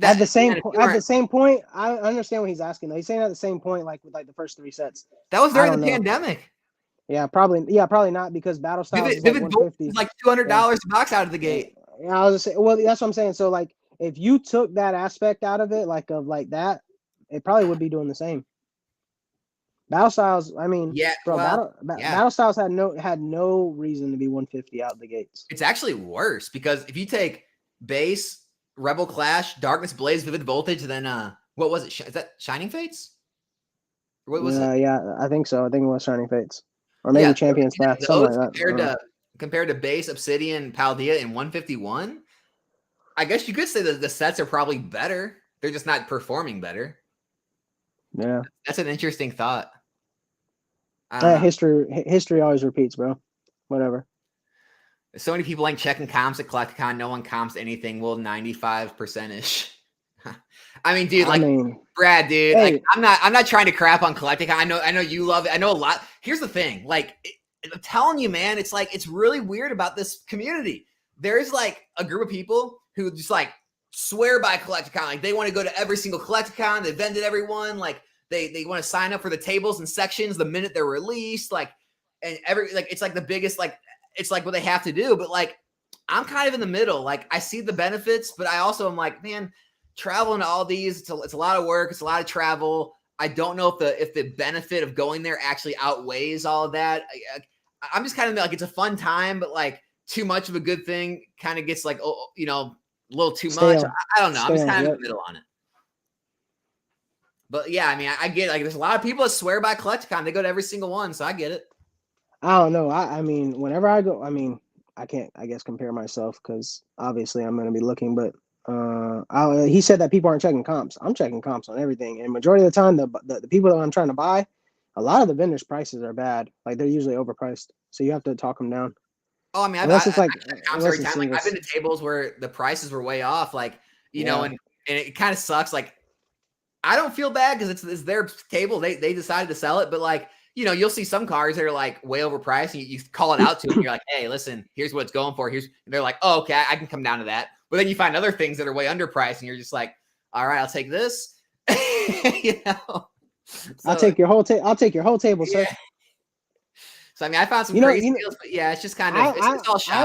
At the same point, I understand what he's asking. Though. He's saying at the same point, like with like the first 3 sets. That was during the pandemic. Yeah, probably not because Battle Styles is like 150. Like $200 a box out of the gate. Yeah, I was just saying. Well, that's what I'm saying. So like, if you took that aspect out of it, like that, it probably would be doing the same. Battle Styles, I mean, Battle Styles had no reason to be 150 out the gates. It's actually worse because if you take base, Rebel Clash, Darkness Blaze, Vivid Voltage, then what was it? Is that Shining Fates? What was it? Yeah, I think so. I think it was Shining Fates. Or maybe Champion's Path, something like that. Compared to base, Obsidian, Paldea, and 151, I guess you could say that the sets are probably better. They're just not performing better. Yeah. That's an interesting thought. History always repeats, bro. Whatever. So many people ain't checking comps at Collectacon. No one comps anything. Well, 95%-ish. I mean, dude, Brad, dude, hey. I'm not trying to crap on Collectacon. I know you love it. I know a lot. Here's the thing. Like, I'm telling you, man, it's really weird about this community. there's like a group of people who just like swear by Collectacon. Like they want to go to every single Collectacon. They vended everyone. Like they want to sign up for the tables and sections the minute they're released. Like, and it's like the biggest, like, it's like what they have to do. But like, I'm kind of in the middle. Like I see the benefits, but I also am like, man, traveling to all these, it's a lot of work. It's a lot of travel. I don't know if the benefit of going there actually outweighs all of that. I'm just kind of like, it's a fun time, but like too much of a good thing kind of gets like, oh, you know, a little too much. I don't know. I'm just kind of in the middle on it. But yeah, I mean, I get it. Like there's a lot of people that swear by Collectacon. They go to every single one, so I get it. I don't know. I mean, whenever I go, I mean, I can't, I guess, compare myself because obviously I'm going to be looking, but he said that people aren't checking comps. I'm checking comps on everything, and majority of the time, the people that I'm trying to buy, a lot of the vendors' prices are bad. Like they're usually overpriced, so you have to talk them down. Oh, I mean, unless it's like every time. Like I've been to tables where the prices were way off, like you know, and it kind of sucks. Like I don't feel bad because it's their table. They decided to sell it, but like you know, you'll see some cars that are like way overpriced, and you call it out to them. And you're like, hey, listen, here's what it's going for. And they're like, oh, okay, I can come down to that. But then you find other things that are way underpriced, and you're just like, all right, I'll take this. You know, so, I'll take your whole table. I'll take your whole table, sir. So I mean, I found some crazy deals, but yeah, it's just kind of it's all shopping.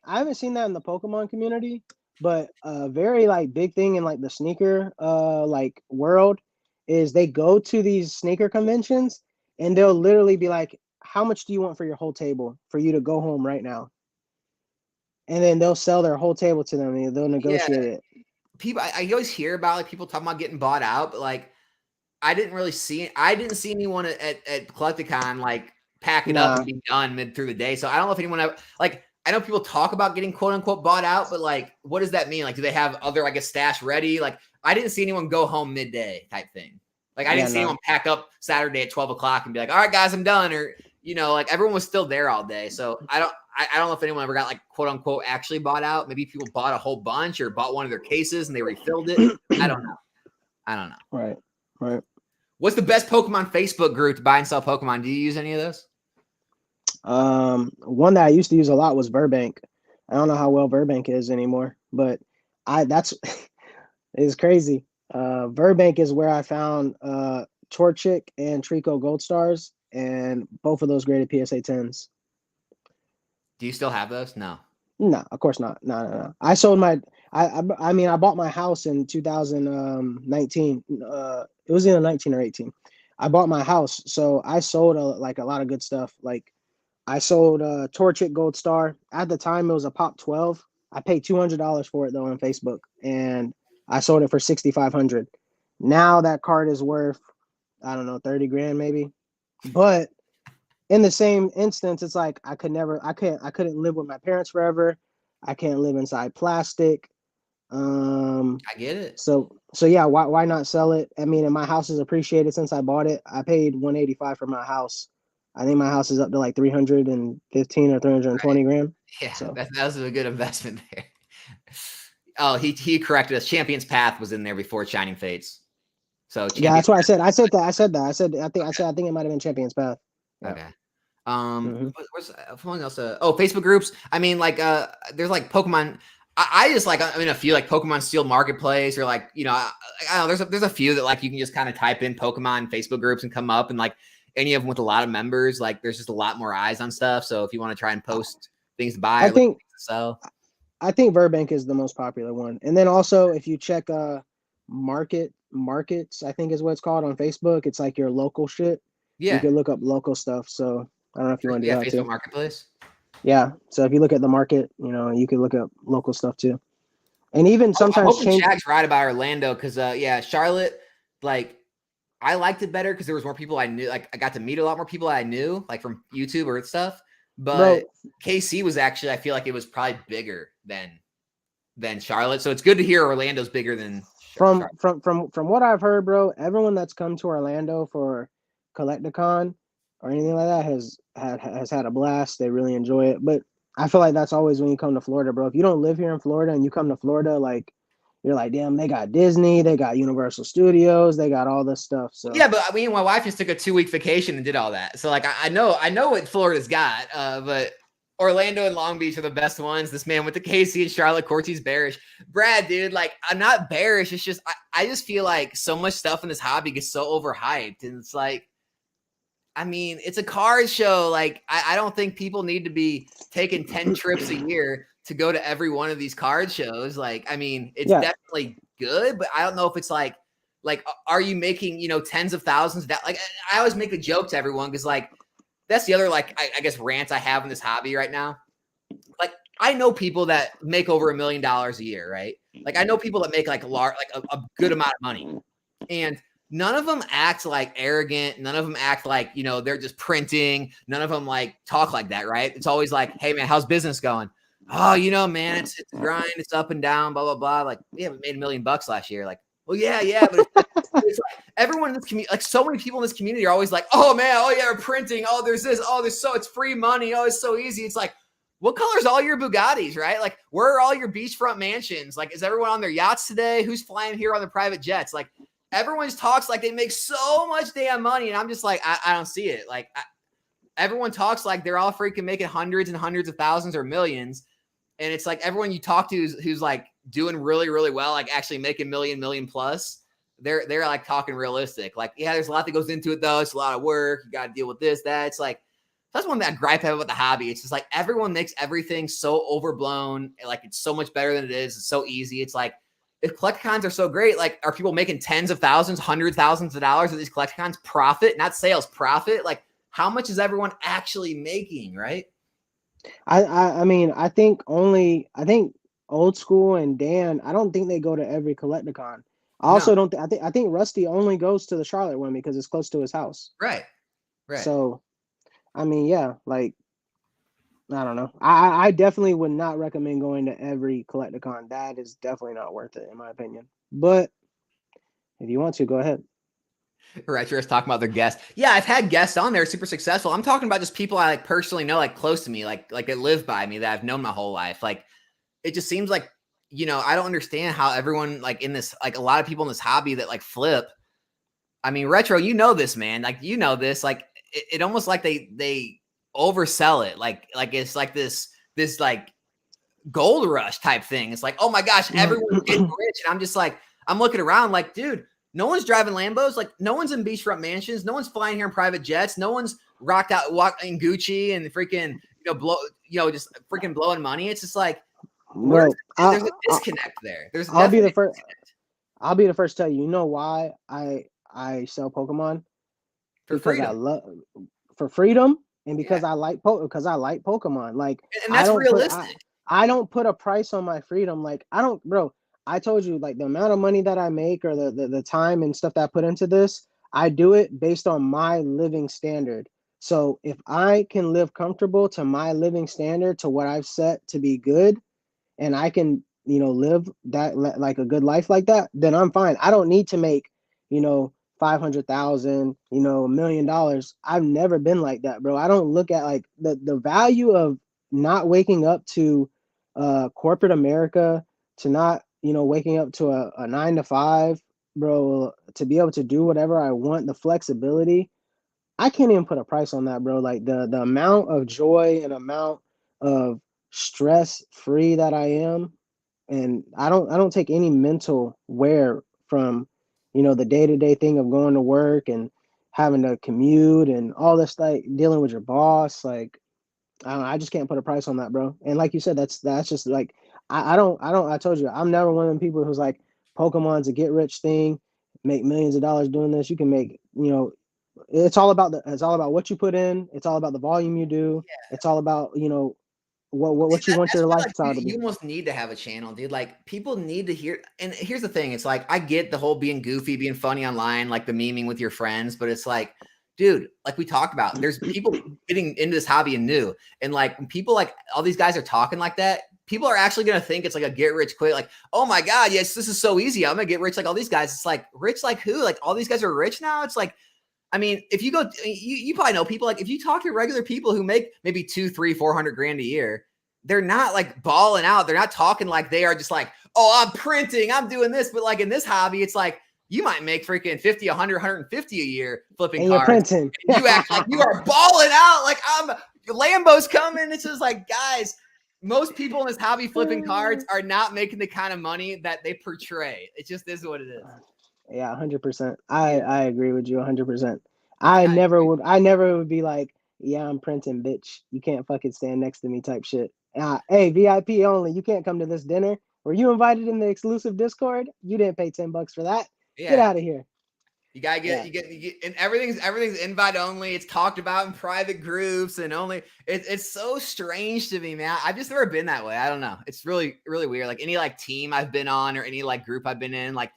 I haven't seen that in the Pokemon community, but a very like big thing in like the sneaker like world is they go to these sneaker conventions and they'll literally be like, how much do you want for your whole table for you to go home right now? And then they'll sell their whole table to them and they'll negotiate it. People, I always hear about like people talking about getting bought out, but like I didn't see anyone at Collectacon like pack it up and be done mid through the day. So I don't know if anyone like I know people talk about getting quote unquote bought out, but like what does that mean? Like do they have other like a stash ready? Like I didn't see anyone go home midday type thing. Like I didn't see anyone pack up Saturday at 12 o'clock and be like, all right, guys, I'm done. Or you know, like everyone was still there all day. So I don't know if anyone ever got like quote unquote actually bought out. Maybe people bought a whole bunch or bought one of their cases and they refilled it. I don't know. Right. What's the best Pokemon Facebook group to buy and sell Pokemon? Do you use any of those? One that I used to use a lot was Burbank. I don't know how well Burbank is anymore, but that's it's crazy. Burbank is where I found Torchic and Trico Gold Stars, and both of those graded PSA 10s. Do you still have those? No, of course not. No. I sold I mean, I bought my house in 2019. It was either 19 or 18. I bought my house, so I sold a lot of good stuff. Like I sold Torchic Gold Star. At the time, it was a pop 12. I paid $200 for it though on Facebook, and I sold it for $6,500. Now that card is worth, I don't know, 30 grand maybe. But in the same instance, it's like I couldn't live with my parents forever. I can't live inside plastic. I get it. So yeah, why not sell it? I mean, and my house is appreciated since I bought it. I paid $185 for my house. I think my house is up to like 315 or 320 grand. Yeah, so that was a good investment there. Oh, he corrected us. Champion's Path was in there before Shining Fates. So yeah, that's what I said. I said that. I think it might have been Champion's Path. Yeah. Okay. What's something else? Facebook groups. I mean, like, there's like Pokemon. I just like, I mean, a few like Pokemon Steel Marketplace or like, you know, I don't know. There's a few that like you can just kind of type in Pokemon Facebook groups and come up, and like any of them with a lot of members, like there's just a lot more eyes on stuff. So if you want to try and post things to buy, I think Burbank is the most popular one. And then also if you check markets, I think is what it's called on Facebook. It's like your local shit. Yeah. You can look up local stuff. So I don't know if you want to do that Facebook too. Marketplace. Yeah. So if you look at the market, you know, you can look up local stuff too. And even sometimes Jack's right about Orlando because Charlotte, like I liked it better because there was more people I knew. Like I got to meet a lot more people I knew, like from YouTube or stuff. But KC was actually, I feel like it was probably bigger than Charlotte. So it's good to hear Orlando's bigger than from what I've heard, bro. Everyone that's come to Orlando for Collectacon or anything like that has had a blast. They really enjoy it. But I feel like that's always when you come to Florida, bro. If you don't live here in Florida and you come to Florida, like you're like, damn, they got Disney, they got Universal Studios, they got all this stuff. So yeah, but I mean, my wife just took a 2-week vacation and did all that. So like, I know what Florida's got, but Orlando and Long Beach are the best ones. This man went to KC and Charlotte. Corty's bearish. Brad, dude, like I'm not bearish. It's just I just feel like so much stuff in this hobby gets so overhyped, and it's like, I mean, it's a card show. Like I don't think people need to be taking 10 trips a year to go to every one of these card shows. Like, I mean, it's definitely good, but I don't know if it's like, are you making, tens of thousands? That like, I always make a joke to everyone because like, that's the other, like, I guess rant I have in this hobby right now. Like, I know people that make over $1 million a year, right? Like, I know people that make like a good amount of money, and none of them act like arrogant. None of them act like, they're just printing. None of them like talk like that, right? It's always like, hey man, how's business going? Oh, man, it's a grind. It's up and down, blah, blah, blah. Like, we haven't made $1 million last year. Like, well, yeah, but it's like everyone in this community, like so many people in this community are always like, oh man, oh yeah, we're printing. Oh, there's this. Oh, it's free money. Oh, it's so easy. It's like, what color's all your Bugattis, right? Like, where are all your beachfront mansions? Like, is everyone on their yachts today? Who's flying here on the private jets? Like, everyone just talks like they make so much damn money. And I'm just like, I don't see it. Like, everyone talks like they're all freaking making hundreds and hundreds of thousands or millions. And it's like everyone you talk to who's like doing really, really well, like actually making million plus, they're like talking realistic. Like, yeah, there's a lot that goes into it though. It's a lot of work. You got to deal with this, that. It's like, that's one thing I gripe about the hobby. It's just like everyone makes everything so overblown. Like, it's so much better than it is. It's so easy. It's like, if Collectacons are so great, like, are people making tens of thousands, hundreds of thousands of dollars of these Collectacons? Profit, not sales, profit. Like, how much is everyone actually making, right? I mean, I think Old School and Dan, I don't think they go to every Collectacon. I also don't I think Rusty only goes to the Charlotte one because it's close to his house. Right. So, I mean, yeah, like, I don't know. I definitely would not recommend going to every Collectacon. That is definitely not worth it, in my opinion. But if you want to, go ahead. Retro's talking about their guests. Yeah, I've had guests on there super successful. I'm talking about just people I like personally know, like close to me, like that live by me, that I've known my whole life. Like, it just seems like, I don't understand how everyone like in this, like a lot of people in this hobby that like flip. I mean, Retro, this, man. Like, this, like it almost like they oversell it. Like it's like this like gold rush type thing. It's like, oh my gosh, everyone's getting rich. And I'm just like, I'm looking around like, dude, no one's driving Lambos. Like, no one's in beachfront mansions. No one's flying here in private jets. No one's walking Gucci and freaking, just freaking blowing money. It's just like, there's a disconnect there. I'll be the first to tell you. You know why I sell Pokemon? For freedom, and because I like Pokemon. Like, and that's realistic. I don't put a price on my freedom. Like, I told you, like, the amount of money that I make or the time and stuff that I put into this, I do it based on my living standard. So if I can live comfortable to my living standard, to what I've set to be good, and I can, live that like a good life like that, then I'm fine. I don't need to make, 500,000, $1 million. I've never been like that, bro. I don't look at like the value of not waking up to corporate America, to not, waking up to a 9 to 5, bro, to be able to do whatever I want, the flexibility. I can't even put a price on that, bro. Like the amount of joy and amount of stress free that I am. And I don't take any mental wear from, the day-to-day thing of going to work and having to commute and all this, like dealing with your boss. Like, I just can't put a price on that, bro. And like you said, that's just like, I told you, I'm never one of them people who's like, Pokemon's a get rich thing, make millions of dollars doing this. You can make, it's all about what you put in. It's all about the volume you do. Yeah. It's all about, what you want your lifestyle to be. You almost need to have a channel, dude. Like, people need to hear. And here's the thing. It's like, I get the whole being goofy, being funny online, like the memeing with your friends, but it's like, dude, like we talked about, there's people getting into this hobby and new. And like, when people like all these guys are talking like that, people are actually going to think it's like a get rich quick. Like, oh my God, yes, this is so easy. I'm going to get rich like all these guys. It's like, rich like who? Like, all these guys are rich now? It's like, I mean, if you go, you probably know people, like if you talk to regular people who make maybe 200, 300, 400 grand a year, they're not like balling out. They're not talking like they are just like, oh, I'm printing, I'm doing this. But like in this hobby, it's like, you might make freaking 50, 100, 150 a year flipping and cards. You're printing. And you act like you are balling out. Like, I'm Lambo's coming. It's just like, guys, most people in this hobby flipping cards are not making the kind of money that they portray. It just is what it is. Yeah, 100%. I agree with you 100%. You I can't. never would be like, yeah, I'm printing, bitch. You can't fucking stand next to me type shit. Hey, VIP only. You can't come to this dinner. Were you invited in the exclusive Discord? You didn't pay $10 for that. Get Yeah. out of here. You gotta get, you get, and everything's invite only. It's talked about in private groups and only. It's so strange to me, man. I've just never been that way. I don't know. It's really, really weird. Like any like team I've been on or any like group I've been in, like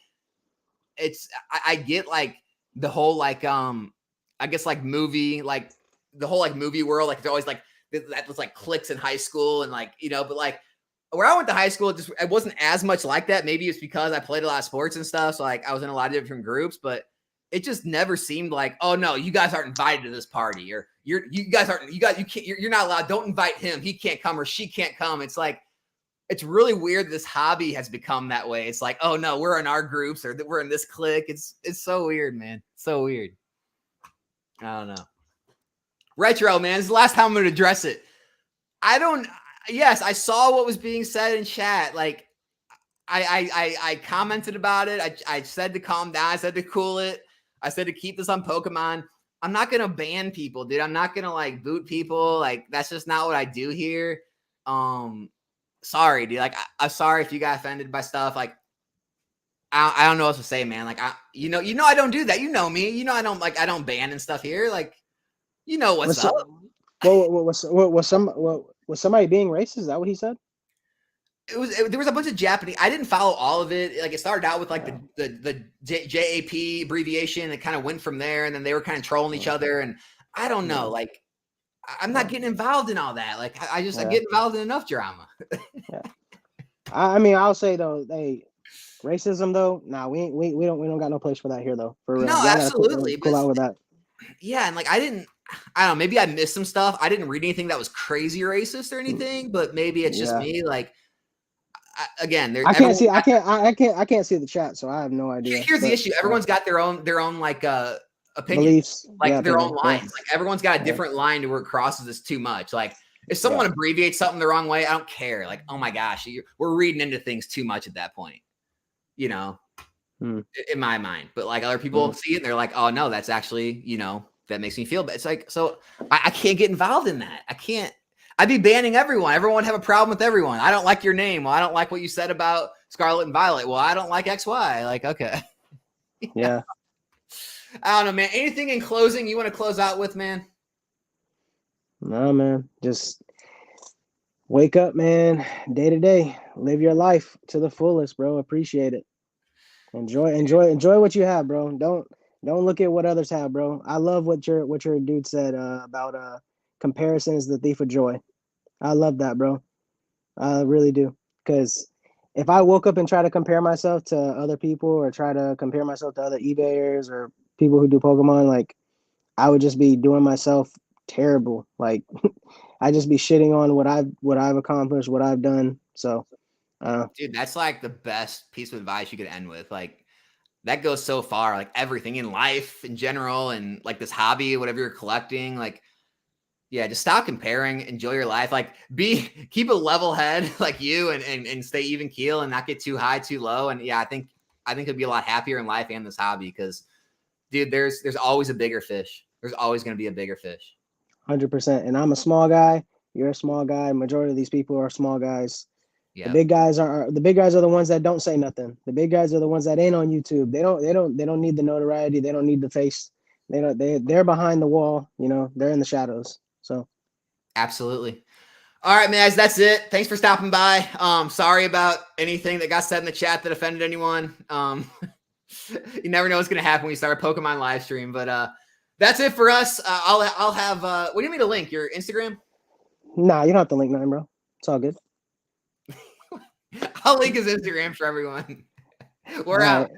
I get like the whole like I guess like movie, like the whole like movie world, like they're always like that was like cliques in high school and like, you know, but like where I went to high school, it wasn't as much like that. Maybe it's because I played a lot of sports and stuff. So like I was in a lot of different groups, but it just never seemed like, oh no, you guys aren't invited to this party, or you can't, you're not allowed. Don't invite him. He can't come or she can't come. It's like, it's really weird. This hobby has become that way. It's like, oh no, we're in our groups or we're in this clique. It's so weird, man. So weird. I don't know. Retro, man. This is the last time I'm going to address it. Yes, I saw what was being said in chat. Like I commented about it. I said to calm down. I said to cool it. I said to keep this on Pokemon. I'm not going to ban people, dude. I'm not going to like boot people. Like that's just not what I do here. Sorry, dude. Like, I'm sorry if you got offended by stuff. Like, I don't know what to say, man. Like, you know, I don't do that. You know me. You know, I don't ban and stuff here. Like, you know what's up. Was somebody being racist? Is that what he said? There was a bunch of Japanese. I didn't follow all of it. Like, it started out with like the JAP abbreviation. It kind of went from there, and then they were kind of trolling each other. And I don't know. Like, I'm not getting involved in all that. Like, I get involved in enough drama. I mean, I'll say though, hey, racism though, nah, we don't got no place for that here though. For real. No, Y'all absolutely. Cool out with that. Yeah, and like I don't know, maybe I missed some stuff. I didn't read anything that was crazy racist or anything, but maybe it's just me. Like again, I can't see the chat, so I have no idea. Here's the issue: everyone's got their own like opinion, beliefs, like their own lines. Like everyone's got a different line to where it crosses this too much. Like if someone abbreviates something the wrong way, I don't care. Like, oh my gosh, we're reading into things too much at that point, you know, in my mind. But like other people see it and they're like, oh no, that's actually, you know, that makes me feel bad. It's like, so I can't get involved in that. I can't. I'd be banning everyone. Everyone would have a problem with everyone. I don't like your name. Well, I don't like what you said about Scarlet and Violet. Well, I don't like XY. Like, okay. Yeah. I don't know, man. Anything in closing you want to close out with, man? No, man. Just wake up, man. Day to day. Live your life to the fullest, bro. Appreciate it. Enjoy what you have, bro. Don't look at what others have, bro. I love what your dude said about comparison is the thief of joy. I love that, bro. I really do. Because if I woke up and try to compare myself to other people or try to compare myself to other eBayers or people who do Pokemon, like I would just be doing myself terrible. Like I just be shitting on what I've accomplished, what I've done. So dude, that's like the best piece of advice you could end with. Like that goes so far, like everything in life in general and like this hobby, whatever you're collecting, like yeah, just stop comparing, enjoy your life, like keep a level head like you and stay even keel and not get too high, too low. And yeah, I think you'll be a lot happier in life and this hobby because dude, there's always a bigger fish. There's always going to be a bigger fish. 100%. And I'm a small guy. You're a small guy. Majority of these people are small guys. Yeah. The big guys are the ones that don't say nothing. The big guys are the ones that ain't on YouTube. They don't need the notoriety. They don't need the face. They're behind the wall. You know, they're in the shadows. So, absolutely. All right, man. That's it. Thanks for stopping by. Sorry about anything that got said in the chat that offended anyone. You never know what's gonna happen when you start a Pokemon live stream. But that's it for us. I'll have. What do you mean to link your Instagram? Nah, you don't have to link nothing, bro. It's all good. I'll link his Instagram for everyone. We're out.